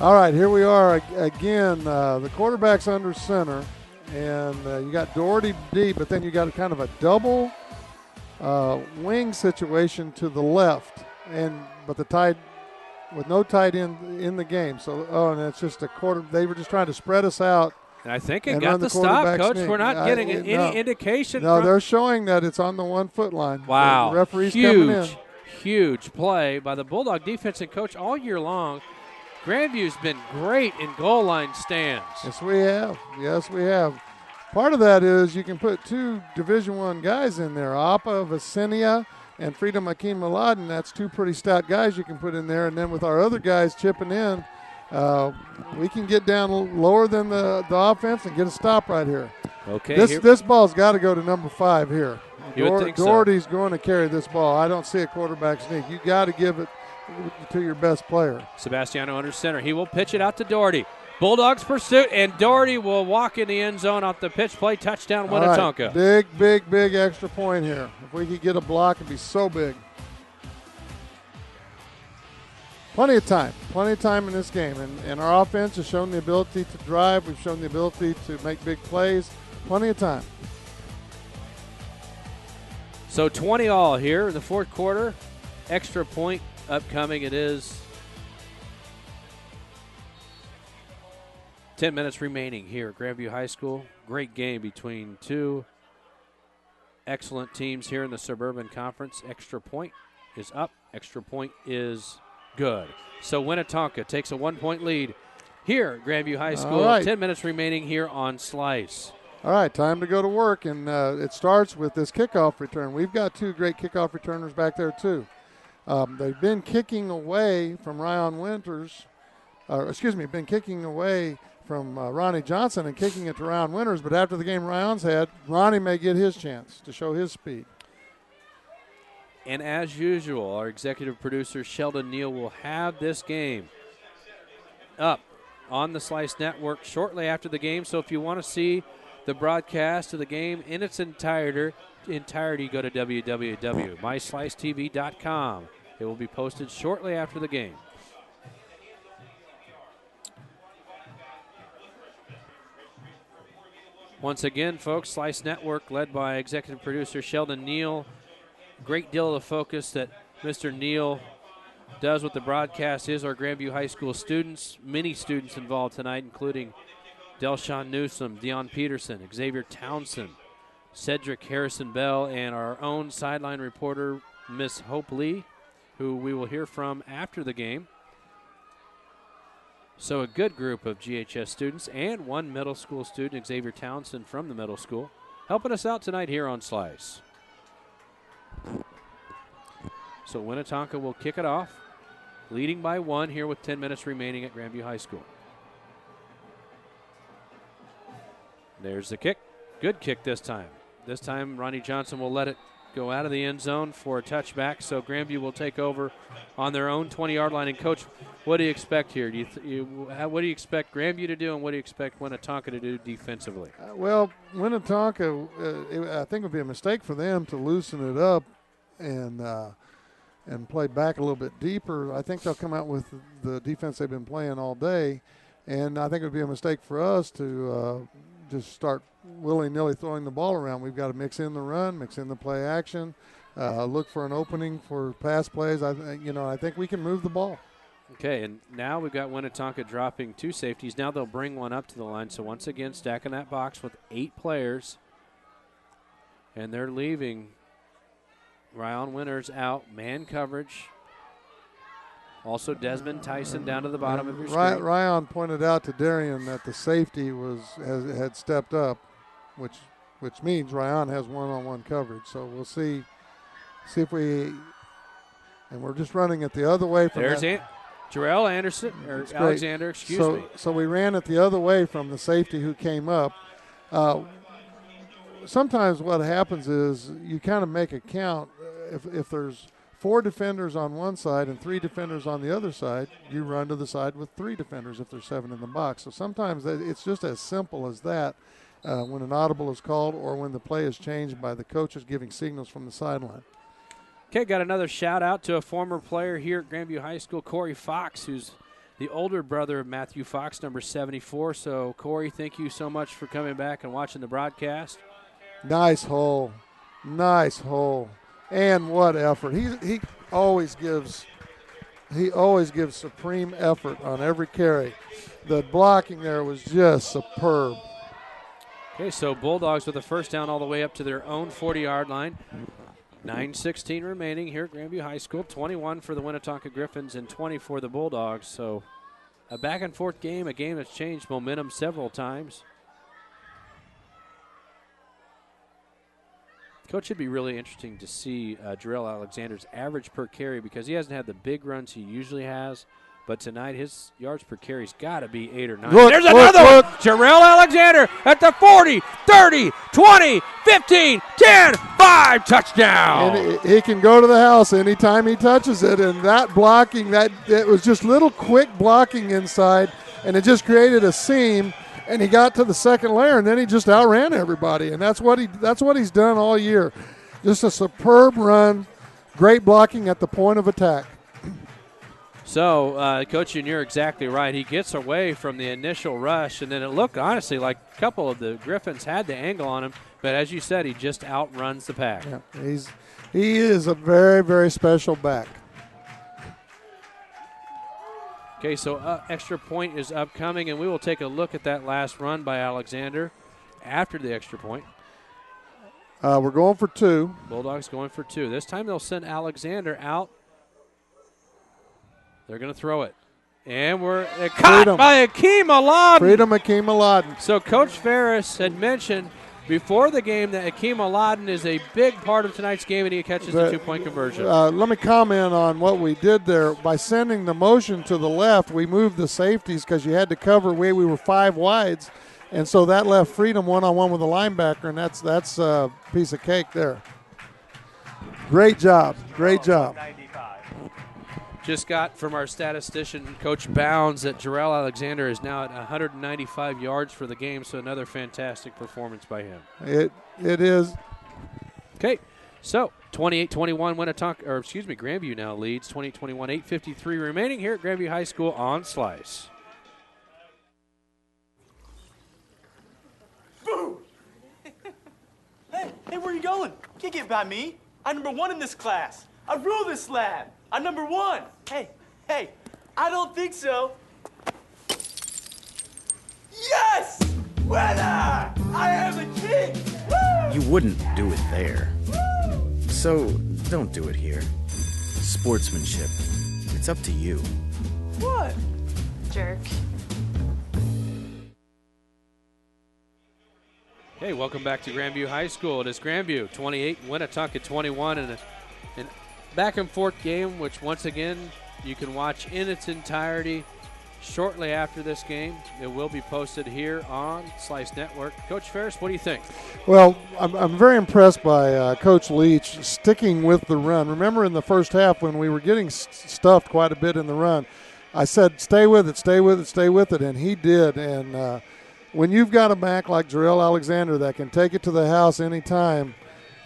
All right, here we are again. The quarterback's under center, and you got Doherty deep, but then you got kind of a double wing situation to the left, but the tight with no tight end in the game. So, and it's just a quarter. They were just trying to spread us out. And I think it got the stop, Coach. Sneak. We're not getting any indication. No, they're showing that it's on the 1 foot line. Wow. The referee's coming in. Huge play by the Bulldog defense. And, Coach, all year long, Grandview's been great in goal line stands. Yes, we have. Yes, we have. Part of that is you can put 2 Division I guys in there, Appa Vicinia and Freedom Akeem Maladen. That's 2 pretty stout guys you can put in there. And then with our other guys chipping in, we can get down lower than the offense and get a stop right here. Okay. This ball's got to go to number 5 here. You would think so. Doherty's going to carry this ball. I don't see a quarterback sneak. You got to give it to your best player. Sebastiano under center. He will pitch it out to Doherty. Bulldogs pursuit, and Doherty will walk in the end zone off the pitch play. Touchdown, Winnetonka. Right. Big extra point here. If we could get a block, it'd be so big. Plenty of time in this game. And our offense has shown the ability to drive. We've shown the ability to make big plays. Plenty of time. So 20 all here in the fourth quarter. Extra point upcoming. It is 10 minutes remaining here at Grandview High School. Great game between 2 excellent teams here in the Suburban Conference. Extra point is up. Extra point is good. So Winnetonka takes a 1-point lead here at Grandview High School. Right. 10 minutes remaining here on Slice. All right, time to go to work, and it starts with this kickoff return. We've got 2 great kickoff returners back there, too. They've been kicking away from been kicking away from Ronnie Johnson and kicking it to Ryan Winters, but after the game Ryan's had, Ronnie may get his chance to show his speed. And as usual, our executive producer, Sheldon Neal, will have this game up on the Slice Network shortly after the game. So if you want to see the broadcast of the game in its entirety, go to www.myslicetv.com. It will be posted shortly after the game. Once again, folks, Slice Network led by executive producer Sheldon Neal. Great deal of the focus that Mr. Neal does with the broadcast is our Grandview High School students. Many students involved tonight, including Delshawn Newsom, Dion Peterson, Xavier Townsend, Cedric Harrison Bell, and our own sideline reporter, Miss Hope Lee, who we will hear from after the game. So a good group of GHS students and 1 middle school student, Xavier Townsend from the middle school, helping us out tonight here on Slice. So Winnetonka will kick it off, leading by 1 here with 10 minutes remaining at Grandview High School. There's the kick. Good kick this time. This time Ronnie Johnson will let it go out of the end zone for a touchback, so Grandview will take over on their own 20-yard line. And, Coach, what do you expect here? What do you expect Grandview to do, and what do you expect Winnetonka to do defensively? Well, Winnetonka, I think it would be a mistake for them to loosen it up and play back a little bit deeper. I think they'll come out with the defense they've been playing all day, and I think it would be a mistake for us to just start willy-nilly throwing the ball around. We've got to mix in the run, mix in the play action, look for an opening for pass plays. I think we can move the ball. Okay, and now we've got Winnetonka dropping 2 safeties. Now they'll bring 1 up to the line. So once again, stacking that box with 8 players. And they're leaving Ryan Winters out, man coverage. Also Desmond Tyson down to the bottom of your screen. Ryan pointed out to Darian that the safety had stepped up, which means Ryan has one-on-one coverage. So we'll see if we – and we're just running it the other way from There's Jarrell Anderson, or Alexander, excuse me. So we ran it the other way from the safety who came up. Sometimes what happens is you kind of make a count. If there's 4 defenders on one side and 3 defenders on the other side, you run to the side with 3 defenders if there's 7 in the box. So sometimes it's just as simple as that. when an audible is called or when the play is changed by the coaches giving signals from the sideline. Okay, got another shout out to a former player here at Grandview High School, Corey Fox, who's the older brother of Matthew Fox, number 74. So, Corey, thank you so much for coming back and watching the broadcast. Nice hole. Nice hole. And what effort. He always gives supreme effort on every carry. The blocking there was just superb. Okay, so Bulldogs with a first down all the way up to their own 40-yard line. 9:16 remaining here at Grandview High School. 21 for the Winnetonka Griffins and 20 for the Bulldogs. So a back-and-forth game, a game that's changed momentum several times. Coach, should be really interesting to see Jarrell Alexander's average per carry because he hasn't had the big runs he usually has. But tonight, his yards per carry's got to be 8 or 9. There's another one. Jarrell Alexander at the 40, 30, 20, 15, 10, 5, touchdown. And he can go to the house anytime he touches it. And that blocking, it was just little quick blocking inside, and it just created a seam. And he got to the second layer, and then he just outran everybody. And that's what he's done all year. Just a superb run, great blocking at the point of attack. So, Coach, and you're exactly right. He gets away from the initial rush, and then it looked, honestly, like a couple of the Griffins had the angle on him. But as you said, he just outruns the pack. Yeah, he is a very, very special back. Okay, so extra point is upcoming, and we will take a look at that last run by Alexander after the extra point. We're going for 2. Bulldogs going for 2. This time they'll send Alexander out. They're going to throw it. And we're caught by Akeem Aladdin. Freedom Akeem Aladdin. So Coach Ferris had mentioned before the game that Akeem Aladdin is a big part of tonight's game, and he catches the 2-point conversion. Let me comment on what we did there. By sending the motion to the left, we moved the safeties because you had to cover where we were 5 wides. And so that left Freedom one-on-one with the linebacker, and that's a piece of cake there. Great job. Great job. Just got from our statistician, Coach Bounds, that Jarrell Alexander is now at 195 yards for the game, so another fantastic performance by him. It is. Okay, so 28-21 Grandview now leads 28-21, 8:53 remaining here at Grandview High School on Slice. Boom! Hey, where are you going? You can't get by me. I'm number 1 in this class. I rule this lab. I'm number 1. Hey, I don't think so. Yes! Winner! I am the king! Woo! You wouldn't do it there. So don't do it here. Sportsmanship. It's up to you. What? Jerk. Hey, welcome back to Grandview High School. It is Grandview 28, Winnetonka 21, and an back-and-forth game, which once again you can watch in its entirety shortly after this game. It will be posted here on Slice Network. Coach Ferris, what do you think? Well, I'm very impressed by Coach Leach sticking with the run. Remember in the first half when we were getting stuffed quite a bit in the run, I said stay with it, stay with it, stay with it, and he did. And when you've got a back like Jarrell Alexander that can take it to the house anytime,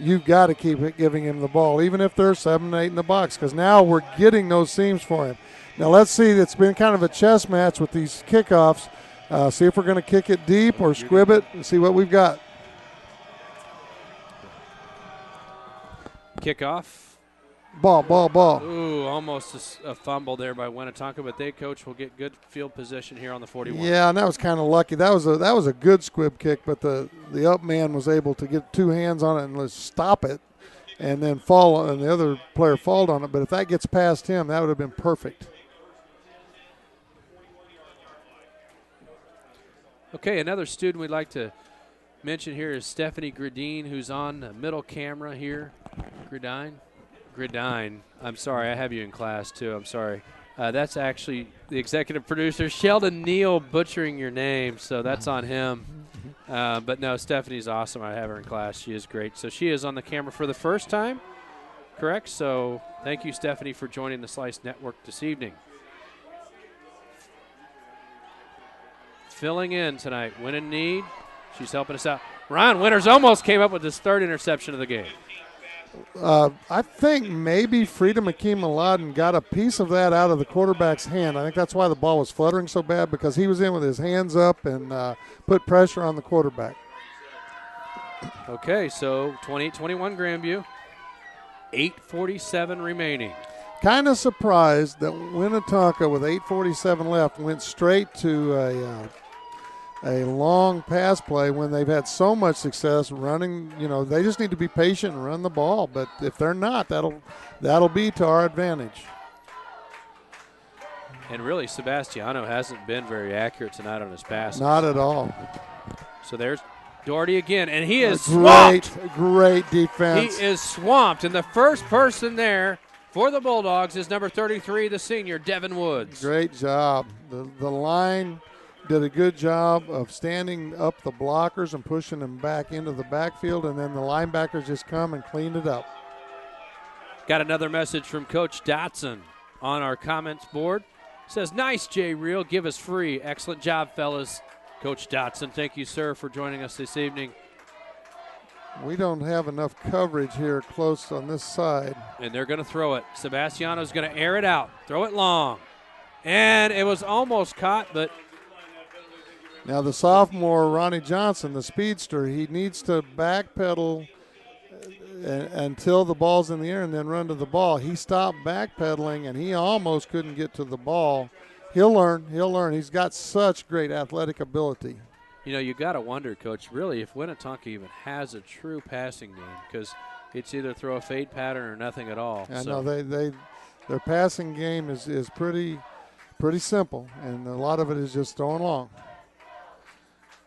you've got to keep giving him the ball, even if there's 7 8 in the box, because now we're getting those seams for him. Now let's see, it's been kind of a chess match with these kickoffs. See if we're going to kick it deep or squib it and see what we've got. Kickoff. Ball. Ooh, almost a fumble there by Winnetonka, but they, Coach, will get good field position here on the 41. Yeah, and that was kind of lucky. That was a good squib kick, but the up man was able to get 2 hands on it and stop it and then fall, and the other player falled on it. But if that gets past him, that would have been perfect. Okay, another student we'd like to mention here is Stephanie Gradine, who's on the middle camera here. Gradine. I'm sorry, I have you in class too. I'm sorry. That's actually the executive producer, Sheldon Neal, butchering your name, so that's on him. But no, Stephanie's awesome. I have her in class. She is great. So she is on the camera for the first time, correct? So thank you, Stephanie, for joining the Slice Network this evening. Filling in tonight, when in need, She's helping us out. Ryan Winters almost came up with his third interception of the game. I think maybe Frida McKee-Maladen got a piece of that out of the quarterback's hand. I think that's why the ball was fluttering so bad, because he was in with his hands up and put pressure on the quarterback. Okay, so 28-21 Grandview. 8:47 remaining. Kind of surprised that Winnetonka, with 8:47 left, went straight to a long pass play when they've had so much success running. You know, they just need to be patient and run the ball. But if they're not, that'll be to our advantage. And really, Sebastiano hasn't been very accurate tonight on his passes. Not at all. So there's Doherty again, and he is swamped. Great defense. He is swamped, and the first person there for the Bulldogs is number 33, the senior, Devin Woods. Great job. The line did a good job of standing up the blockers and pushing them back into the backfield, and then the linebackers just come and cleaned it up. Got another message from Coach Dotson on our comments board. Says, nice, Jay Reel. Give us free. Excellent job, fellas. Coach Dotson, thank you, sir, for joining us this evening. We don't have enough coverage here close on this side. And they're going to throw it. Sebastiano's going to air it out. Throw it long. And it was almost caught, but. Now the sophomore, Ronnie Johnson, the speedster, he needs to backpedal until the ball's in the air and then run to the ball. He stopped backpedaling, and he almost couldn't get to the ball. He'll learn. He's got such great athletic ability. You know, you got to wonder, Coach, really, if Winnetonka even has a true passing game, because it's either throw a fade pattern or nothing at all. I know their passing game is pretty simple, and a lot of it is just throwing long.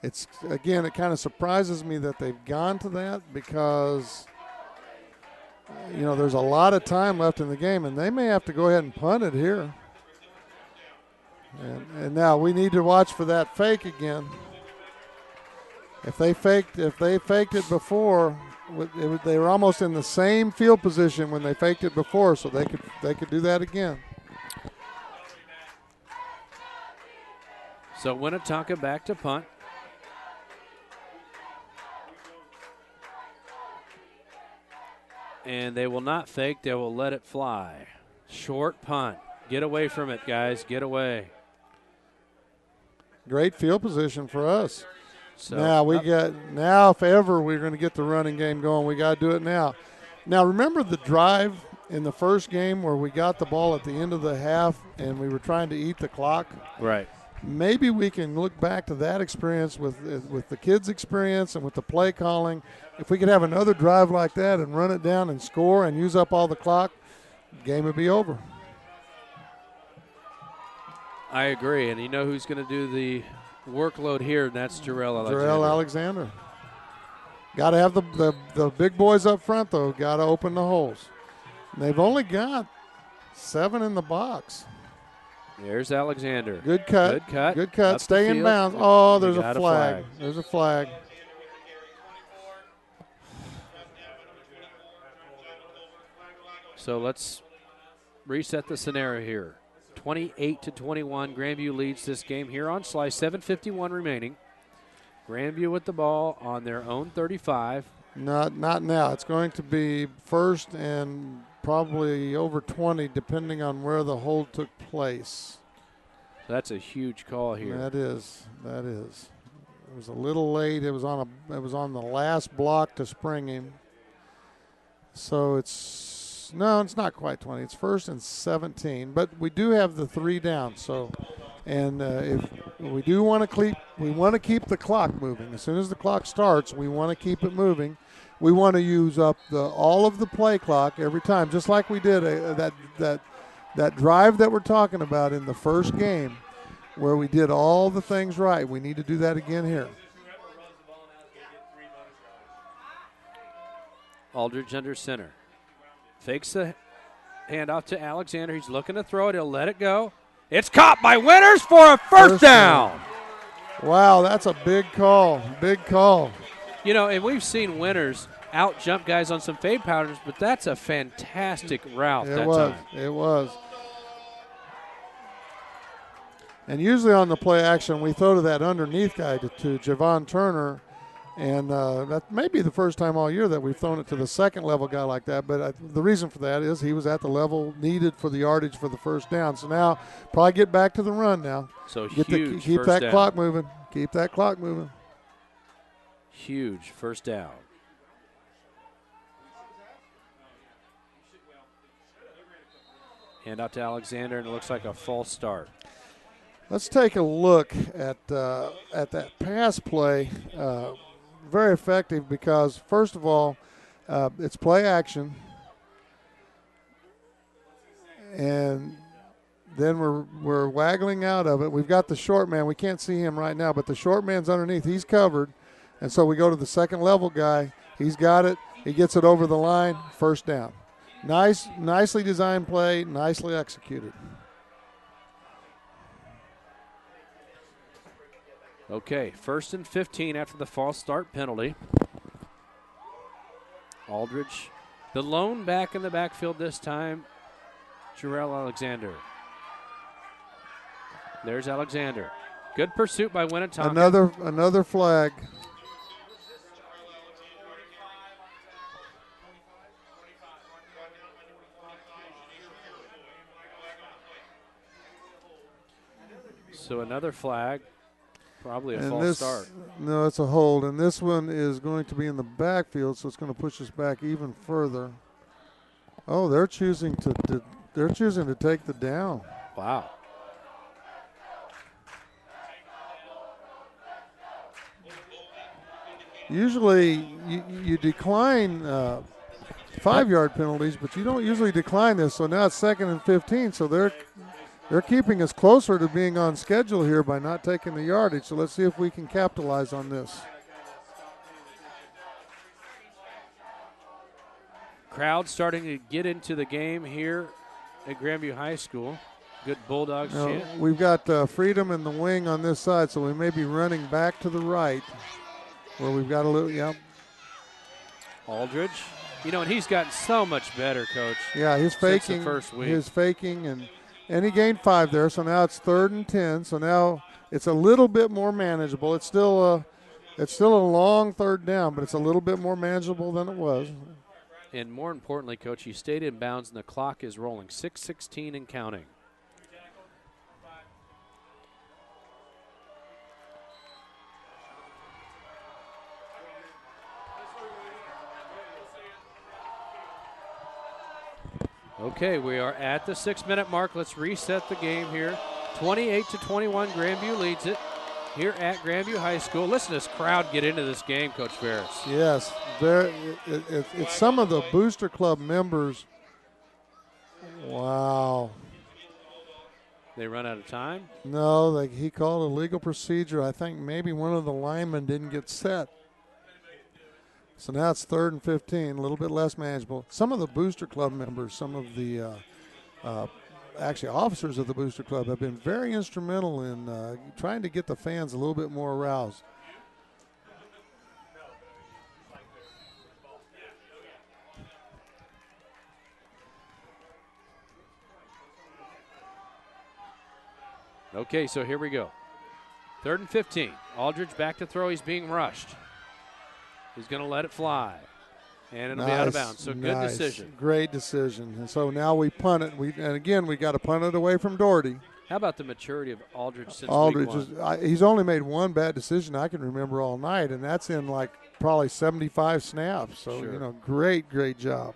It's, again, it kind of surprises me that they've gone to that, because you know, there's a lot of time left in the game, and they may have to go ahead and punt it here. And now we need to watch for that fake again. If they faked it before, they were almost in the same field position when they faked it before, so they could do that again. So Winnetonka back to punt. And they will not fake, they will let it fly. Short punt. Get away from it, guys. Get away. Great field position for us. So now if ever we're going to get the running game going, we got to do it now. Now remember the drive in the first game where we got the ball at the end of the half and we were trying to eat the clock? Right. Maybe we can look back to that experience with the kids' experience and with the play calling. If we could have another drive like that and run it down and score and use up all the clock, the game would be over. I agree, and you know who's going to do the workload here, and that's Jarrell Alexander. Jarrell Alexander. Got to have the big boys up front, though. Got to open the holes. And they've only got 7 in the box. There's Alexander. Good cut. Good cut. Up Stay the in field. bounds. Oh, there's We got a flag. There's a flag. So let's reset the scenario here. 28-21, Grandview leads this game here on Slice. 7:51 remaining. Grandview with the ball on their own 35. Not now. It's going to be first and probably over 20, depending on where the hold took place. So that's a huge call here. That is. It was a little late. It was on the last block to spring him. So it's not quite 20. It's first and 17, but we do have the 3 down. So, and if we do want to keep the clock moving. As soon as the clock starts, we want to keep it moving. We want to use up all of the play clock every time, just like we did that drive that we're talking about in the first game, where we did all the things right. We need to do that again here. Aldridge under center. Fakes the handoff to Alexander. He's looking to throw it. He'll let it go. It's caught by Winters for a first down. Wow, that's a big call. Big call. You know, and we've seen Winters out jump guys on some fade patterns, but that's a fantastic route that time. It was. And usually on the play action, we throw to that underneath guy to Javon Turner, And that may be the first time all year that we've thrown it to the second level guy like that. But the reason for that is he was at the level needed for the yardage for the first down. So now probably get back to the run now. So keep first that down. clock moving. Keep that clock moving. Huge first down. Hand out to Alexander, and it looks like a false start. Let's take a look at that pass play. Very effective because, first of all, it's play action. And then we're waggling out of it. We've got the short man. We can't see him right now, but the short man's underneath. He's covered. And so we go to the second level guy. He's got it. He gets it over the line. First down. Nicely designed play, nicely executed. Okay, 1st and 15 after the false start penalty. Aldridge, the lone back in the backfield this time, Jarrell Alexander. There's Alexander. Good pursuit by Winnetonka. Another flag. So another flag, probably a false start. No, it's a hold, and this one is going to be in the backfield, so it's going to push us back even further. Oh, they're choosing to take the down. Wow. Usually you decline 5-yard penalties, but you don't usually decline this. So now it's 2nd and 15, so they're keeping us closer to being on schedule here by not taking the yardage. So let's see if we can capitalize on this. Crowd starting to get into the game here at Grandview High School. Good Bulldogs chant. We've got freedom in the wing on this side, so we may be running back to the right where we've got a little, yeah. Aldridge. You know, and he's gotten so much better, Coach. Yeah, he's faking. The first week. He's faking, and he gained 5 there, so now it's 3rd and 10. So now it's a little bit more manageable. It's still a long 3rd down, but it's a little bit more manageable than it was. And more importantly, Coach, he stayed in bounds, and the clock is rolling. 6:16 and counting. Okay, we are at the 6-minute mark. Let's reset the game here. 28-21, Grandview leads it here at Grandview High School. Listen to this crowd get into this game, Coach Ferris. Yes, it's some of the Booster Club members. Wow. They run out of time? No, he called a legal procedure. I think maybe one of the linemen didn't get set. So now it's 3rd and 15, a little bit less manageable. Some of the Booster Club members, some of the actually officers of the Booster Club have been very instrumental in trying to get the fans a little bit more aroused. Okay, so here we go. 3rd and 15. Aldridge back to throw. He's being rushed. He's going to let it fly. And it'll be out of bounds. So good decision. Great decision. And so now we punt it. And again, we got to punt it away from Doherty. How about the maturity of Aldridge since Aldridge week one? He's only made one bad decision I can remember all night, and that's in like probably 75 snaps. So, Sure. Great job.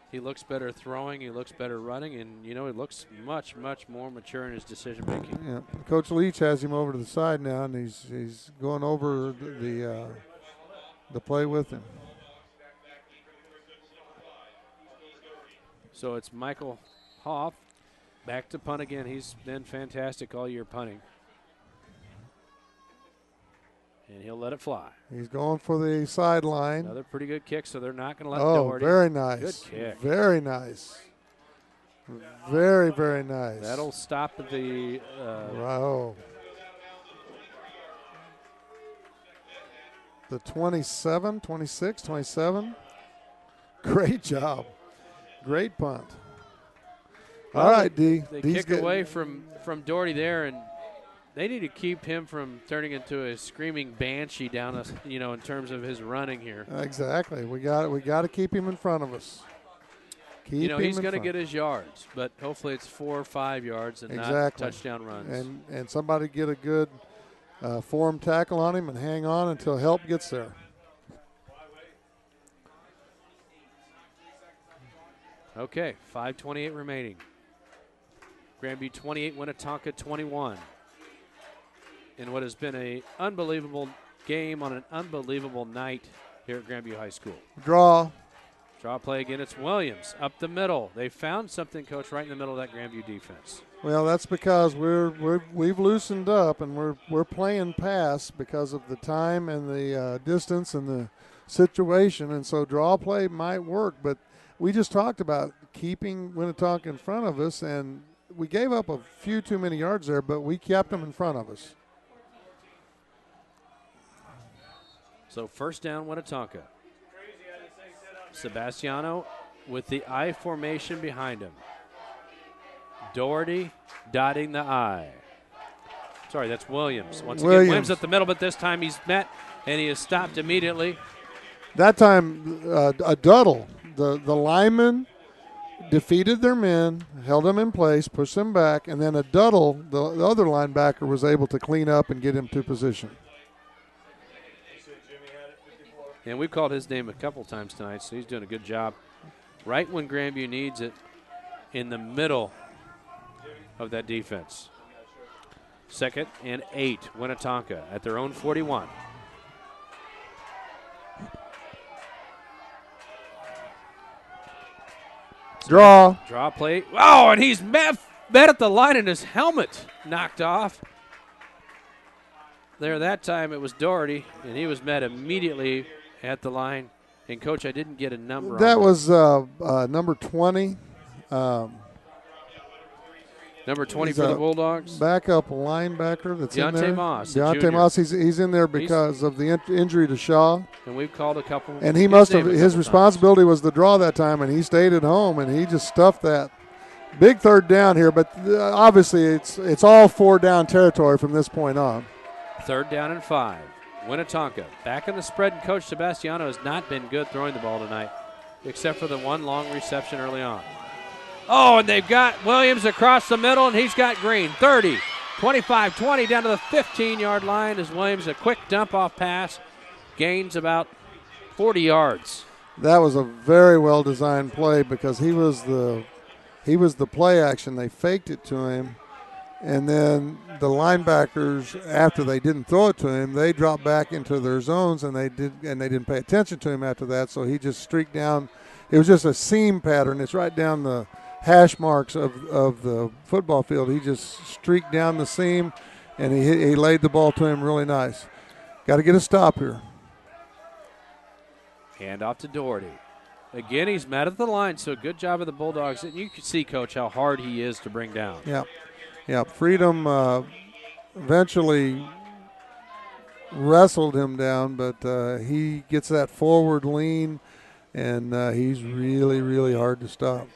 He looks better throwing. He looks better running. And, he looks much, much more mature in his decision-making. Yeah. Coach Leach has him over to the side now, and he's going over the play with him. So it's Michael Hoff back to punt again. He's been fantastic all year punting. And he'll let it fly. He's going for the sideline. Another pretty good kick, so they're not going to let Doherty. Very nice. Good kick. Very nice. Very, very nice. That'll stop the wow. The 27, 26, 27. Great job. Great punt. Well, all right, D. They kicked away from Doherty there, and They need to keep him from turning into a screaming banshee down us, in terms of his running here. Exactly. We got to keep him in front of us. He's going to get his yards, but hopefully it's 4 or 5 yards and not touchdown runs. And somebody get a good form tackle on him and hang on until help gets there. Okay, 5:28 remaining. Grandview 28, Winnetonka 21. In what has been an unbelievable game on an unbelievable night here at Grandview High School. Draw play again. It's Williams up the middle. They found something, Coach, right in the middle of that Grandview defense. Well, that's because we've loosened up and we're playing pass because of the time and the distance and the situation, and so draw play might work. But we just talked about keeping Winnetonka in front of us, and we gave up a few too many yards there, but we kept them in front of us. So first down, Winnetonka. Sebastiano with the I formation behind him. Doherty dotting the I. Sorry, that's Williams. Once again, Williams up the middle, but this time he's met and he is stopped immediately. That time, a Duddle. The lineman defeated their men, held them in place, pushed them back, and then a Duddle, the other linebacker, was able to clean up and get him to position. And we've called his name a couple times tonight, so he's doing a good job. Right when Grandview needs it, in the middle of that defense. 2nd and 8, Winnetonka at their own 41. Draw play. Oh, and he's met at the line and his helmet knocked off. There, that time it was Doherty, and he was met immediately at the line. And, Coach, I didn't get a number on that. That was number 20. Number 20 for the Bulldogs. Backup linebacker that's in there. Deontay Moss. He's in there because of the injury to Shaw. And we've called a couple. And he must have. His responsibility was the draw that time, and he stayed at home, and he just stuffed that. Big third down here, but obviously it's all 4 down territory from this point on. 3rd down and 5. Winnetonka back in the spread, and Coach Sebastiano has not been good throwing the ball tonight, except for the one long reception early on. Oh, and they've got Williams across the middle, and he's got Green. 30, 25, 20, down to the 15-yard line as Williams, a quick dump-off pass, gains about 40 yards. That was a very well-designed play because he was the play action. They faked it to him, and then the linebackers, after they didn't throw it to him, they dropped back into their zones, and they didn't pay attention to him after that, so he just streaked down. It was just a seam pattern. It's right down the hash marks of the football field. He just streaked down the seam, and he laid the ball to him really nice. Got to get a stop here. Hand off to Doherty. Again, he's met at the line, so good job of the Bulldogs. And you can see, Coach, how hard he is to bring down. Yeah. Freedom eventually wrestled him down, but he gets that forward lean, and he's really, really hard to stop.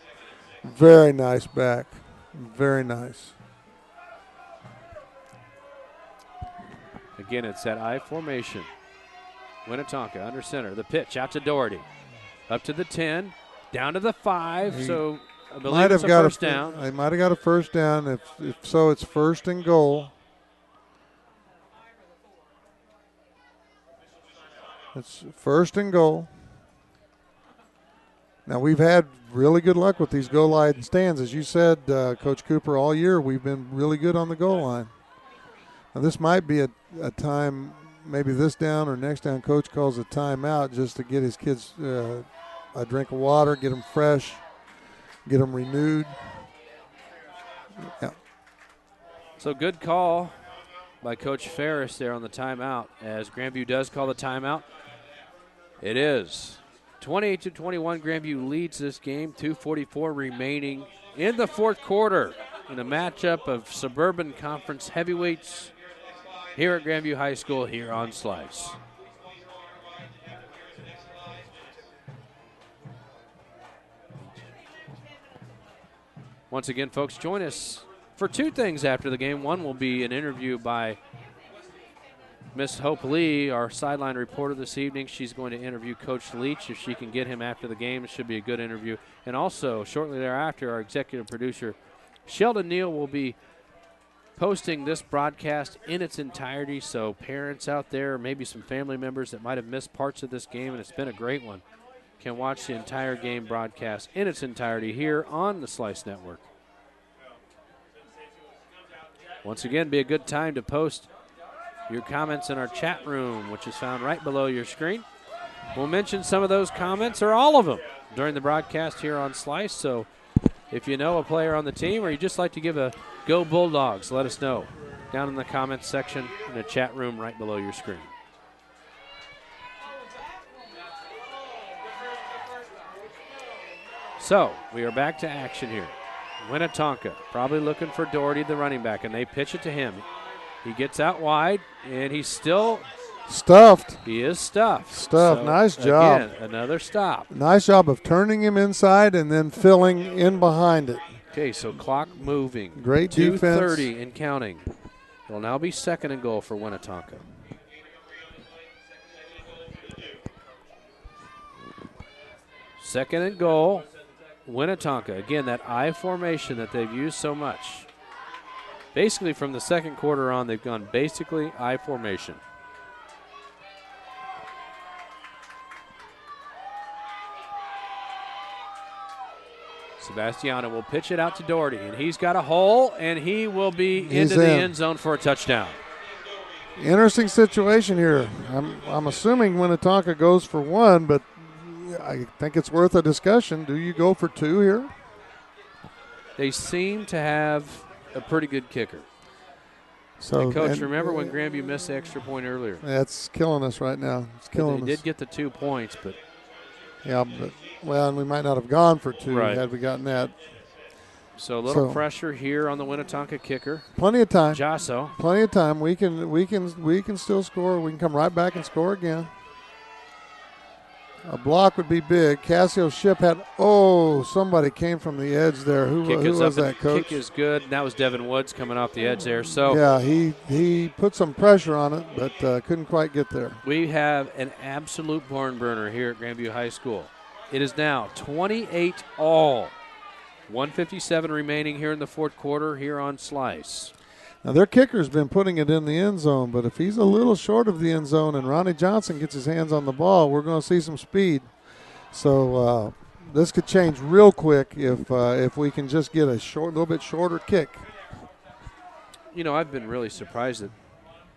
Very nice back. Very nice. Again, it's that I formation. Winnetonka under center. The pitch out to Doherty. Up to the 10. Down to the 5. So I believe it's a first down. They might have got a first down. If so, it's 1st and goal. It's 1st and goal. Now, we've had really good luck with these goal line stands. As you said, Coach Cooper, all year we've been really good on the goal line. Now, this might be a time, maybe this down or next down, Coach calls a timeout just to get his kids a drink of water, get them fresh, get them renewed. Yeah. So good call by Coach Ferris there on the timeout, as Grandview does call the timeout. It is 28-21, Grandview leads this game. 2:44 remaining in the 4th quarter in a matchup of Suburban Conference heavyweights here at Grandview High School here on Slice. Once again, folks, join us for two things after the game. One will be an interview by Miss Hope Lee, our sideline reporter this evening. She's going to interview Coach Leach if she can get him after the game. It should be a good interview. And also, shortly thereafter, our executive producer, Sheldon Neal, will be posting this broadcast in its entirety, so parents out there, maybe some family members that might have missed parts of this game, and it's been a great one, can watch the entire game broadcast in its entirety here on the Slice Network. Once again, be a good time to post your comments in our chat room, which is found right below your screen. We'll mention some of those comments, or all of them, during the broadcast here on Slice, so if you know a player on the team or you just like to give a Go Bulldogs, let us know down in the comments section in the chat room right below your screen. So we are back to action here. Winnetonka probably looking for Doherty, the running back, and they pitch it to him. He gets out wide, and he's still stuffed. He is stuffed. Stuffed. So, nice job. Again, another stop. Nice job of turning him inside and then filling in behind it. Okay, so clock moving. Great defense. 2:30 and counting. It'll now be 2nd and goal for Winnetonka. Second and goal, Winnetonka. Again, that I formation that they've used so much. Basically, from the second quarter on, they've gone basically I formation. Sebastiano will pitch it out to Doherty, and he's got a hole, and he will be into the end zone for a touchdown. Interesting situation here. I'm assuming Winnetonka goes for one, but I think it's worth a discussion. Do you go for two here? They seem to have a pretty good kicker. So, and Coach, remember when Grandview missed the extra point earlier? That's killing us right now. It's killing us. They did get the 2 points, but. Yeah, but, well, and we might not have gone for two had we gotten that. So a little pressure here on the Winnetonka kicker. Plenty of time. Jasso. Plenty of time. We can still score. We can come right back and score again. A block would be big. Cassio Ship had, somebody came from the edge there. Who was that, Coach? Kick is good. And that was Devin Woods coming off the edge there. So yeah, he put some pressure on it, but couldn't quite get there. We have an absolute barn burner here at Grandview High School. It is now 28-all. 1:57 remaining here in the fourth quarter here on Slice. Now, their kicker's been putting it in the end zone, but if he's a little short of the end zone and Ronnie Johnson gets his hands on the ball, we're going to see some speed. So this could change real quick if we can just get a little bit shorter kick. You know, I've been really surprised that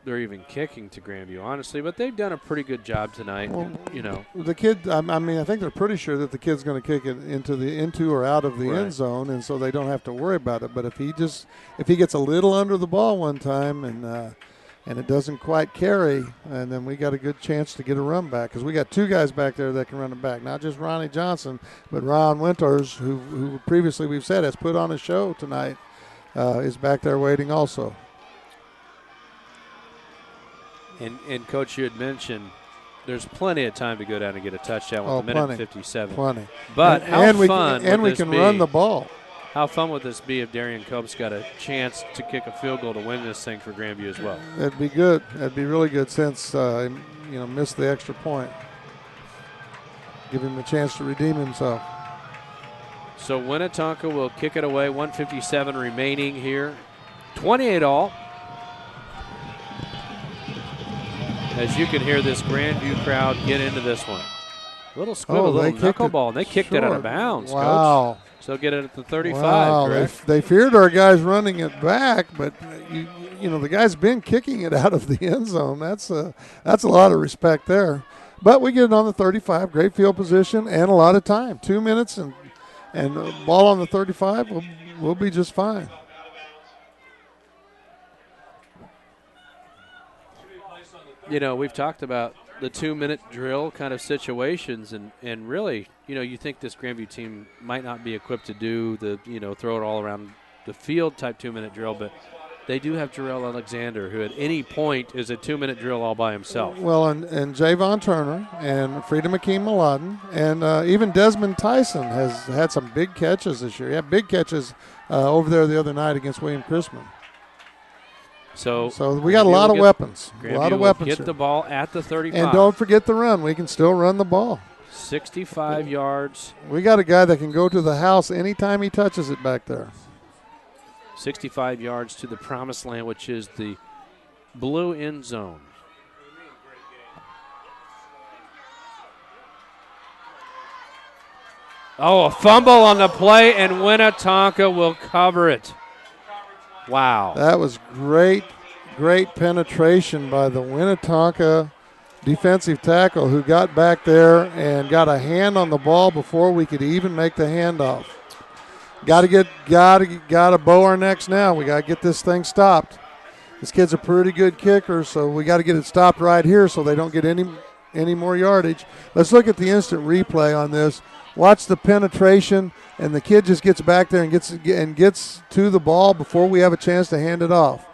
they're even kicking to Grandview, honestly, but they've done a pretty good job tonight. Well, you know, the kid. I think they're pretty sure that the kid's going to kick it into or out of the end zone, and so they don't have to worry about it. But if he gets a little under the ball one time and it doesn't quite carry, and then we got a good chance to get a run back because we got two guys back there that can run it back. Not just Ronnie Johnson, but Ron Winters, who previously we've said has put on a show tonight, is back there waiting also. And Coach, you had mentioned there's plenty of time to go down and get a touchdown with a minute 57. Plenty. But we can run the ball. How fun would this be if Darian Cope's got a chance to kick a field goal to win this thing for Grandview as well? That'd be good. That'd be really good since missed the extra point. Give him a chance to redeem himself. So Winnetonka will kick it away. 1:57 remaining here. 28-all. As you can hear this Grandview crowd get into this one. Little squibble, little knuckleball, and they kicked it out of bounds, wow. Coach. So get it at the 35, correct? They feared our guys running it back, but the guy's been kicking it out of the end zone. That's a lot of respect there. But we get it on the 35, great field position, and a lot of time. 2 minutes and ball on the 35, we'll be just fine. You know, we've talked about the 2-minute drill kind of situations, and really, you think this Grandview team might not be equipped to do the, throw it all around the field type 2-minute drill, but they do have Jarrell Alexander, who at any point is a 2-minute drill all by himself. Well, and Javon Turner and Frida McKean-Maladen and even Desmond Tyson has had some big catches this year. He had big catches over there the other night against William Chrisman. So we got a lot of weapons. A lot of weapons. Get the ball at the 35. And don't forget the run. We can still run the ball. 65 yards. We got a guy that can go to the house anytime he touches it back there. 65 yards to the promised land, which is the blue end zone. Oh, a fumble on the play, and Winnetonka will cover it. Wow. That was great penetration by the Winnetonka defensive tackle who got back there and got a hand on the ball before we could even make the handoff. Got to bow our necks now. We got to get this thing stopped. This kid's a pretty good kicker, so we got to get it stopped right here so they don't get any more yardage. Let's look at the instant replay on this. Watch the penetration, and the kid just gets back there and gets to the ball before we have a chance to hand it off.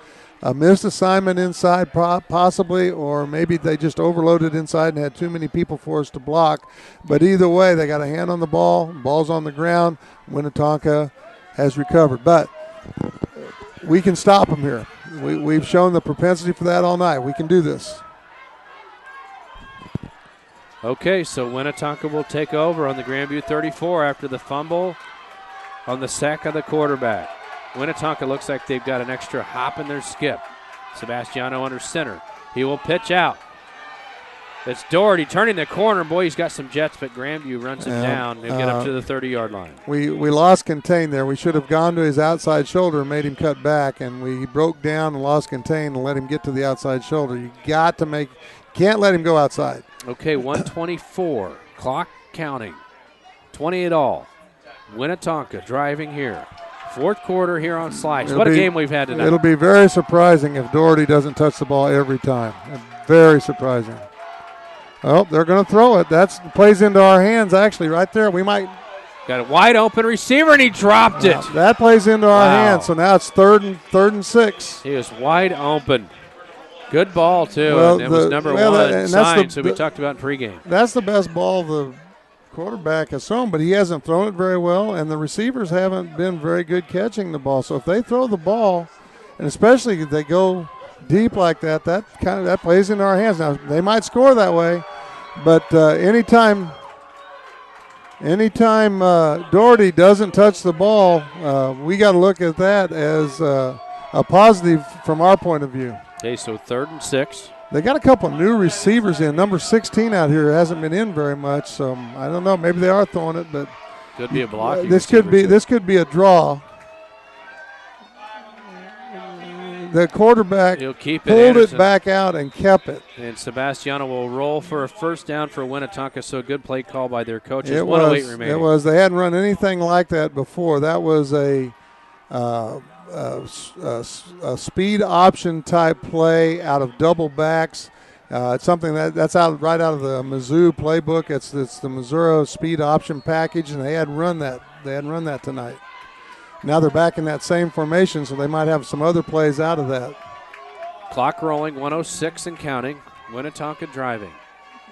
A missed assignment inside possibly, or maybe they just overloaded inside and had too many people for us to block. But either way, they got a hand on the ball. Ball's on the ground. Winnetonka has recovered. But we can stop them here. We've shown the propensity for that all night. We can do this. Okay, so Winnetonka will take over on the Grandview 34 after the fumble on the sack of the quarterback. Winnetonka looks like they've got an extra hop in their skip. Sebastiano under center. He will pitch out. It's Doherty turning the corner. Boy, he's got some jets, but Grandview runs him down. He'll get up to the 30-yard line. We lost contain there. We should have gone to his outside shoulder and made him cut back, and we broke down and lost contain and let him get to the outside shoulder. You can't let him go outside. Okay, 124. Clock counting. 28 all. Winnetonka driving here. Fourth quarter here on Slice. What a game we've had tonight. It'll be very surprising if Doherty doesn't touch the ball every time. Very surprising. Oh, they're going to throw it. That plays into our hands, actually, right there. We might. Got a wide open receiver, and he dropped it. That plays into our hands, so now it's third and 6. He was wide open. Good ball, too. And it was number one sign, so we talked about in pregame. That's the best ball the quarterback has thrown, but he hasn't thrown it very well, and the receivers haven't been very good catching the ball. So if they throw the ball, and especially if they go deep like that, that plays into our hands. Now they might score that way, but anytime Doherty doesn't touch the ball, we got to look at that as a positive from our point of view. Okay, so 3rd and 6. They got a couple new receivers in. Number 16 out here hasn't been in very much, so I don't know. Maybe they are throwing it, but could be a blocking. This could be a draw. The quarterback pulled it back out and kept it. And Sebastiano will roll for a first down for Winnetonka, so a good play call by their coaches. It was. They hadn't run anything like that before. That was a speed option type play out of double backs. It's something that's right out of the Mizzou playbook. It's the Missouri speed option package, and they hadn't run that. They hadn't run that tonight. Now they're back in that same formation, so they might have some other plays out of that. Clock rolling, 106 and counting. Winnetonka driving.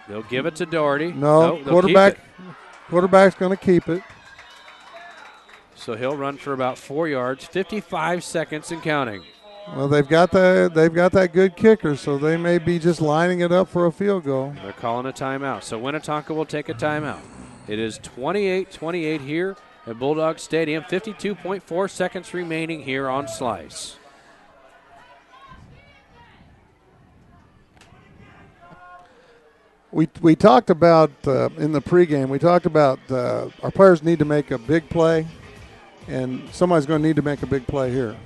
They'll give it to Doherty. No, quarterback's going to keep it. So he'll run for about 4 yards, 55 seconds and counting. Well, they've got that good kicker, so they may be just lining it up for a field goal. They're calling a timeout. So Winnetonka will take a timeout. It is 28-28 here at Bulldog Stadium. 52.4 seconds remaining here on Slice. We talked about in the pregame. We talked about our players need to make a big play. And somebody's going to need to make a big play here.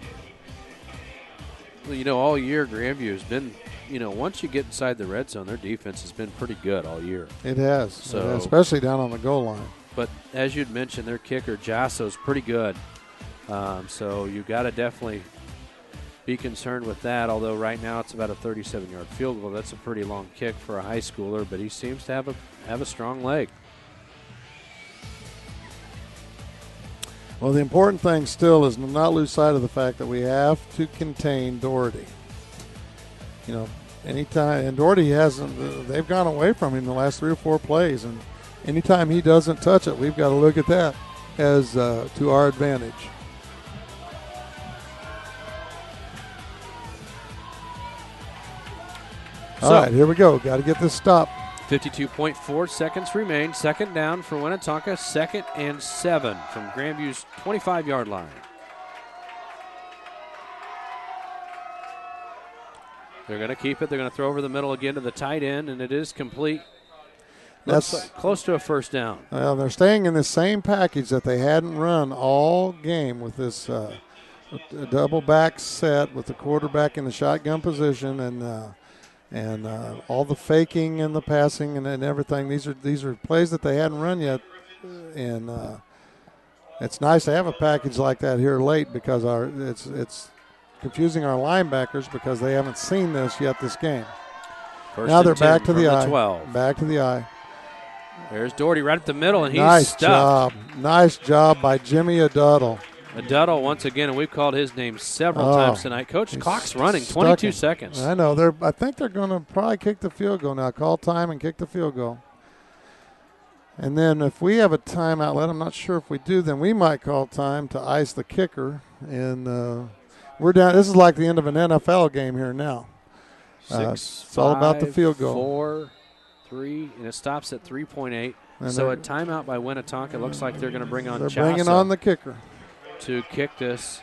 Well, all year Grandview has been, once you get inside the red zone, their defense has been pretty good all year. It has, especially down on the goal line. But as you'd mentioned, their kicker, Jasso's pretty good. So you've got to definitely be concerned with that, although right now it's about a 37-yard field goal. That's a pretty long kick for a high schooler, but he seems to have a strong leg. Well, the important thing still is to not lose sight of the fact that we have to contain Doherty. You know, anytime, and Doherty hasn't, they've gone away from him the last 3 or 4 plays, and anytime he doesn't touch it, we've got to look at that as to our advantage. All right, here we go. Got to get this stop. 52.4 seconds remain. Second down for Winnetonka. 2nd and 7 from Grandview's 25-yard line. They're going to keep it. They're going to throw over the middle again to the tight end, and it is complete. That's like close to a first down. Well, they're staying in the same package that they hadn't run all game with this double back set with the quarterback in the shotgun position and all the faking and the passing and everything. These are plays that they hadn't run yet, and it's nice to have a package like that here late because it's confusing our linebackers because they haven't seen this yet this game. Now they're back to the eye. 12. Back to the eye. There's Doherty right at the middle, and he's nice stuffed. Nice job by Jimmy Aduddle. Aduddle once again, and we've called his name several times tonight. Coach, clock's running, 22 seconds. I know. I think they're going to probably kick the field goal now. Call time and kick the field goal. And then if we have a time outlet, I'm not sure if we do, then we might call time to ice the kicker. And we're down. This is like the end of an NFL game here now. It's all about the field goal. 4, 3, and it stops at 3.8. So a timeout by Winnetonka. Looks like they're going to bring on They're Chasso bringing on the kicker to kick this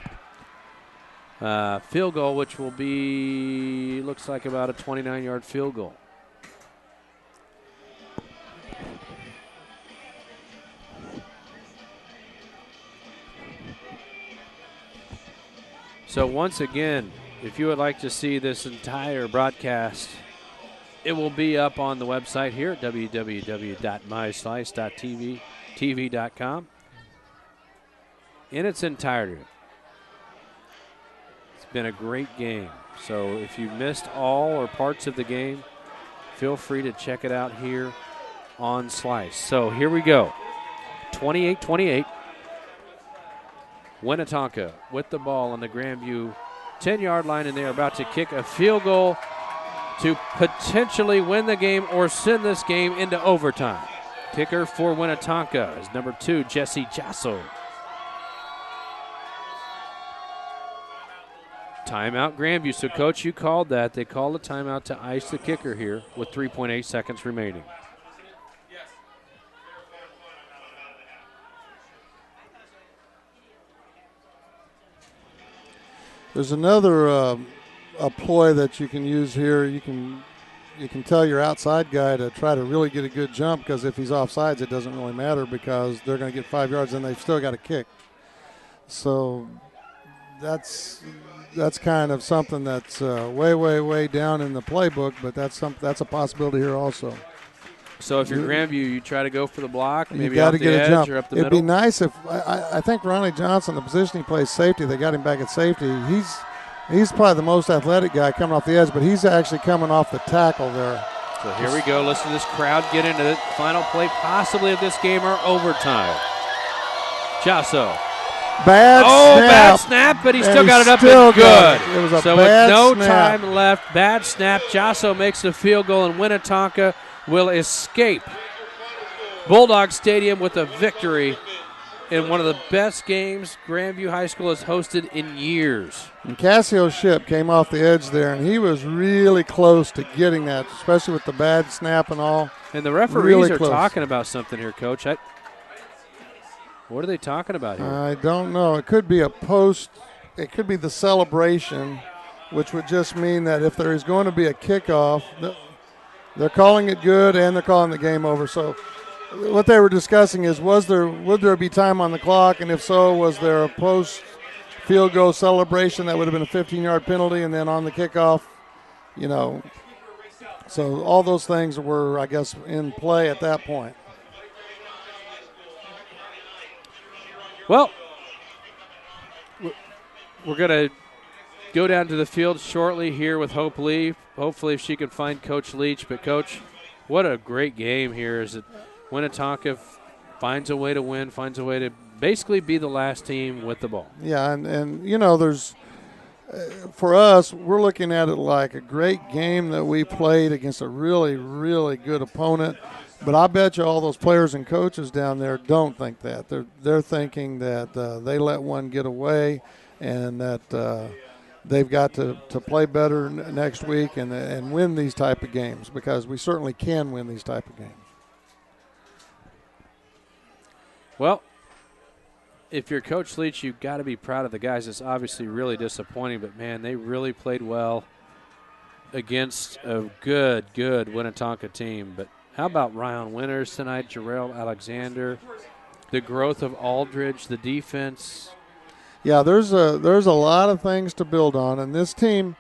field goal, which will be, looks like about a 29-yard field goal. So once again, if you would like to see this entire broadcast, it will be up on the website here at www.myslice.tv.com in its entirety. It's been a great game. So if you missed all or parts of the game, feel free to check it out here on Slice. So here we go. 28-28. Winnetonka with the ball on the Grandview 10-yard line, and they are about to kick a field goal to potentially win the game or send this game into overtime. Kicker for Winnetonka is number 2, Jesse Chasso. Timeout Grandview. So, Coach, you called that. They called a timeout to ice the kicker here with 3.8 seconds remaining. There's another a ploy that you can use here. You can tell your outside guy to try to really get a good jump, because if he's offsides, it doesn't really matter because they're going to get 5 yards and they've still got to kick. So that's kind of something that's way down in the playbook, but that's a possibility here also. So if you're Grandview, you try to go for the block, maybe off the edge jump. or up the It'd middle. Be nice if I think Ronnie Johnson, the position he plays safety, they got him back at safety. He's probably the most athletic guy coming off the edge, but he's actually coming off the tackle there. So here we go. Listen to this crowd get into the final play possibly of this game or overtime. Chasso. Bad snap, but he still got it up and good. It was a so bad with no snap. time left, bad snap. Chasso makes the field goal, and Winnetonka will escape Bulldog Stadium with a victory in one of the best games Grandview High School has hosted in years. And Cassio Ship came off the edge there, and he was really close to getting that, especially with the bad snap and all. And the referees are talking about something here, Coach. What are they talking about here? I don't know. It could be a post. It could be the celebration, which would just mean that if there is going to be a kickoff, they're calling it good and they're calling the game over. So what they were discussing is, would there be time on the clock, and if so, was there a post field goal celebration that would have been a 15-yard penalty, and then on the kickoff, so all those things were, I guess, in play at that point. Well, we're going to go down to the field shortly here with Hope Lee. Hopefully if she can find Coach Leach. But, Coach, what a great game here. Is it Winnetonka finds a way to win, finds a way to basically be the last team with the ball. Yeah, and you know, there's for us, we're looking at it like a great game that we played against a really, really good opponent. But I bet you all those players and coaches down there don't think that. They're thinking that they let one get away, and that they've got to play better next week and win these type of games, because we certainly can win these type of games. Well, if you're Coach Leach, you've got to be proud of the guys. It's obviously really disappointing, but, man, they really played well against a good Winnetonka team. But how about Ryan Winters tonight, Jarrell Alexander, the growth of Aldridge, the defense? Yeah, there's a lot of things to build on, and this team,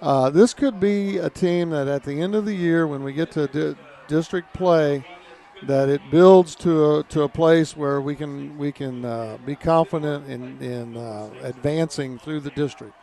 this could be a team that at the end of the year, when we get to district play, that it builds to a place where we can be confident in advancing through the district.